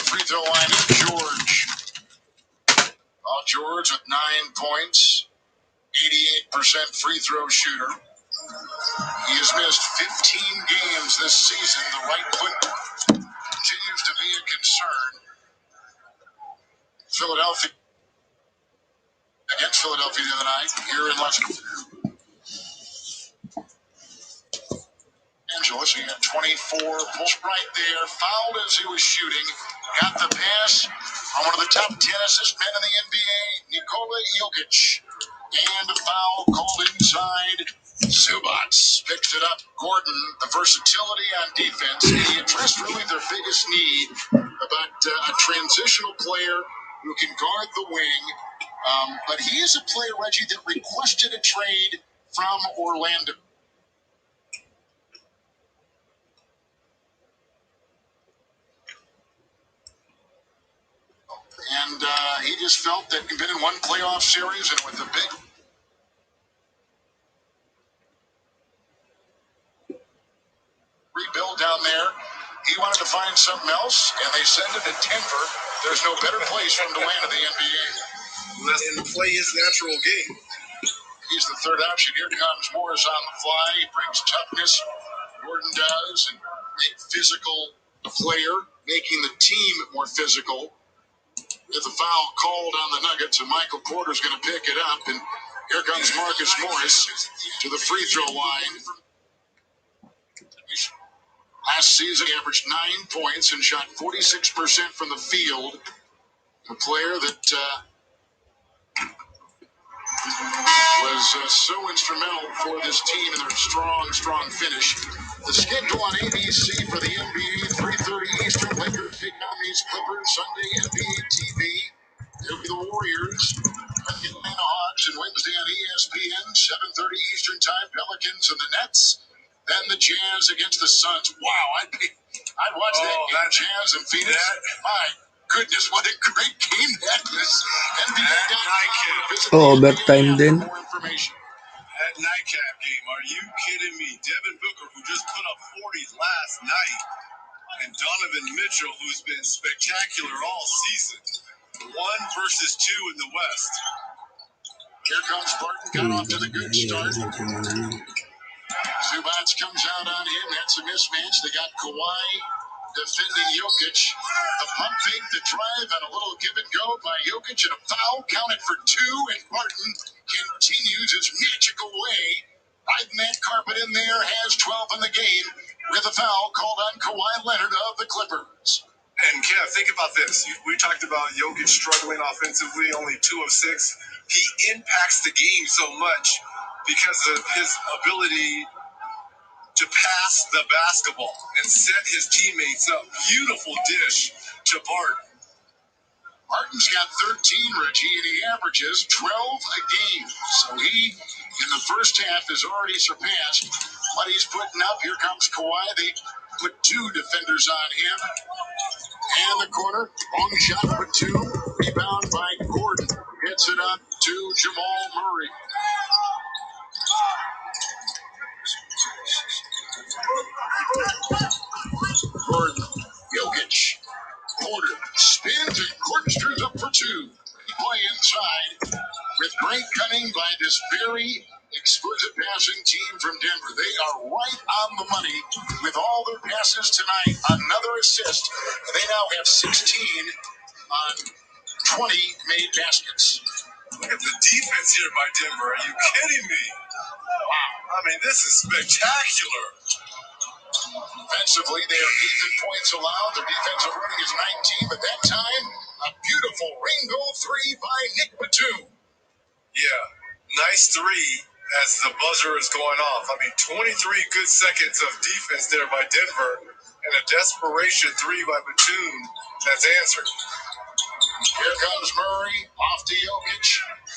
Free throw line, George. George with 9 points, 88% free throw shooter. He has missed 15 games this season. The right foot continues to be a concern. Philadelphia against Philadelphia the other night here in Los Angeles. He had 24 points right there. Fouled as he was shooting. Got the pass on one of the top 10 assist men in the NBA, Nikola Jokic. And a foul called inside. Zubats picks it up. Gordon, the versatility on defense. He addressed really their biggest need about a transitional player who can guard the wing. But he is a player, Reggie, that requested a trade from Orlando. And he just felt that he'd been in one playoff series and with a big rebuild down there, he wanted to find something else, and they send him to Denver. There's no better place for him to land in the NBA. And play his natural game. He's the third option. Here comes Morris on the fly. He brings toughness. Gordon does, and make physical player, making the team more physical. With a foul called on the Nuggets, and Michael Porter's going to pick it up. And here comes Marcus Morris to the free throw line. Last season, he averaged 9 points and shot 46% from the field. A player that was so instrumental for this team in their strong finish. The schedule on ABC for the NBA, 3:30 Eastern. Lakers take on these Clippers Sunday NBA TV. It'll be the Warriors, Atlanta Hawks, and Wednesday on ESPN, 7:30 Eastern Time. Pelicans and the Nets. Then the Jazz against the Suns. Wow, I'd watch that game. Jazz and Phoenix. My goodness, what a great game that was. Overtime din. That nightcap game, are you kidding me? Devin Booker, who just put up 40 last night, and Donovan Mitchell, who's been spectacular all season. 1 versus 2 in the West. Here comes Barton, got off to the good start. Zubats comes out on him. That's a mismatch. They got Kawhi defending Jokic. The pump fake, the drive, and a little give and go by Jokic, and a foul counted for 2. And Barton continues his magical way. Riding that carpet in there, has 12 in the game with a foul called on Kawhi Leonard of the Clippers. And Kev, think about this. We talked about Jokic struggling offensively, only 2 of 6. He impacts the game so much because of his ability to pass the basketball and set his teammates up. Beautiful dish to Barton. Barton's got 13, Reggie, and he averages 12 a game. So he, in the first half, has already surpassed what he's putting up. Here comes Kawhi. They put 2 defenders on him. And the corner, long shot for 2. Rebound by Gordon. Gets it up to Jamal Murray. Gordon, Jokic, Porter spins and corkscrews up for 2. They play inside with great cunning by this very exquisite passing team from Denver. They are right on the money with all their passes tonight. Another assist. They now have 16 on 20 made baskets. Look at the defense here by Denver. Are you kidding me? Wow. I mean, this is spectacular. Defensively, they are 8th in points allowed. Their defensive rating is 19, but that time, a beautiful rainbow 3 by Nick Batum. Yeah, nice 3 as the buzzer is going off. I mean, 23 good seconds of defense there by Denver, and a desperation 3 by Batum that's answered. Here comes Murray, off to Jokic,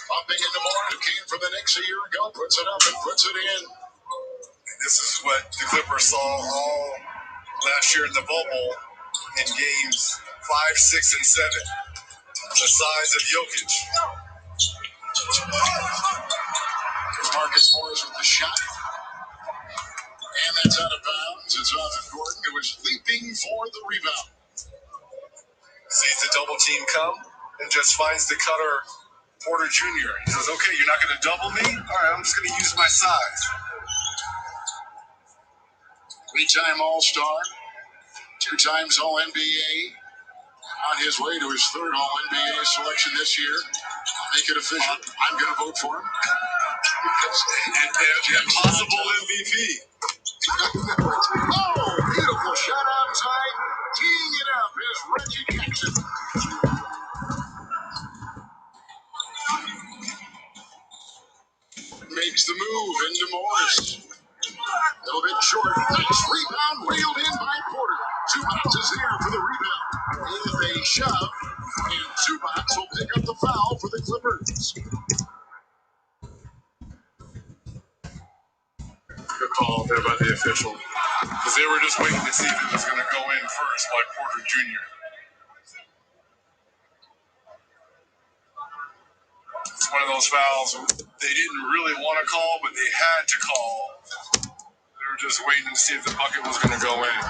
bumping into Moore, who came from the Knicks a year ago, puts it up and puts it in. And this is what the Clippers saw all last year in the bubble in games 5, 6, and 7. The size of Jokic. Marcus Morris with the shot. And that's out of bounds. It's off of Gordon, who was leaping for the rebound. Sees the double team come and just finds the cutter, Porter Jr. He says, okay, you're not going to double me? All right, I'm just going to use my size. 3-time All-Star, 2 times All-NBA, on his way to his 3rd All-NBA selection this year. I'll make it official. I'm going to vote for him. Possible MVP. Oh, beautiful shot outside. Teeing it up is Reggie Jackson. short. Nice rebound, reeled in by Porter. Zubats is there for the rebound. With a shove, and Zubats will pick up the foul for the Clippers. Good call there by the official. Because they were just waiting to see if it was going to go in first by Porter Jr. It's one of those fouls they didn't really want to call, but they had to call. They were just waiting to see if the bucket was going to go in.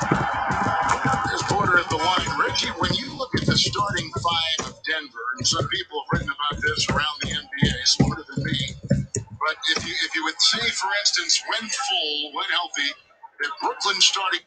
There's Porter at the line. Reggie, when you look at the starting five of Denver, and some people have written about this around the NBA, smarter than me, but if you would say, for instance, when full, when healthy, that Brooklyn starting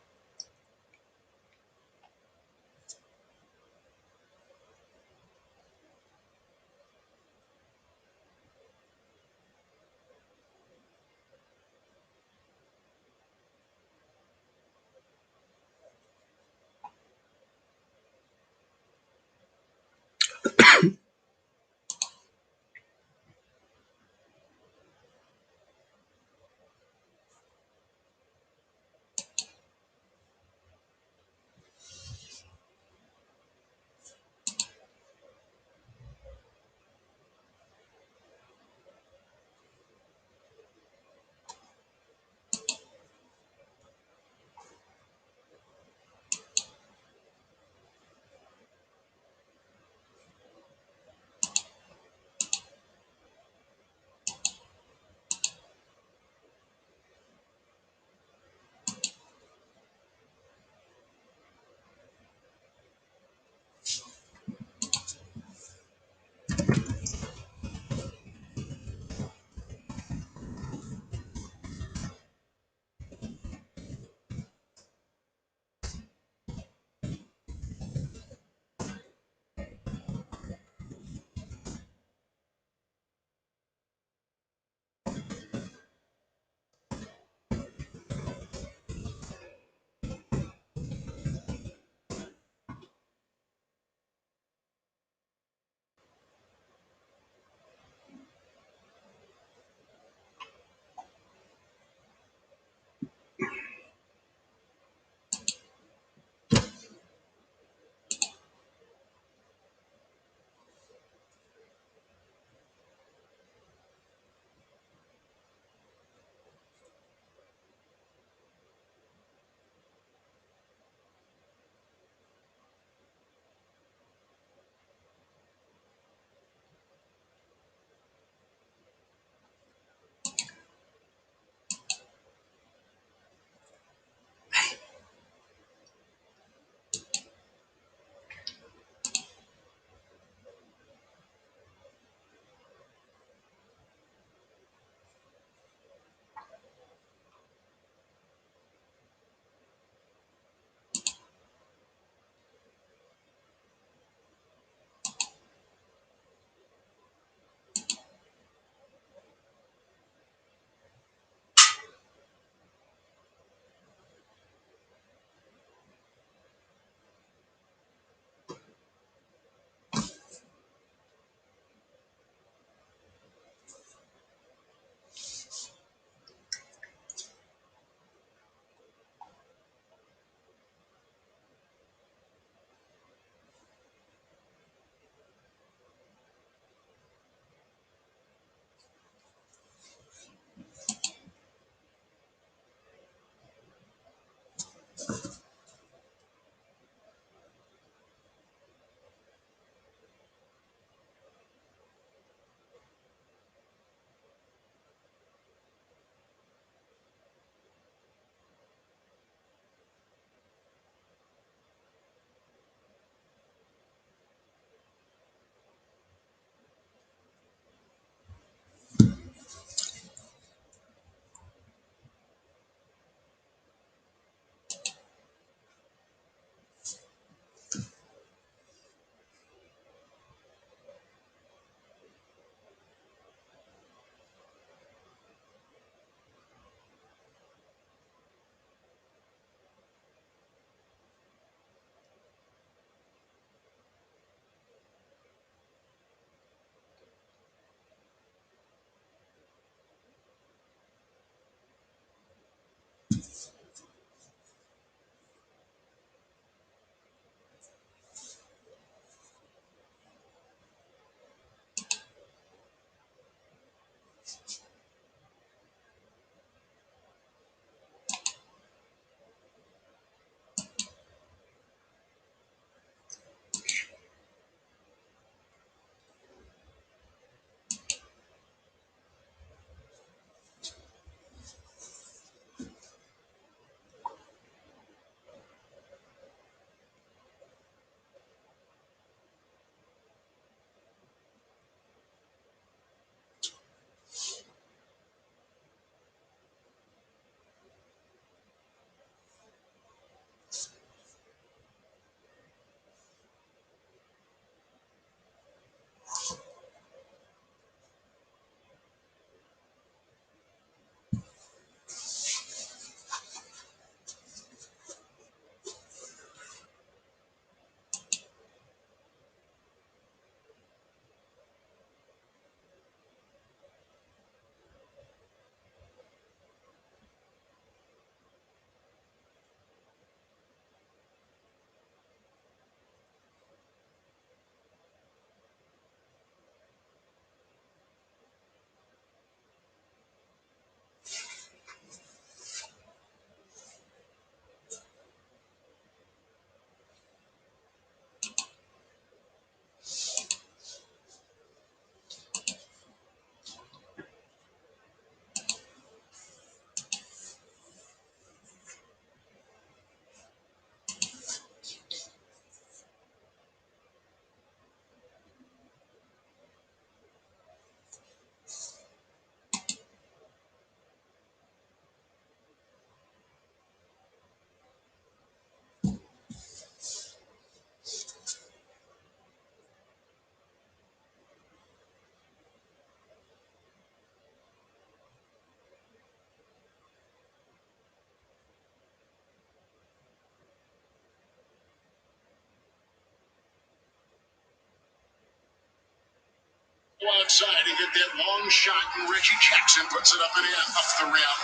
Outside to get that long shot, and Reggie Jackson puts it up and in, up the rim.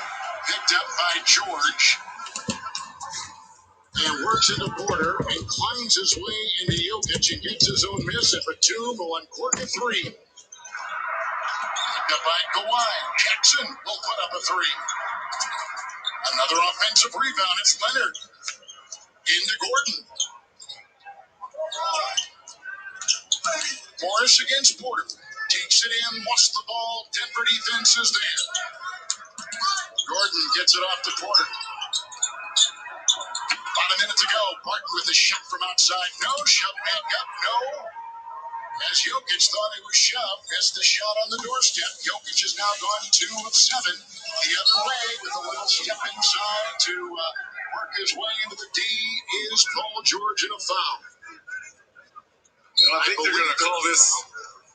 Picked up by George. And works into Porter and climbs his way into Jokic and gets his own miss at Batum on quarter three. Picked up by Kawhi. Jackson will put up a three. Another offensive rebound. It's Leonard. Into Gordon. Morris against Porter. Takes it in, wants the ball. Denver defense is there. Gordon gets it off to Porter. About a minute to go. Martin with a shot from outside. No. Shove back up. No. As Jokic thought it was shoved, missed the shot on the doorstep. Jokic has now gone 2 of 7. The other way with a little step inside to work his way into the D is Paul George and a foul. I think they're going to call this.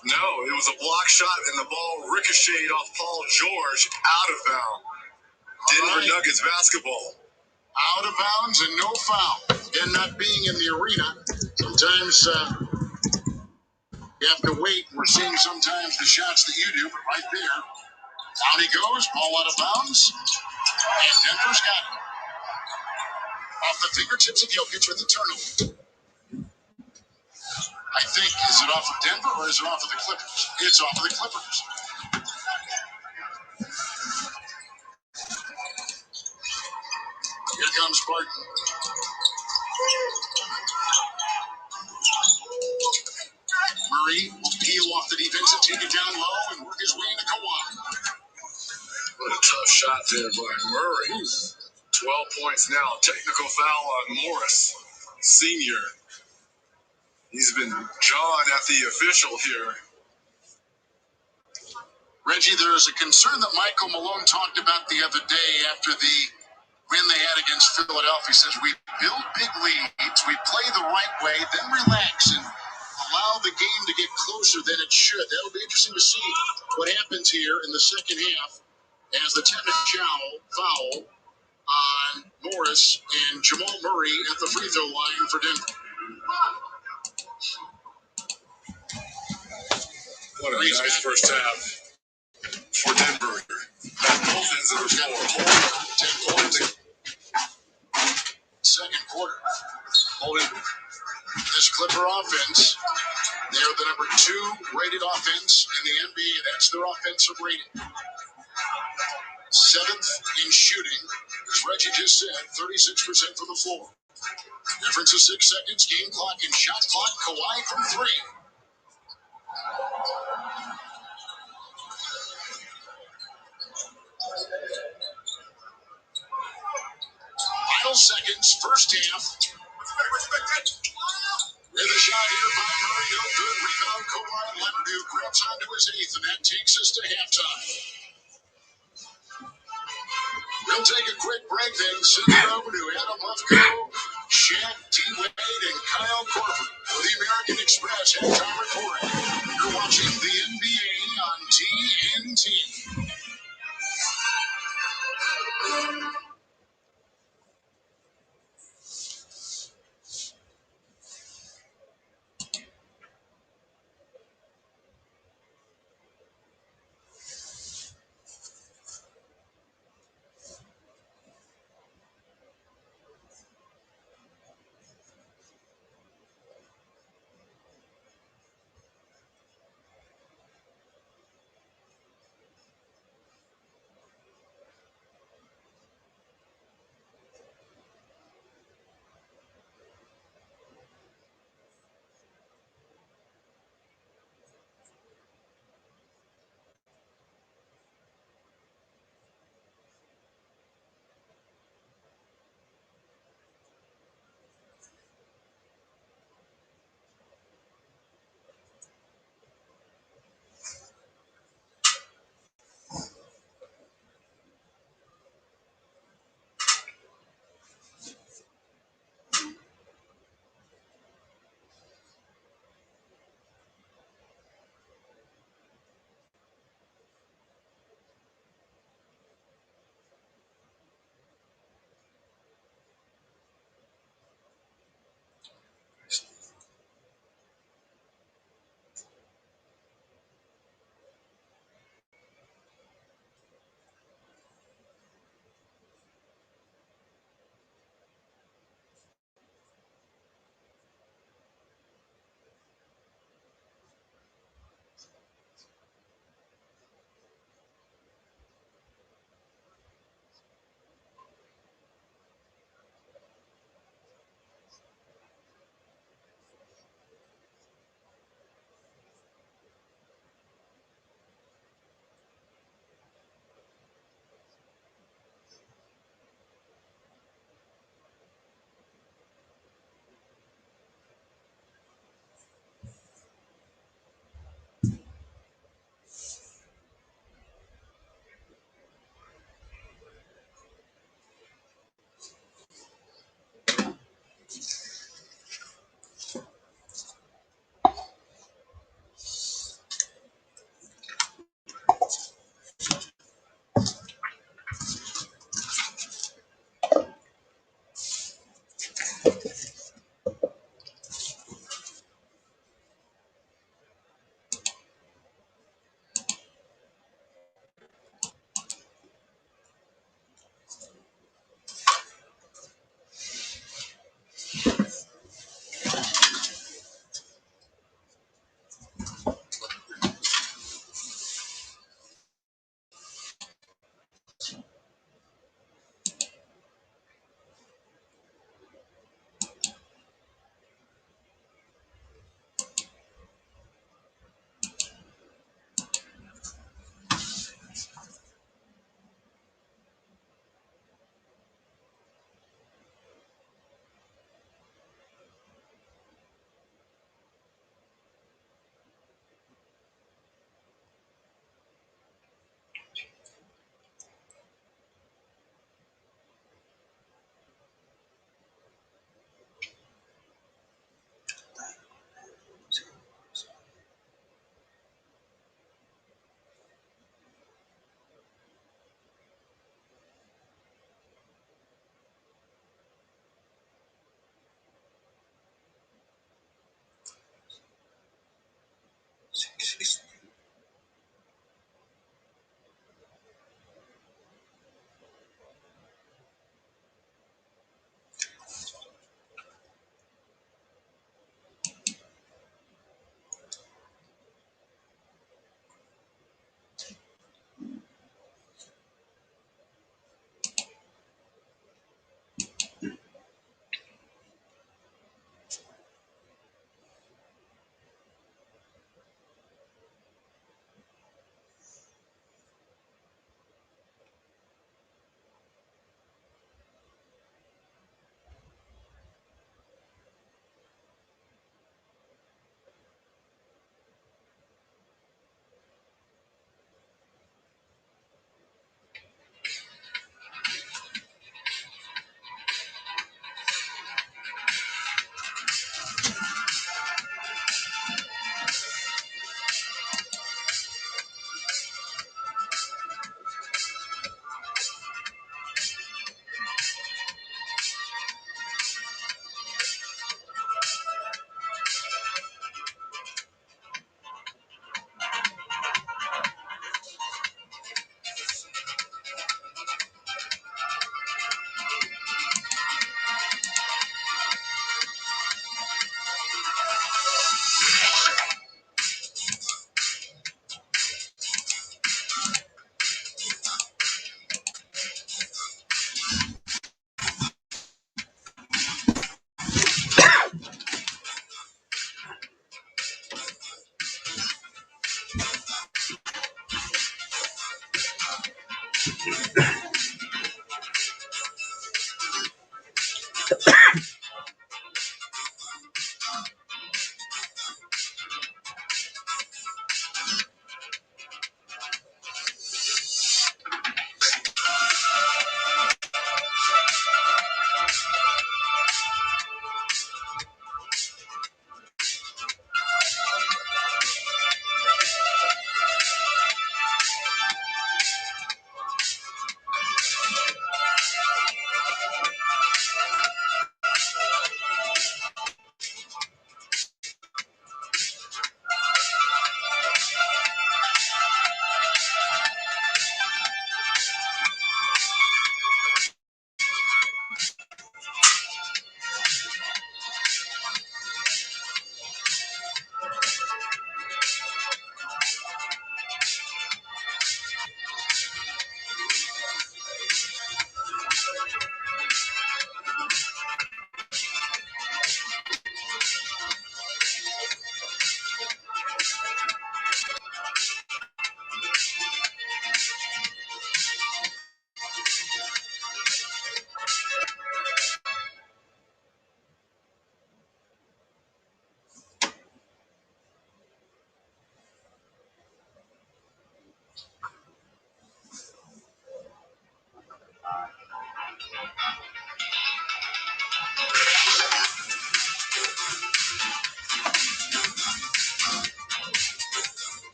No, it was a block shot and the ball ricocheted off Paul George out of bounds. Denver Nuggets basketball. Out of bounds and no foul. And not being in the arena, sometimes you have to wait. We're seeing sometimes the shots that you do, but right there, down he goes, ball out of bounds, and Denver's got it. Off the fingertips of Jokic with the turnover. I think, is it off of Denver or is it off of the Clippers? It's off of the Clippers. Here comes Barton. Murray will peel off the defense and take it down low and work his way into Kawhi. What a tough shot there by Murray. 12 points now. Technical foul on Morris, senior. He's been jawed at the official here. Reggie, there is a concern that Michael Malone talked about the other day after the win they had against Philadelphia. He says, we build big leads, we play the right way, then relax and allow the game to get closer than it should. That'll be interesting to see what happens here in the second half as the technical foul on Morris and Jamal Murray at the free throw line for Denver. What a nice first half for Denver. Both ends of the floor. 10 points. Second quarter. Holding this Clipper offense. They are the number 2 rated offense in the NBA. That's their offensive rating. 7th in shooting, as Reggie just said, 36% from the floor. Difference of 6 seconds, game clock and shot clock. Kawhi from 3. Final seconds, first half. With a shot here by Murray, no good. Rebound, Kawhi Leonard, who grabs onto his 8th, and that takes us to halftime. We'll take a quick break, then send it over to Adam Lefko, Shaq, T-Wade, and Kyle Korver for the American Express halftime report. You're watching the NBA on TNT.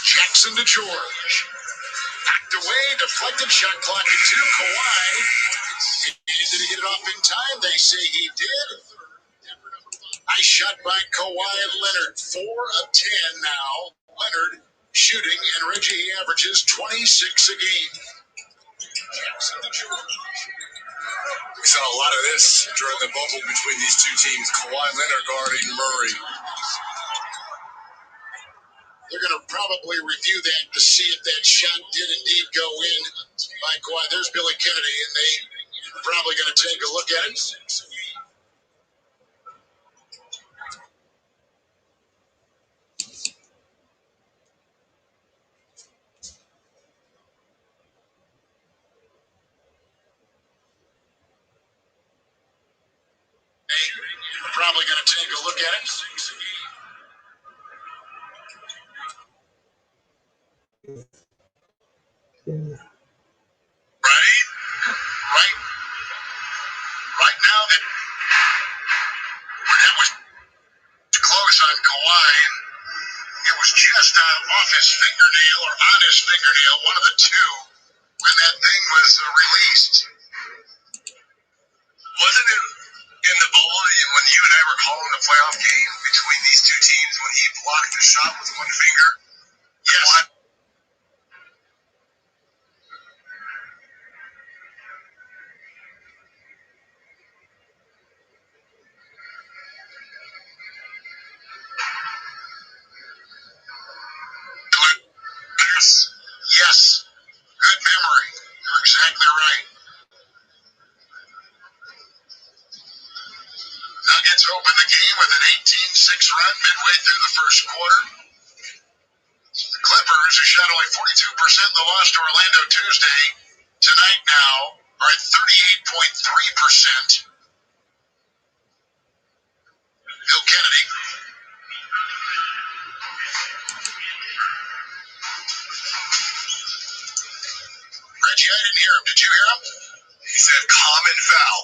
Jackson to George. Knocked away, deflected, shot clock at 2. Kawhi. Did he get it off in time? They say he did. Nice shot by Kawhi Leonard. 4 of 10 now. Leonard shooting, and Reggie averages 26 a game. Jackson to George. We saw a lot of this during the bubble between these two teams. Kawhi Leonard guarding Murray. They're going to probably review that to see if that shot did indeed go in by Kawhi. There's Billy Kennedy, and they're probably going to take a look at it. They're probably going to take a look at it. Right now that was close on Kawhi. It was just off his fingernail or on his fingernail, one of the two, when that thing was released. Wasn't it in the calling a playoff game between these two teams when he blocked the shot with one finger? Yes. What? Yes. Good memory. You're exactly right. Nuggets open the game with an 18-6 run midway through the first quarter. The Clippers, who shot only 42% in the loss to Orlando Tuesday, tonight now are at 38.3%. Bill Kennedy. Reggie, I didn't hear him. Did you hear him? He said common foul.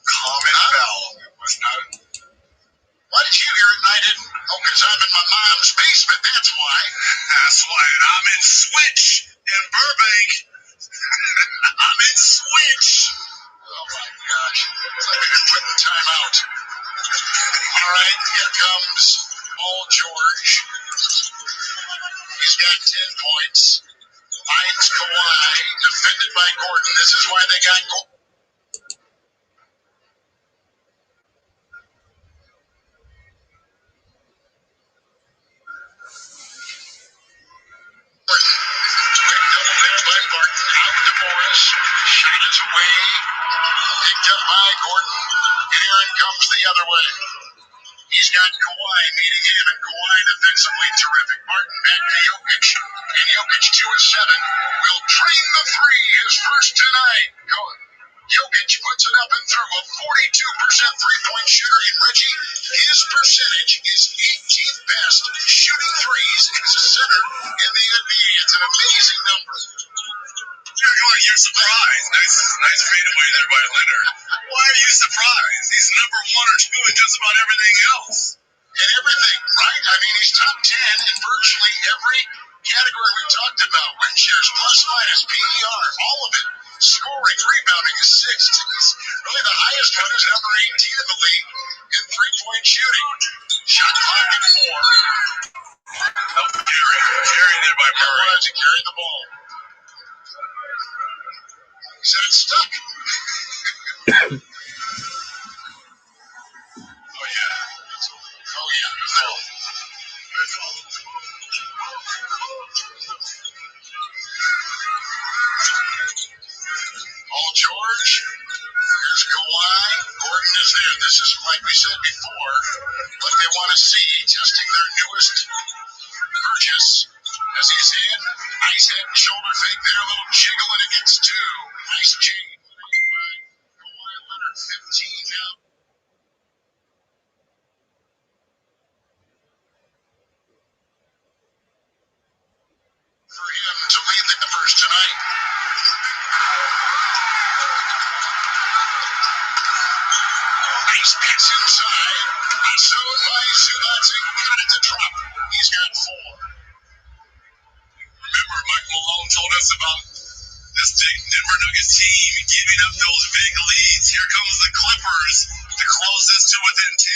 Common foul. It was not. Why did you hear it and I didn't? Oh, because I'm in my mom's basement. That's why. That's why. And I'm in Switch in Burbank. I'm in Switch. Oh, my gosh. It's like I've been put in timeout. All right, here comes Paul George. He's got 10 points. Finds Kawhi, defended by Gordon. This is why they got Gordon. Quick double hit by Barton. Out to Morris. Shot is away. Picked up by Gordon. And Aaron comes the other way. He's got Kawhi meeting him, and Kawhi defensively terrific. Martin back to Jokic, and Jokic to his 7. Will drain the three, his first tonight. Jokic puts it up and through, a 42% three-point shooter, and Reggie, his percentage is 18th best shooting threes as a center in the NBA. It's an amazing number. You're surprised. Nice fadeaway there by Leonard. Why are you surprised? He's number 1 or 2 in just about everything else. And everything, right? I mean, he's top 10 in virtually every category we talked about. Win shares, plus minus, PER, all of it. Scoring, rebounding, assists. Really the highest one is number 18 in the league in three-point shooting. Shot clock at 4. Oh, carried there by Murray. He carried the ball. He said it's stuck. Oh, yeah. Oh, yeah. No. Paul George. Here's Kawhi. Gordon is there. This is, like we said before, what they want to see. Testing their newest purchase. As he's in. Nice head and shoulder fake there. A little jiggling against 2. Nice chain. Kawhi Leonard, 15 now. For him to lead the Clippers tonight. Nice pass inside. Pursued by Zubac and got it to drop. He's got 4. Remember, Mike Malone told us about this Denver Nuggets team giving up those big leads. Here comes the Clippers to close this to within 10.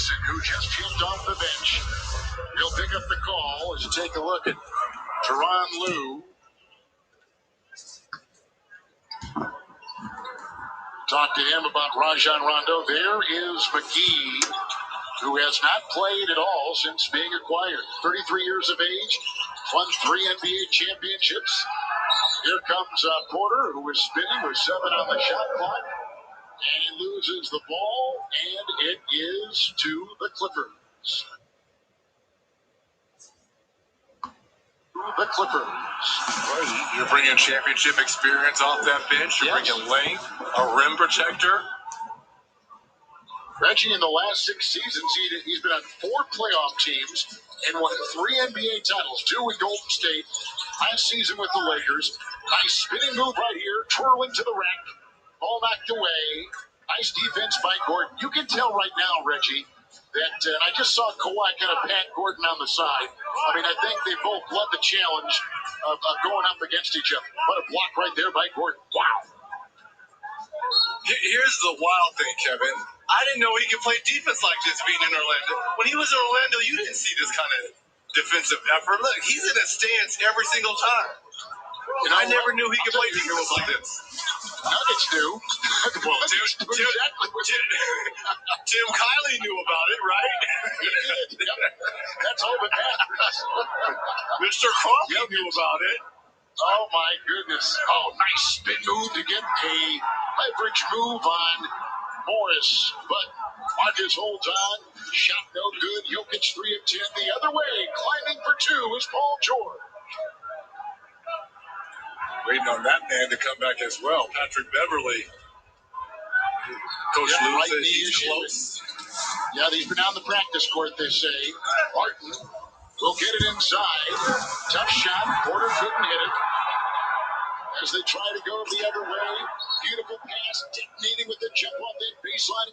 Anderson, who just jumped off the bench. He'll pick up the call as you take a look at Teron Lue. Talk to him about Rajon Rondo. There is McGee, who has not played at all since being acquired. 33 years of age, won 3 NBA championships. Here comes Porter, who is spinning with 7 on the shot clock. And he loses the ball, and it is to the Clippers. Well, you're bringing championship experience off that bench. You're bringing length, a rim protector. Reggie, in the last 6 seasons, he's been on 4 playoff teams and won 3 NBA titles, 2 with Golden State. Last season with the Lakers. Nice spinning move right here, twirling to the rack. Ball knocked away. Nice defense by Gordon. You can tell right now, Reggie, that and I just saw Kawhi kind of pat Gordon on the side. I mean, I think they both love the challenge of going up against each other. What a block right there by Gordon. Wow. Here's the wild thing, Kevin. I didn't know he could play defense like this being in Orlando. When he was in Orlando, you didn't see this kind of defensive effort. Look, he's in a stance every single time. And I never knew he could play defense like this. Nuggets do. Well, Tim Kiley knew about it, right? Yep. That's all but that. Mr. Crosby knew about it. Oh, my goodness. Oh, nice spin move to get a leverage move on Morris. But Marcus holds on. Shot no good. Jokic 3 of 10. The other way, climbing for 2 is Paul George. Waiting on that man to come back as well. Patrick Beverly. Coach Lue says he's close. Yeah, he's been on the practice court, they say. Martin will get it inside. Tough shot. Porter couldn't hit it. As they try to go the other way. Beautiful pass. Detonating with the jump off that baseline.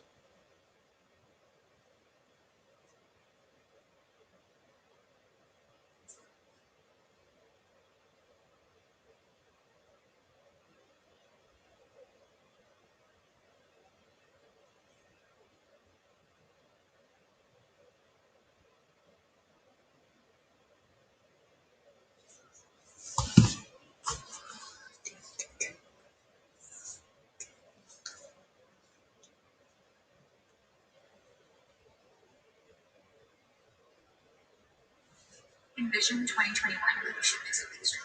Envision 2021 leadership is a constraint.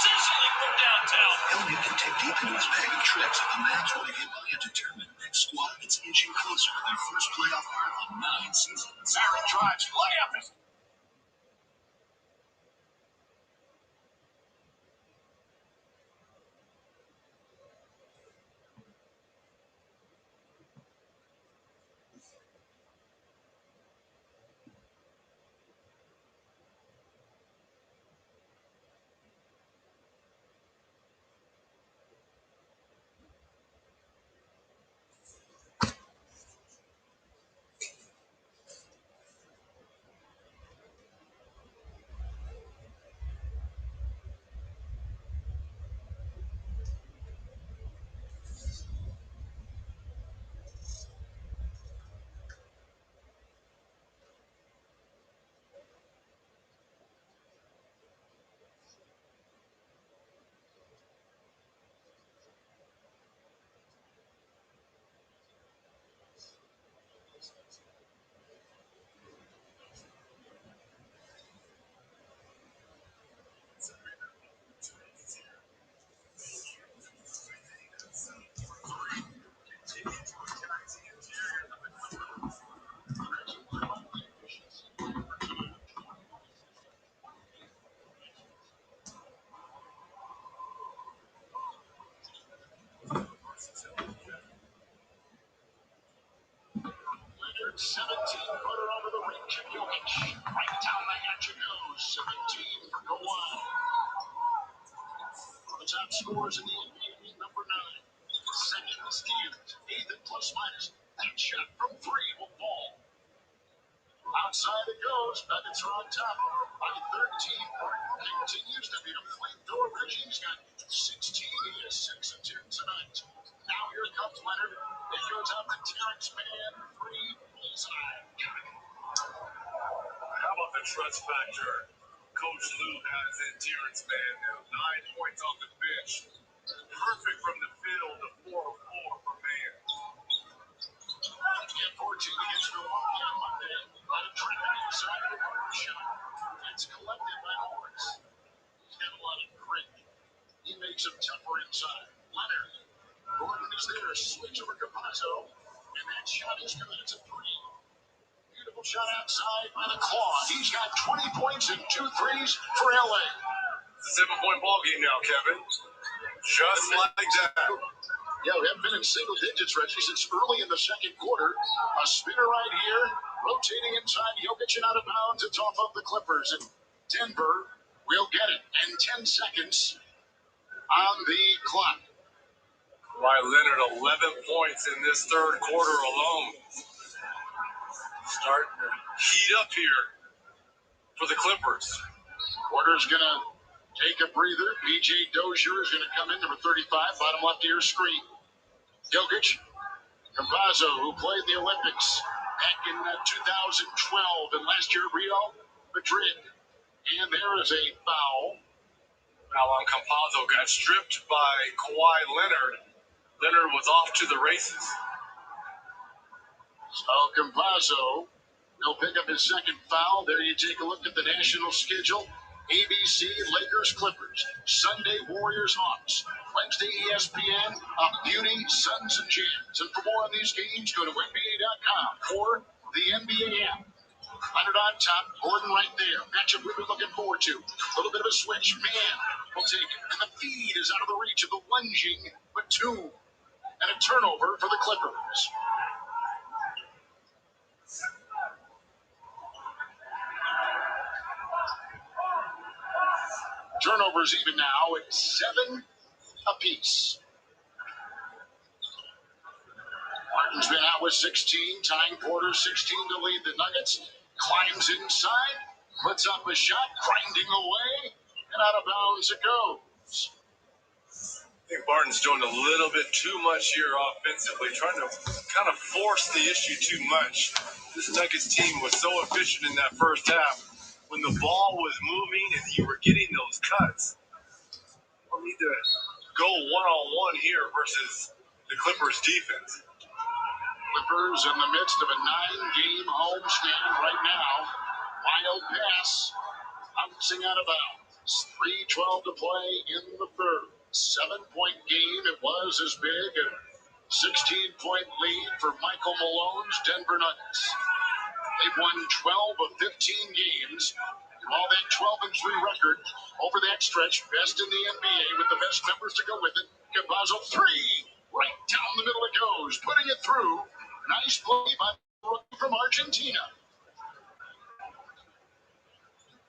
sizzling from downtown. Elliot can take deep into his bag of tricks at the Mags when they get by a determined next squad that's inching closer to their first playoff berth in 9 seasons. Barrett drives, layup is Leonard, 17-footer over the reach of Jokic. Right down the hatch it goes. 17 for Kawhi. One of the top scorers in the NBA, number 9. Second in steals, 8th in plus minus. That shot from 3 will fall. Outside it goes. Nuggets are on top by 13. Continues to be a flamethrower. Reggie's got 16. He has 6 and 10 tonight. Now here comes Leonard. It goes up to Terrence Mann. 3 bullseye. How about the trust factor? Coach Lou has in Terrence Mann now. 9 points off the bench. Perfect from the field. The 4 of 4 for Mann. Get 14 against Milwaukee on Monday. On a trip inside the corner shot. It's collected by Hornets. He's got a lot of grit. He makes him tougher inside. Leonard. Gordon is there. Switch over Capazzo. And that shot is good. It's a 3. Beautiful shot outside by the claw. He's got 20 points and 2 threes for LA. It's a 7-point ball game now, Kevin. Just like that. Yeah, we haven't been in single digits, Reggie, since early in the second quarter. A spinner right here, rotating inside Jokic and out of bounds. It's off of the Clippers. And Denver will get it. And 10 seconds on the clock. By Leonard, 11 points in this third quarter alone. Starting to heat up here for the Clippers. Porter's going to take a breather. PJ Dozier is going to come in, number 35, bottom left of your screen. Jokic, Campazzo, who played the Olympics back in 2012 and last year Rio Madrid. And there is a foul. Now Campazzo got stripped by Kawhi Leonard. Leonard was off to the races. So Campazzo will pick up his second foul. There you take a look at the national schedule. ABC, Lakers, Clippers. Sunday, Warriors, Hawks. Wednesday, ESPN, Beauty, Suns, and Jams. And for more on these games, go to NBA.com or the NBA app. Leonard on top, Gordon right there. Matchup we've been looking forward to. A little bit of a switch. Man will take it. And the feed is out of the reach of the lunging Batum. And a turnover for the Clippers. Turnovers even now at 7 apiece. Martin's been out with 16. Tying Porter 16 to lead the Nuggets. Climbs inside. Puts up a shot. Grinding away. And out of bounds it goes. I think Barton's doing a little bit too much here offensively, trying to kind of force the issue too much. This Nuggets team was so efficient in that first half. When the ball was moving and you were getting those cuts, we'll need to go one-on-one here versus the Clippers defense. Clippers in the midst of a 9-game homestand right now. Wild pass. Bouncing out of bounds. 3:12 to play in the third. 7-point game. It was as big. A 16-point lead for Michael Malone's Denver Nuggets. They've won 12 of 15 games. All that 12-3 record over that stretch, best in the NBA with the best numbers to go with it. Campazzo three, right down the middle it goes, putting it through. Nice play by the rookie from Argentina.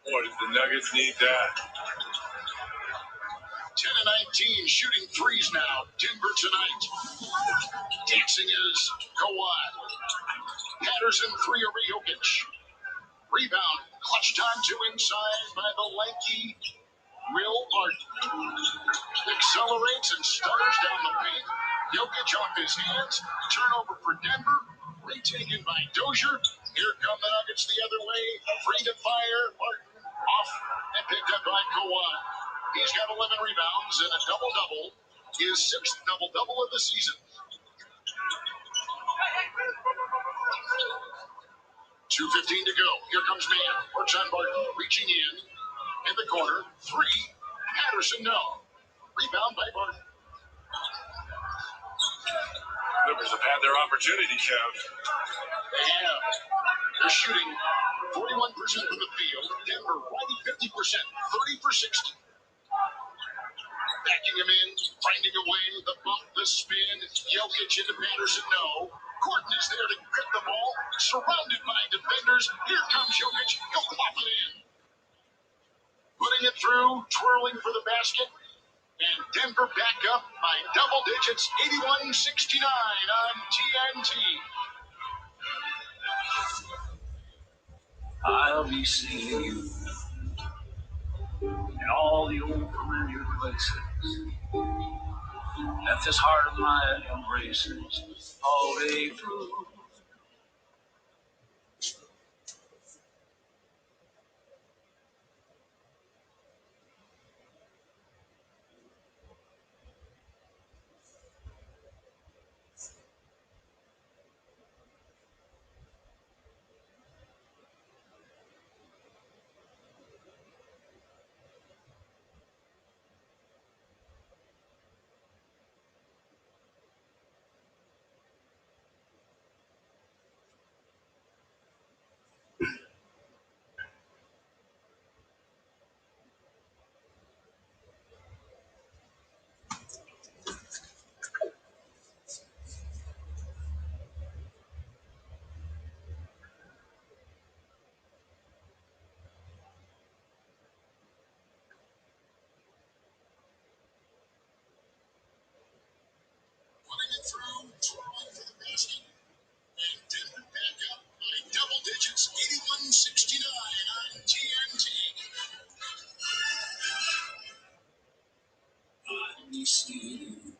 Boy, the Nuggets need that. 10 and 19, shooting threes now. Denver tonight. Dancing is Kawhi. Patterson three over Jokic. Rebound, clutched onto inside by the lanky Will Barton. Accelerates and stutters down the paint. Jokic off his hands. Turnover for Denver. Retaken by Dozier. Here come the Nuggets the other way. Free to fire. Barton off and picked up by Kawhi. He's got 11 rebounds and a double-double. His sixth double-double of the season. 2:15 to go. Here comes Mann. Works on Barton. Reaching in the corner. Three. Patterson, no. Rebound by Barton. Clippers have had their opportunity, Kev. They have. They're shooting 41% from the field. Denver riding 50%. 30 for 60. Backing him in. Finding a way. The bump, the spin. Jokic into Patterson, no. Gordon is there to grip the ball. Surrounded by defenders. Here comes Jokic. He'll pop it in. Putting it through. Twirling for the basket. And Denver back up by double digits. 81-69 on TNT. I'll be seeing you in all the old familiar places that this heart of mine embraces all day through. Putting it through, twirling for the basket. And Denver back up by double digits, 81-69 on TNT. I'll be seeing you.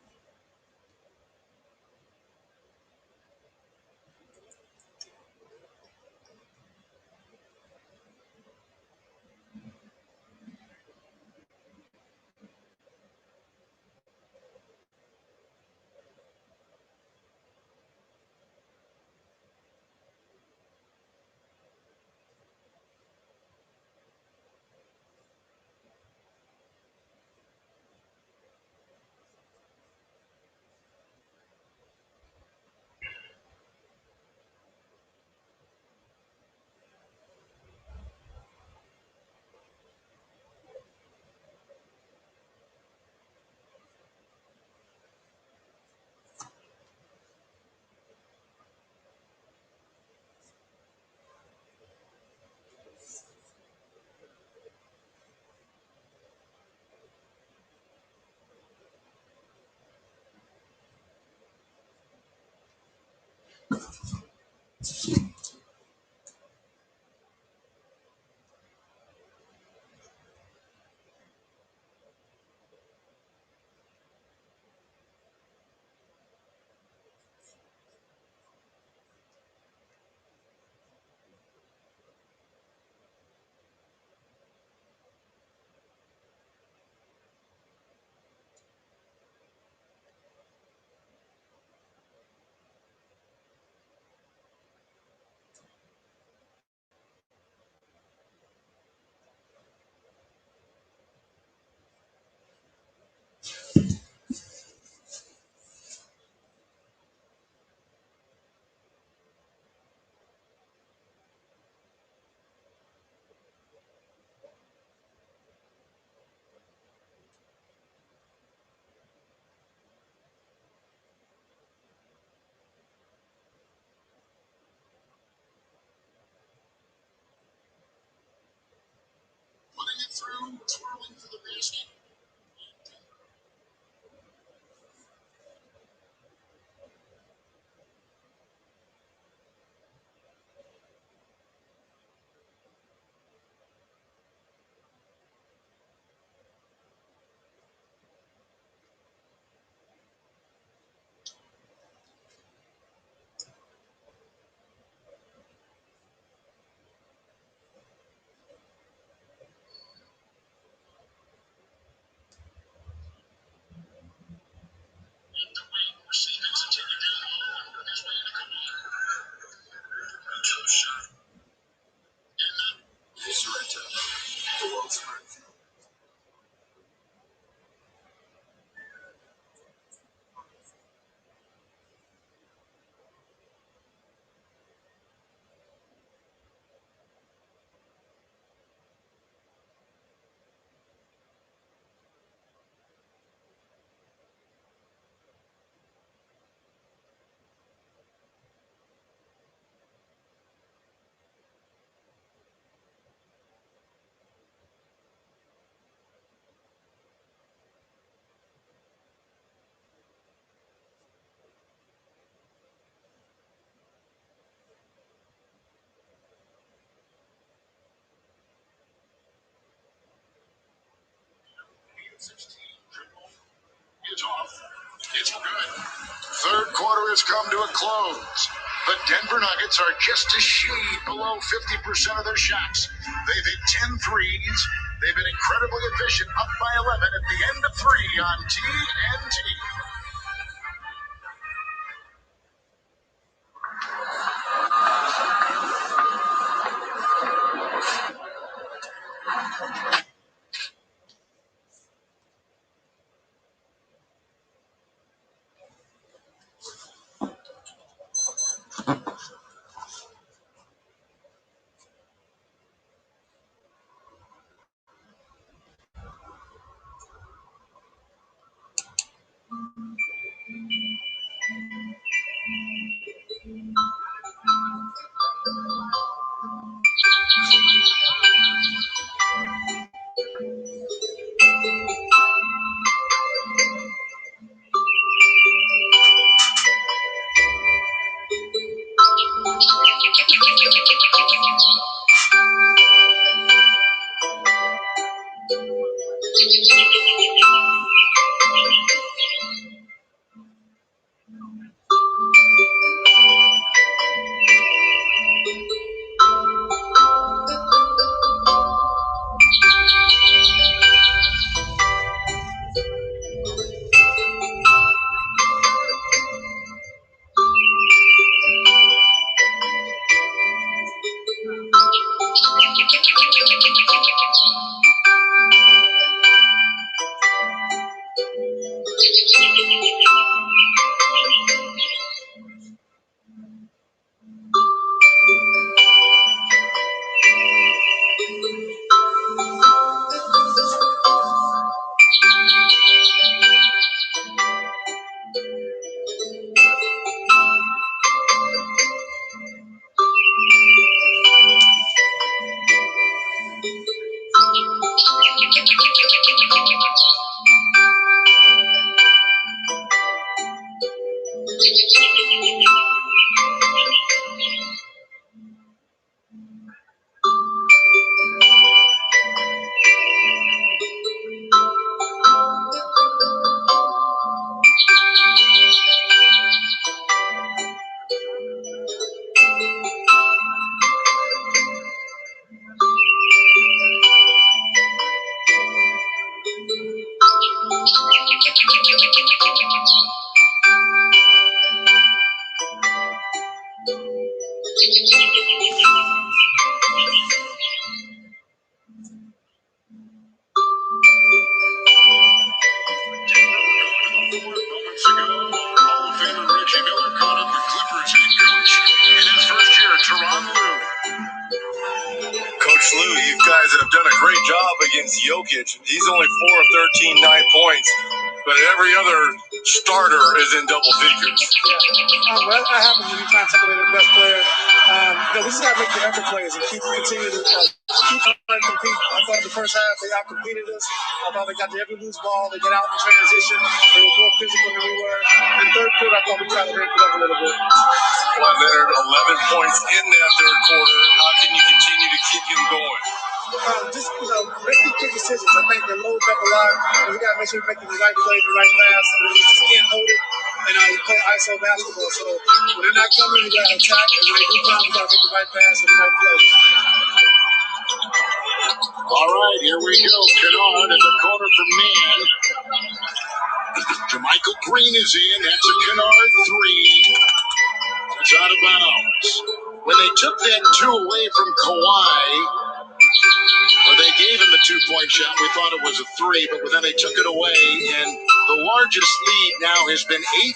It's off. It's good. Third quarter has come to a close. The Denver Nuggets are just a shade below 50% of their shots. They've hit 10 threes. They've been incredibly efficient, up by 11 at the end of 3 on TNT. Coach Lou, you guys have done a great job against Jokic. He's only 4 of 13, 9 points. But every other starter is in double figures. Yeah, that happens when you find somebody the best player. We just got to make the effort plays and continue to keep trying to compete. I thought the first half they out-competed us. I thought they got the every loose ball. They got out in transition. They were more physical than we were. In the third quarter, I thought we tried to ramp it up a little bit. Kawhi Leonard, 11 points in that third quarter. How can you continue to keep him going? Just make these quick decisions. I think they're loaded up a lot. We got to make sure we're making the right play, the right pass. And we just can't hold it. And we play ISO basketball. So when they're not coming, we got to attack. And when they do come, we got to make the right pass and the right play. All right, here we go. Kennard in the corner for man. Jermichael Green is in. That's a Kennard three. It's out of bounds. When they took that two away from Kawhi, or they gave him the 2-point shot, we thought it was a three, but then they took it away, and the largest lead now has been 18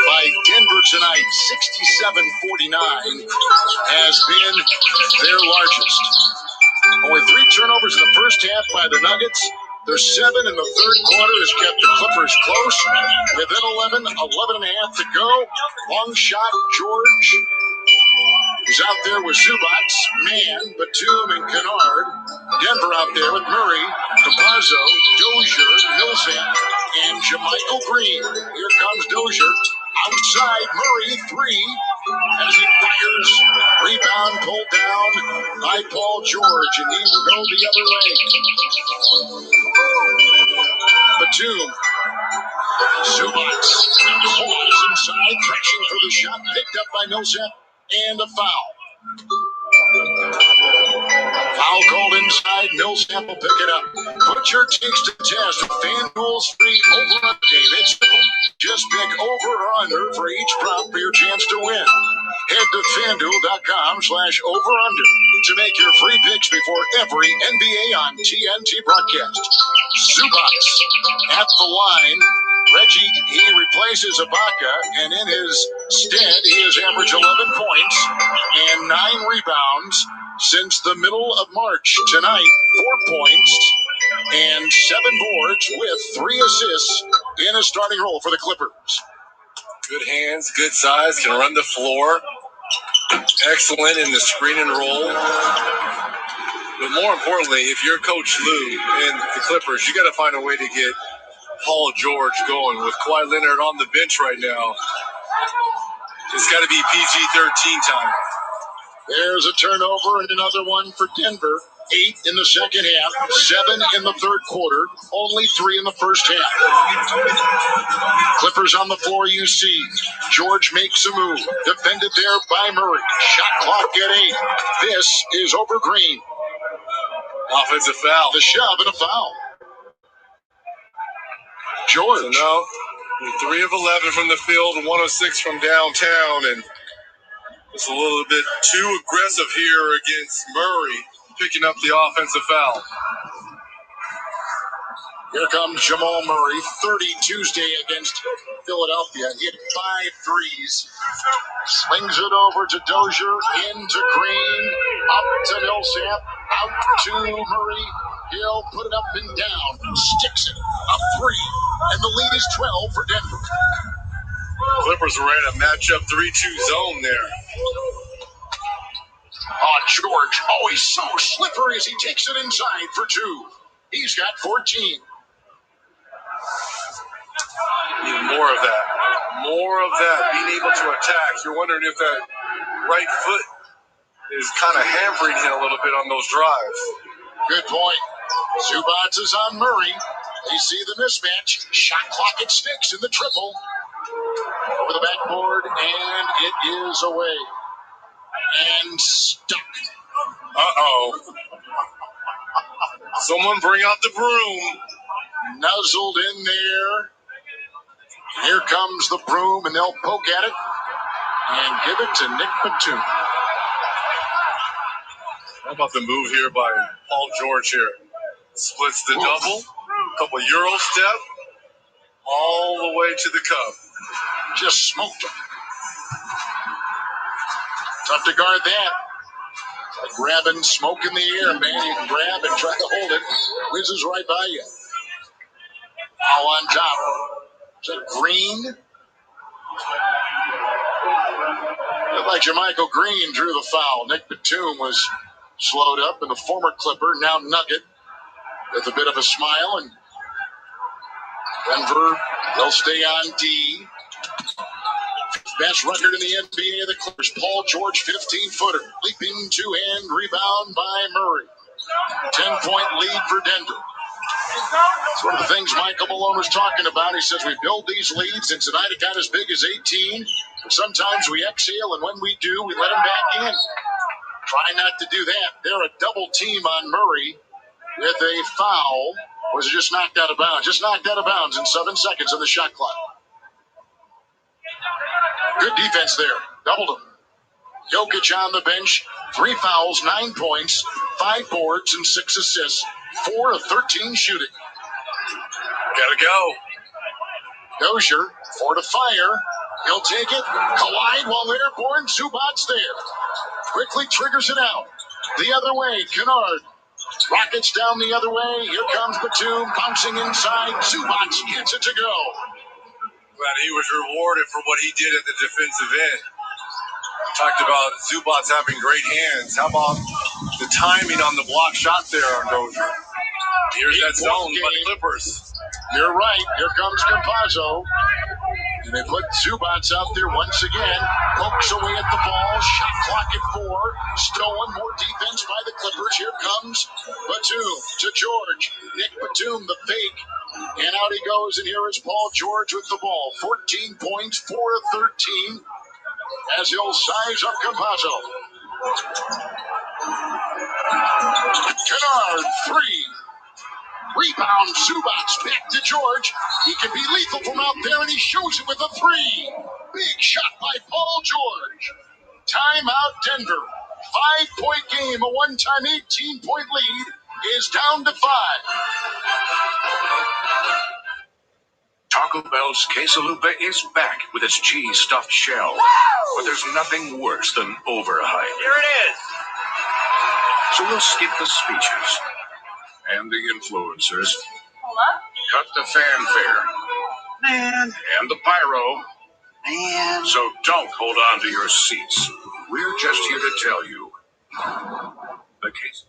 by Denver tonight. 67-49 has been their largest. Only 3 turnovers in the first half by the Nuggets. Their 7 in the third quarter has kept the Clippers close. Within 11 and a half to go. Long shot, George. He's out there with Zubats, Mann, Batum, and Kennard. Denver out there with Murray, Capazzo, Dozier, Millsap, and Jermichael Green. Here comes Dozier. Outside Murray, three. As he fires, rebound pulled down by Paul George, and he will go the other way. Batum. Zubats. Claws inside, thrashing for the shot, picked up by Millsap, and a foul. Foul called inside. Millsap will pick it up. Put your takes to the test with FanDuel's free over-under game. It's simple. Just pick over or under for each prop for your chance to win. Head to FanDuel.com/over-under to make your free picks before every NBA on TNT broadcast. Zubats at the line. Reggie, he replaces Ibaka, and in his stead, he has averaged 11 points and 9 rebounds since the middle of March. Tonight, 4 points and 7 boards with 3 assists in a starting role for the Clippers. Good hands, good size, can run the floor. Excellent in the screen and roll. But more importantly, if you're Coach Lue and the Clippers, you got to find a way to get Paul George going. With Kawhi Leonard on the bench right now, it's got to be PG-13 time. There's a turnover and another one for Denver. 8 in the second half, 7 in the third quarter, only 3 in the first half. Clippers on the floor, you see. George makes a move. Defended there by Murray. Shot clock at 8. This is over Green. Offensive foul. The shove and a foul. George. So now, 3 of 11 from the field, 106 from downtown, and it's a little bit too aggressive here against Murray, picking up the offensive foul. Here comes Jamal Murray, 30 Tuesday against Philadelphia. Hit 5 threes. Swings it over to Dozier, into Green, up to Millsap, out to Murray. He'll put it up and down, sticks it, a 3, and the lead is 12 for Denver. Clippers were in a matchup 3-2 zone there. George, he's so slippery as he takes it inside for 2. He's got 14. Need more of that. More of that, being able to attack. You're wondering if that right foot is kind of hampering him a little bit on those drives. Good point. Zubats is on Murray. They see the mismatch. Shot clock at 6 in the triple. Over the backboard, and it is away. And stuck. Uh-oh. Someone bring out the broom. Nuzzled in there. Here comes the broom, and they'll poke at it and give it to Nick Batum. How about the move here by Paul George here? Splits the double, couple Euro step, all the way to the cup. Just smoked him. Tough to guard that. Like grabbing smoke in the air, man. You can grab and try to hold it. Whizzes right by you. All on top. that Green? Looked like Jermichael Green drew the foul. Nick Batum was slowed up, and the former Clipper, now Nugget, with a bit of a smile. And Denver, they'll stay on D. Best record in the NBA, the Clippers. Paul George, 15-footer. Leaping two-hand rebound by Murray. 10-point lead for Denver. It's one of the things Michael Malone was talking about. He says we build these leads, and tonight it got as big as 18. And sometimes we exhale, and when we do, we let them back in. Try not to do that. They're a double team on Murray with a foul. Was it just knocked out of bounds? Just knocked out of bounds in 7 seconds on the shot clock. Good defense there. Doubled him. Jokic on the bench. 3 fouls, 9 points, 5 boards, and 6 assists. 4 of 13 shooting. Gotta go. Dozier for the fire. He'll take it. Collide while airborne. Zubac's there. Quickly triggers it out. The other way. Kennard. Rockets down the other way. Here comes Batum. Bouncing inside. Zubac gets it to go. Glad he was rewarded for what he did at the defensive end. Talked about Zubac's having great hands. How about the timing on the block shot there on Dozier? Here's that zone by the Clippers. You're right. Here comes Campazzo. And they put Zubac out there once again. Pokes away at the ball. Shot clock at 4. Stolen. More defense by the Clippers. Here comes Batum to George. Nick Batum, the fake. And out he goes. And here is Paul George with the ball. 14 points, 4 of 13. As he'll size up Campazzo. Kennard, 3. Rebound, Zubac, back to George. He can be lethal from out there, and he shows it with a 3. Big shot by Paul George. Timeout, Denver. 5-point game, a one-time 18-point lead is down to 5. Taco Bell's quesalupa is back with its cheese-stuffed shell. Woo! But there's nothing worse than overhype. Here it is. So we'll skip the speeches and the influencers. Hello? Cut the fanfare. Man. And the pyro. Man. So don't hold on to your seats. We're just here to tell you. The case.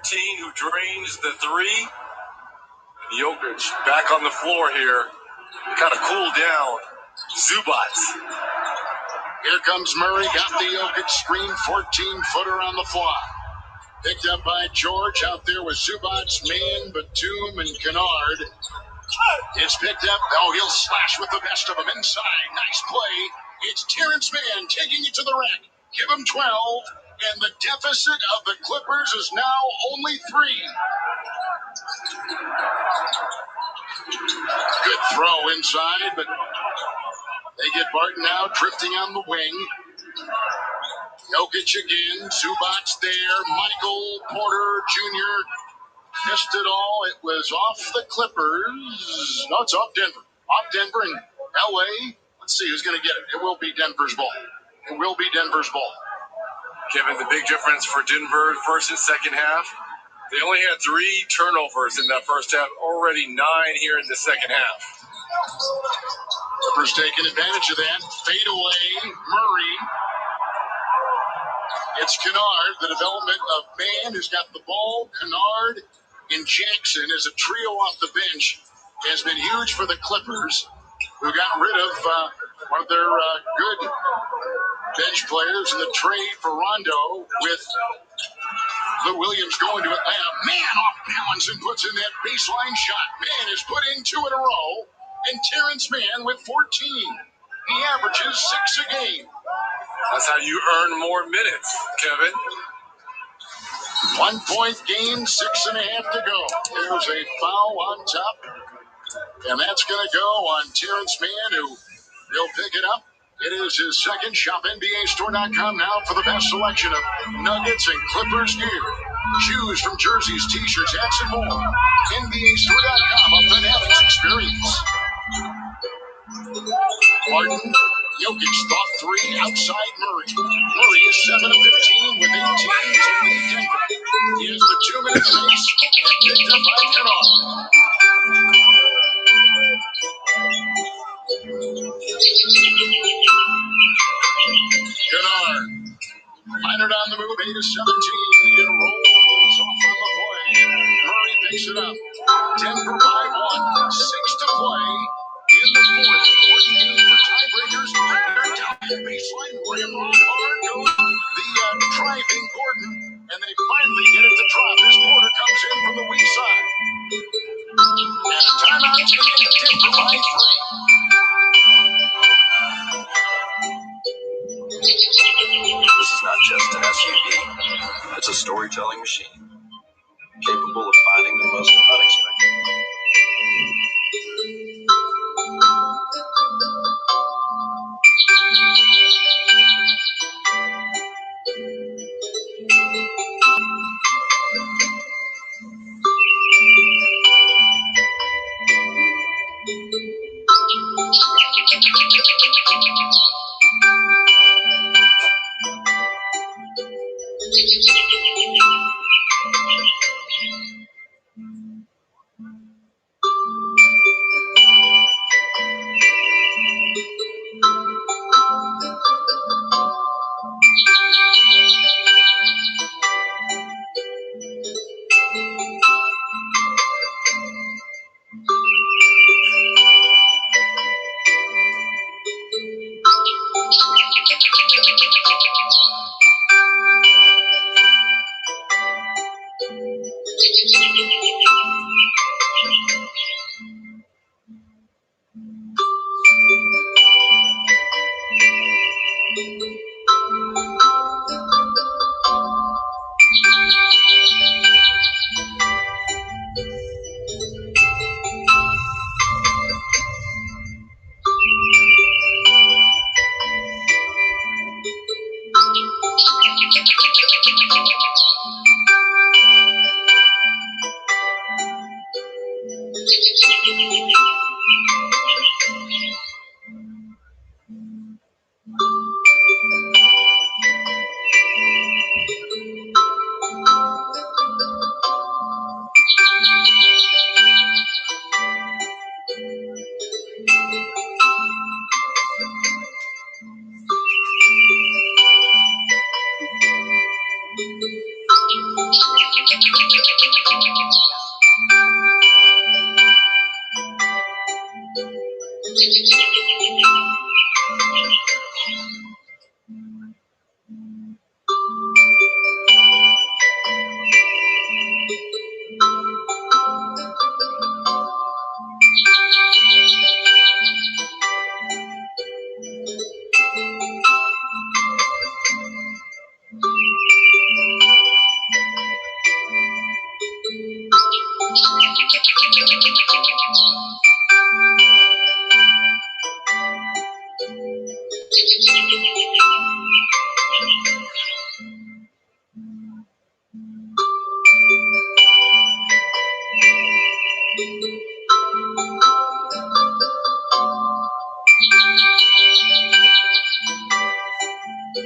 13 who drains the three. Jokic back on the floor here. Kind of cooled down. Zubats. Here comes Murray, got the Jokic screen, 14-footer on the fly. Picked up by George, out there with Zubats, Mann, Batum, and Kennard. It's picked up, oh, he'll slash with the best of them inside. Nice play. It's Terrence Mann taking it to the rack. Give him 12, and the deficit of the Clippers is now only 3. Good throw inside, but they get Barton out, drifting on the wing. Jokic again, Zubats there, Michael Porter Jr. missed it all. It was off the Clippers. No, it's off Denver. Off Denver and LA. Let's see who's going to get it. It will be Denver's ball. It will be Denver's ball. Kevin, the big difference for Denver first and second half, they only had 3 turnovers in that first half, already 9 here in the second half. Clippers taking advantage of that. Fade away, Murray. It's Kennard, the development of Mann, who's got the ball. Kennard and Jackson as a trio off the bench has been huge for the Clippers, who got rid of one of their good bench players in the trade for Rondo, with Lou Williams going to Atlanta. Mann off balance and puts in that baseline shot. Mann has put in 2 in a row, and Terrence Mann with 14. He averages 6 a game. That's how you earn more minutes, Kevin. 1-point game, 6.5 to go. There's a foul on top, and that's going to go on Terrence Mann, who will pick it up. It is his second. Shop NBAstore.com now for the best selection of Nuggets and Clippers gear. Shoes from jerseys, t-shirts, hats, and more. NBAstore.com, a Fanatics experience. Martin, Jokic thought 3 outside Murray. Murray is 7 of 15 with 18 to lead Denver. He has the 2-minute pace and picked up by Kennard. Kennard, Leonard on the move, 8 of 17, and rolls off on the play. Murray picks it up. Denver by 1, 6 to play in the fourth. Important game for tiebreakers. They're down the baseline, rimrock hard goes the driving Gordon, and they finally get it to drop as Porter comes in from the weak side. And a timeout taken, Denver by 3. This is not just an SUV. It's a storytelling machine, capable of finding the most unexpected. Your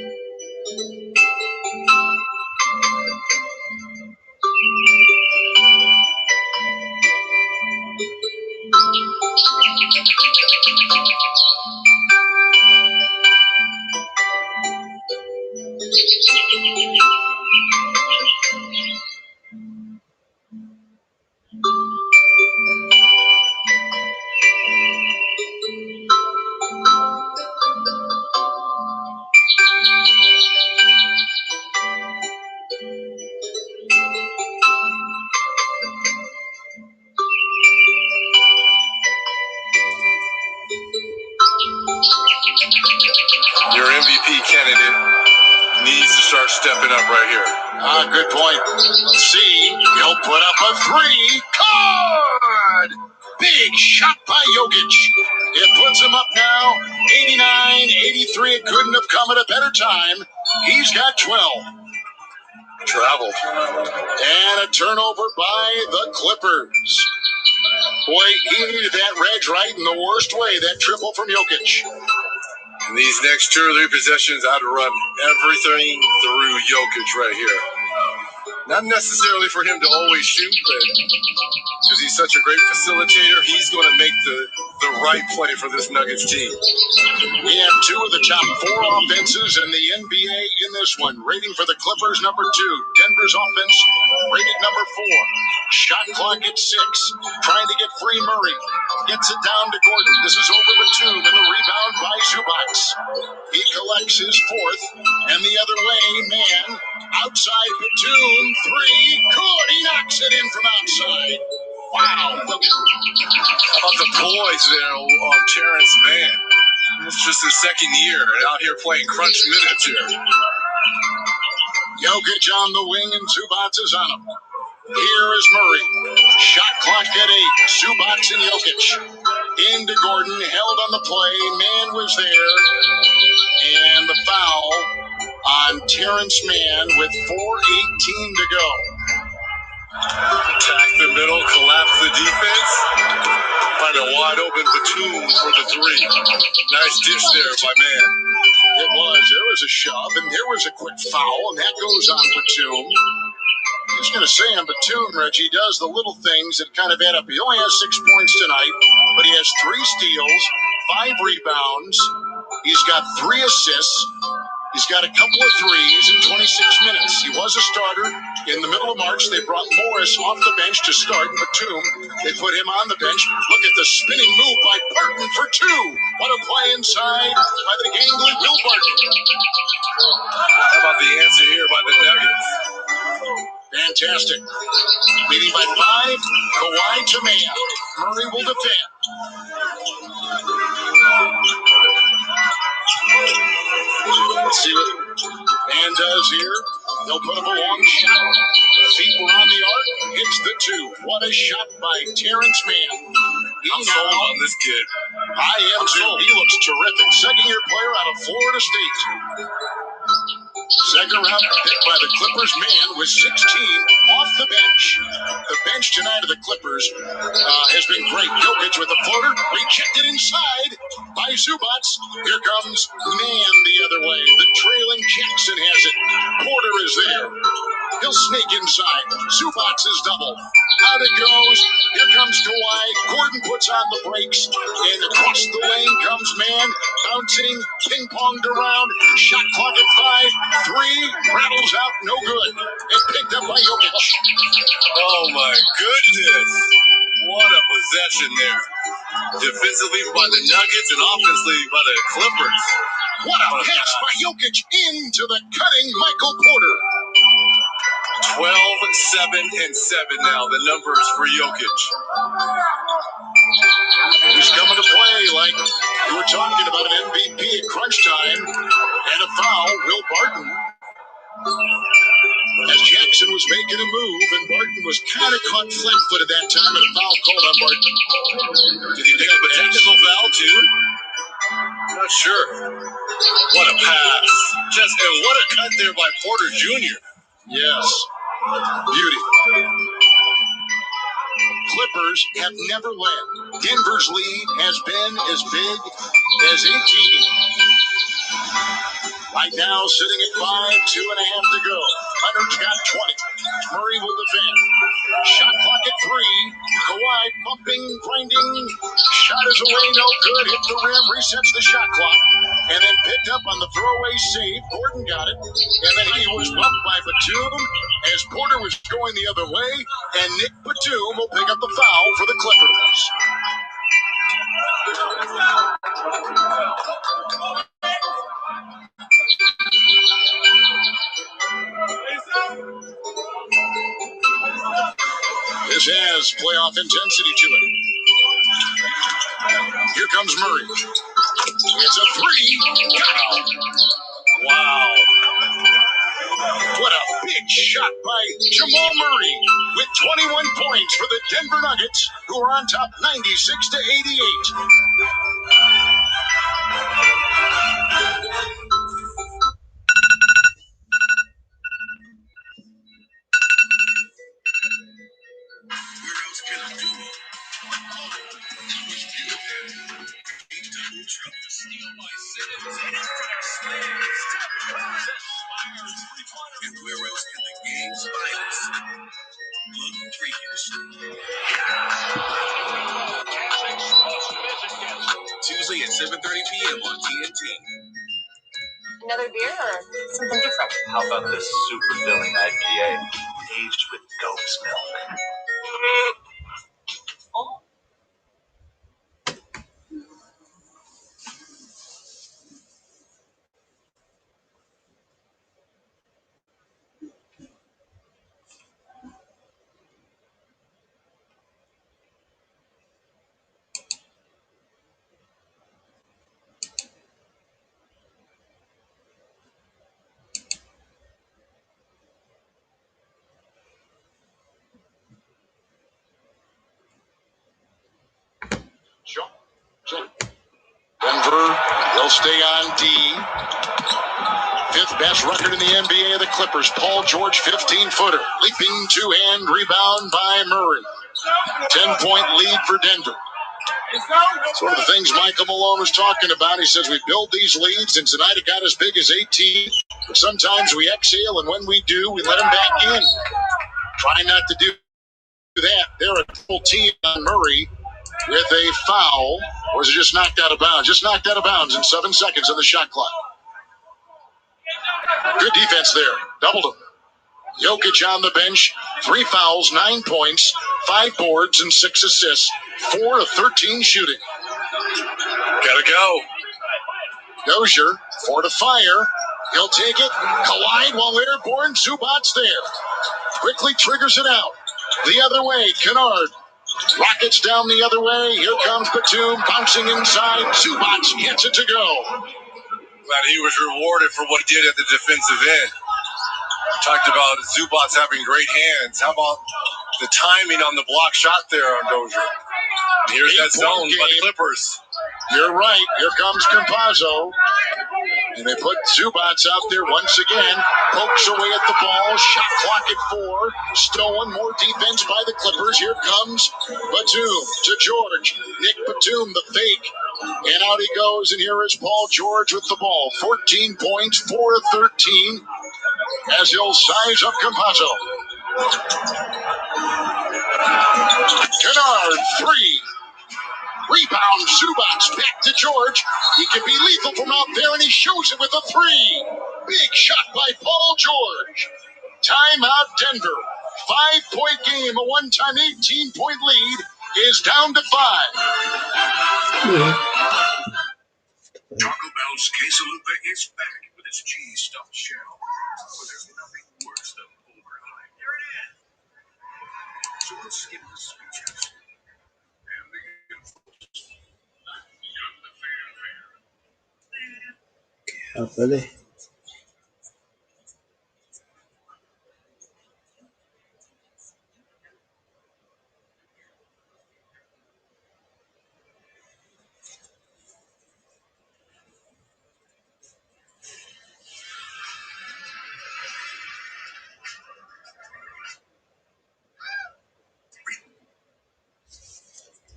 MVP candidate needs to start stepping up right here. Good point. Let's see. He'll put up a three. Card! Big shot by Jokic. It puts him up now. 89-83. It couldn't have come at a better time. He's got 12. Travel. And a turnover by the Clippers. Boy, he needed that Reg right in the worst way. That triple from Jokic. In these next 2 or 3 possessions, I'd run everything through Jokic right here. Not necessarily for him to always shoot, but because he's such a great facilitator, he's going to make the right play for this Nuggets team. We have 2 of the top 4 offenses in the NBA in this one. Rating for the Clippers, number 2. Denver's offense, rated number 4. Shot clock at 6. Trying to get free Murray. Gets it down to Gordon. This is over Batum, and the rebound by Zubac. He collects his 4th, and the other way, man, outside Batum, 3, good, he knocks it in from outside. Wow. How about the poise there of Terrence Mann? It's just his second year and out here playing crunch minutes here. Jokic on the wing, and Zubac is on him. Here is Murray. Shot clock at 8. Zubac and Jokic. Into Gordon, held on the play. Man was there. And the foul on Terrence Mann with 4:18 to go. Attack the middle, collapse the defense. Find a wide open Batum for the 3. Nice dish there by Mann. It was. There was a shove, and there was a quick foul, and that goes on Batum. I was going to say on Batum, Reggie does the little things that kind of add up. He only has 6 points tonight, but he has 3 steals, 5 rebounds. He's got 3 assists. He's got a couple of threes in 26 minutes. He was a starter. In the middle of March, they brought Morris off the bench to start Batum. They put him on the bench. Look at the spinning move by Burton for 2. What a play inside by the gangly Will Barton. How about the answer here by the Nuggets? Fantastic. Leading by 5, Kawhi to Mann. Murray will defend. Let's see what Mann does here. He'll put up a long shot. Feet were on the arc. Hits the 2. What a shot by Terrence Mann. I'm sold on this kid. I am too. He looks terrific. Second-year player out of Florida State. Second round pick by the Clippers. Mann with 16 off the bench. The bench tonight of the Clippers has been great. Jokic with the floater. Rejected inside by Zubac. Here comes Mann the other way. The trailing Jackson has it. Porter is there. He'll sneak inside. Zubac is double. Out it goes. Here comes Kawhi. Gordon puts on the brakes. And across the lane comes Mann. Bouncing. Ping-ponged around. Shot clock at 5. 3. Rattles out. No good. And picked up by Jokic. Oh, my goodness. What a possession there. Defensively by the Nuggets and offensively by the Clippers. What a pass by Jokic into the cutting Michael Porter. 12, 7, and 7 now, the numbers for Jokic. He's coming to play like you were talking about an MVP at crunch time. And a foul, Will Barton. As Jackson was making a move, and Barton was kind of caught flat-footed that time, and a foul called on Barton. Did he pick up a technical foul, too? Not sure. What a pass. And what a cut there by Porter Jr. Yes. Beauty. Clippers have never led. Denver's lead has been as big as 18. Right now, sitting at 5, 2.5 to go. Leonard's got 20. Murray will defend. Shot clock at 3. Kawhi bumping, grinding. Shot is away, no good. Hit the rim, resets the shot clock. And then picked up on the throwaway save. Gordon got it. And then he was bumped by Batum as Porter was going the other way. And Nick Batum will pick up the foul for the Clippers. This has playoff intensity to it. Here comes Murray. It's a 3. Wow. What a big shot by Jamal Murray with 21 points for the Denver Nuggets, who are on top 96-88. And where else can the game's finest look freakish? Tuesday at 7:30 p.m. on TNT. Another beer or something different? How about this super filling IPA aged with goat's milk? Denver will stay on D. 5th best record in the NBA, the Clippers. Paul George, 15-footer. Leaping two-hand rebound by Murray. 10-point lead for Denver. It's one of the things Michael Malone was talking about. He says we build these leads, and tonight it got as big as 18. But sometimes we exhale, and when we do, we let them back in. Try not to do that. They're a double team on Murray with a foul. Or is it just knocked out of bounds? Just knocked out of bounds in 7 seconds on the shot clock. Good defense there. Doubled him. Jokic on the bench. 3 fouls, 9 points, 5 boards, and 6 assists. 4 of 13 shooting. Gotta go. Dozier, 4 to fire. He'll take it. Collide while airborne. Zubac's there. Quickly triggers it out. The other way, Kennard. Rockets down the other way. Here comes Batum bouncing inside. Zubac gets it to go. Glad he was rewarded for what he did at the defensive end. We talked about Zubac having great hands. How about the timing on the block shot there on Dozier? And here's that zone by the Clippers. You're right. Here comes Campazzo. And they put Zubac out there once again. Pokes away at the ball. Shot clock at 4. Stolen. More defense by the Clippers. Here comes Batum to George. Nick Batum, the fake. And out he goes. And here is Paul George with the ball. 14 points, 4 of 13. As he'll size up Campazzo. Kennard, 3. Rebound, Zubac, back to George. He can be lethal from out there, and he shows it with a 3. Big shot by Paul George. Timeout, Denver. 5-point game, a one-time 18-point lead is down to 5. Taco Bell's quesalupa is back with its cheese-stuffed shell. But there's nothing worse than overhype. Here it is. So let's skip the speeches and the info. Apa deh?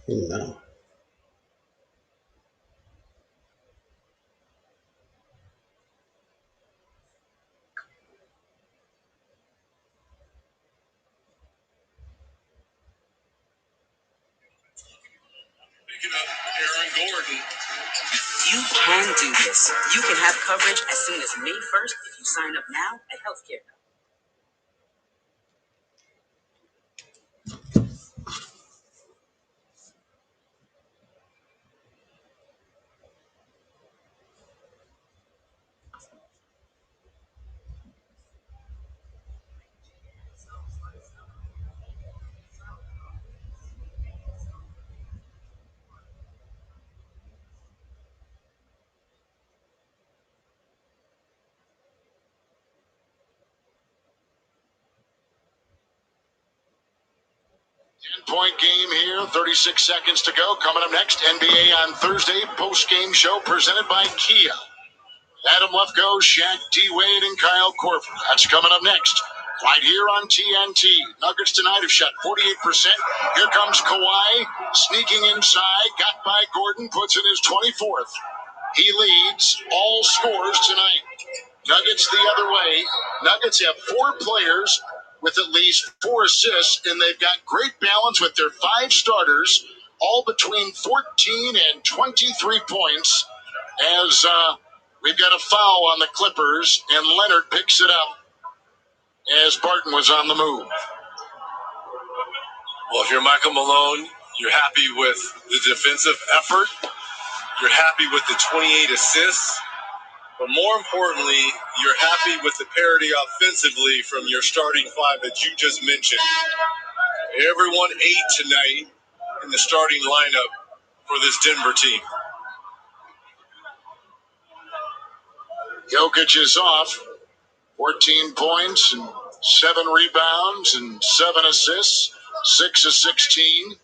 No. Gordon. You can do this. You can have coverage as soon as May 1st if you sign up now at Healthcare. 10-point game here, 36 seconds to go. Coming up next, NBA on Thursday, post-game show presented by Kia. Adam Lefkoe, Shaq, D-Wade, and Kyle Korver. That's coming up next, right here on TNT. Nuggets tonight have shot 48%. Here comes Kawhi, sneaking inside, got by Gordon, puts in his 24th. He leads all scores tonight. Nuggets the other way. Nuggets have 4 players with at least 4 assists, and they've got great balance with their 5 starters, all between 14 and 23 points, as we've got a foul on the Clippers, and Leonard picks it up as Barton was on the move. Well, if you're Michael Malone, you're happy with the defensive effort. You're happy with the 28 assists. But more importantly, you're happy with the parity offensively from your starting 5 that you just mentioned. Everyone ate tonight in the starting lineup for this Denver team. Jokic is off, 14 points and 7 rebounds and 7 assists, 6 of 16. Did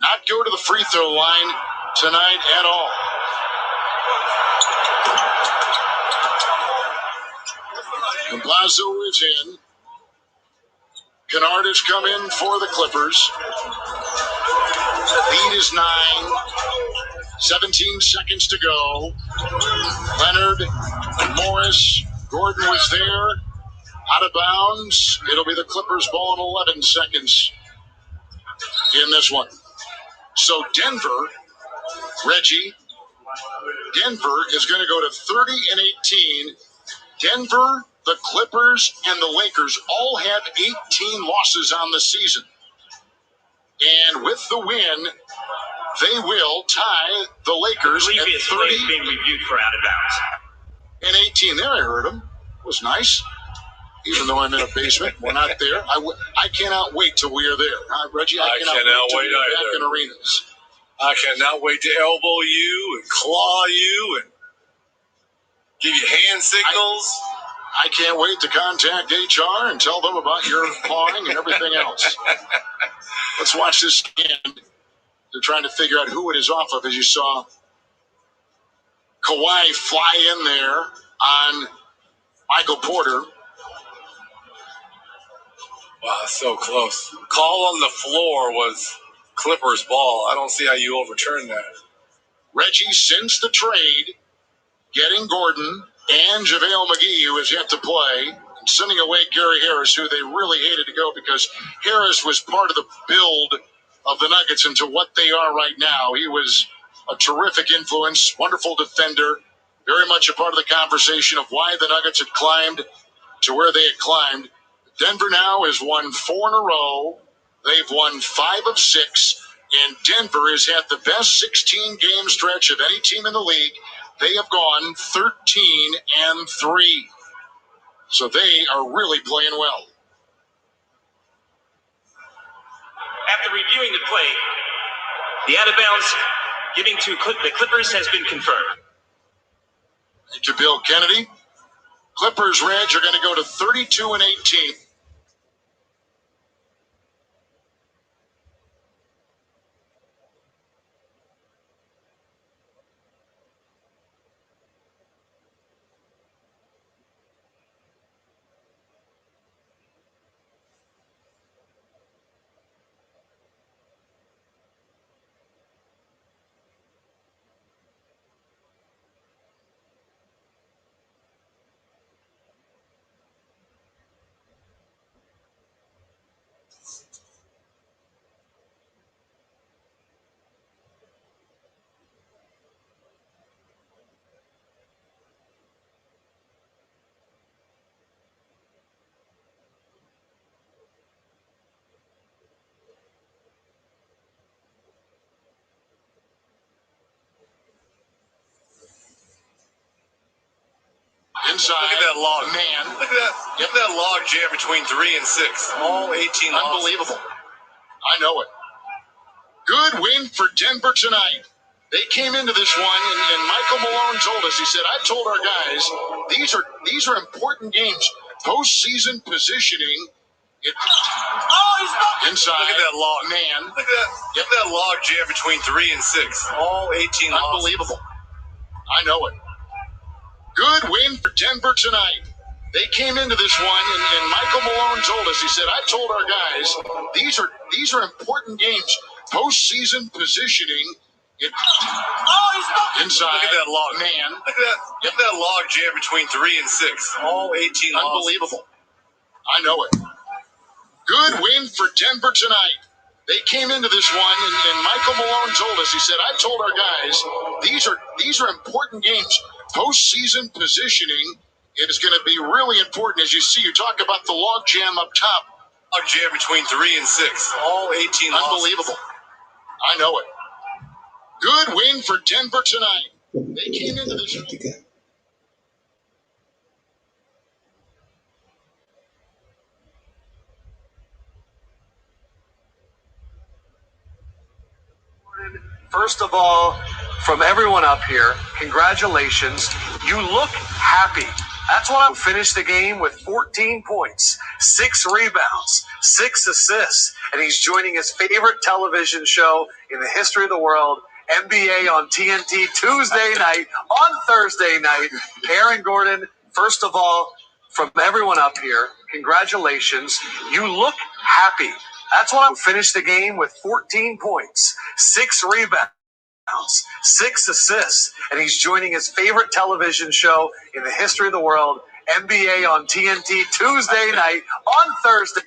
not go to the free throw line tonight at all. Blasio is in. Kennard has come in for the Clippers. The lead is 9. 17 seconds to go. Leonard, Morris, Gordon was there. Out of bounds. It'll be the Clippers ball in 11 seconds in this one. So Denver, Reggie, Denver is going to go to 30 and 18. Denver, the Clippers, and the Lakers all have 18 losses on the season. And with the win, they will tie the Lakers at 30 being reviewed for out of bounds. and 18. There, I heard him. It was nice. Even though I'm in a basement, we're not there. I cannot wait till we are there. Reggie, I cannot wait to be back in arenas. I cannot wait to elbow you and claw you and give you hand signals. I can't wait to contact HR and tell them about your clawing and everything else. Let's watch this again. They're trying to figure out who it is off of, as you saw Kawhi fly in there on Michael Porter. Wow, so close. Call on the floor was Clippers ball. I don't see how you overturn that. Reggie, since the trade, getting Gordon and JaVale McGee, who has yet to play, and sending away Gary Harris, who they really hated to go because Harris was part of the build of the Nuggets into what they are right now. He was a terrific influence, wonderful defender, very much a part of the conversation of why the Nuggets had climbed to where they had climbed. Denver now has won 4 in a row. They've won 5 of 6, and Denver has had the best 16-game stretch of any team in the league. They have gone 13 and 3. So they are really playing well. After reviewing the play, the out of bounds giving to the Clippers has been confirmed. To Bill Kennedy, Clippers, Reg, are going to go to 32 and 18. Inside. Look at that log. Man. Look at that log jam between 3 and 6. All 18 Unbelievable. I know it. Good win for Denver tonight. They came into this one, and Michael Malone told us, he said, I told our guys, these are important games. Postseason positioning. Inside. Look at that log. Man. Look at that log jam between 3 and 6. All 18 Unbelievable. I know it. Good win for Denver tonight. They came into this one, and Michael Malone told us, he said, I told our guys, these are important games. Postseason positioning. Inside. Look at that log. Man. Look at that log jam between 3 and 6. All 18 Unbelievable. I know it. Good win for Denver tonight. They came into this one, and Michael Malone told us, he said, I told our guys, these are important games. Postseason positioning is going to be really important. As you see, you talk about the log jam up top. Log jam between 3 and 6. All 18 Unbelievable. I know it. Good win for Denver tonight. They came into this one. First of all, from everyone up here, congratulations. You look happy. That's why I finished the game with 14 points, 6 rebounds, 6 assists, and he's joining his favorite television show in the history of the world, NBA on TNT Tuesday night, on Thursday night. Aaron Gordon, first of all, from everyone up here, congratulations. You look happy. That's why I finished the game with 14 points, 6 rebounds, 6 assists, and he's joining his favorite television show in the history of the world, NBA on TNT Tuesday night, on Thursday.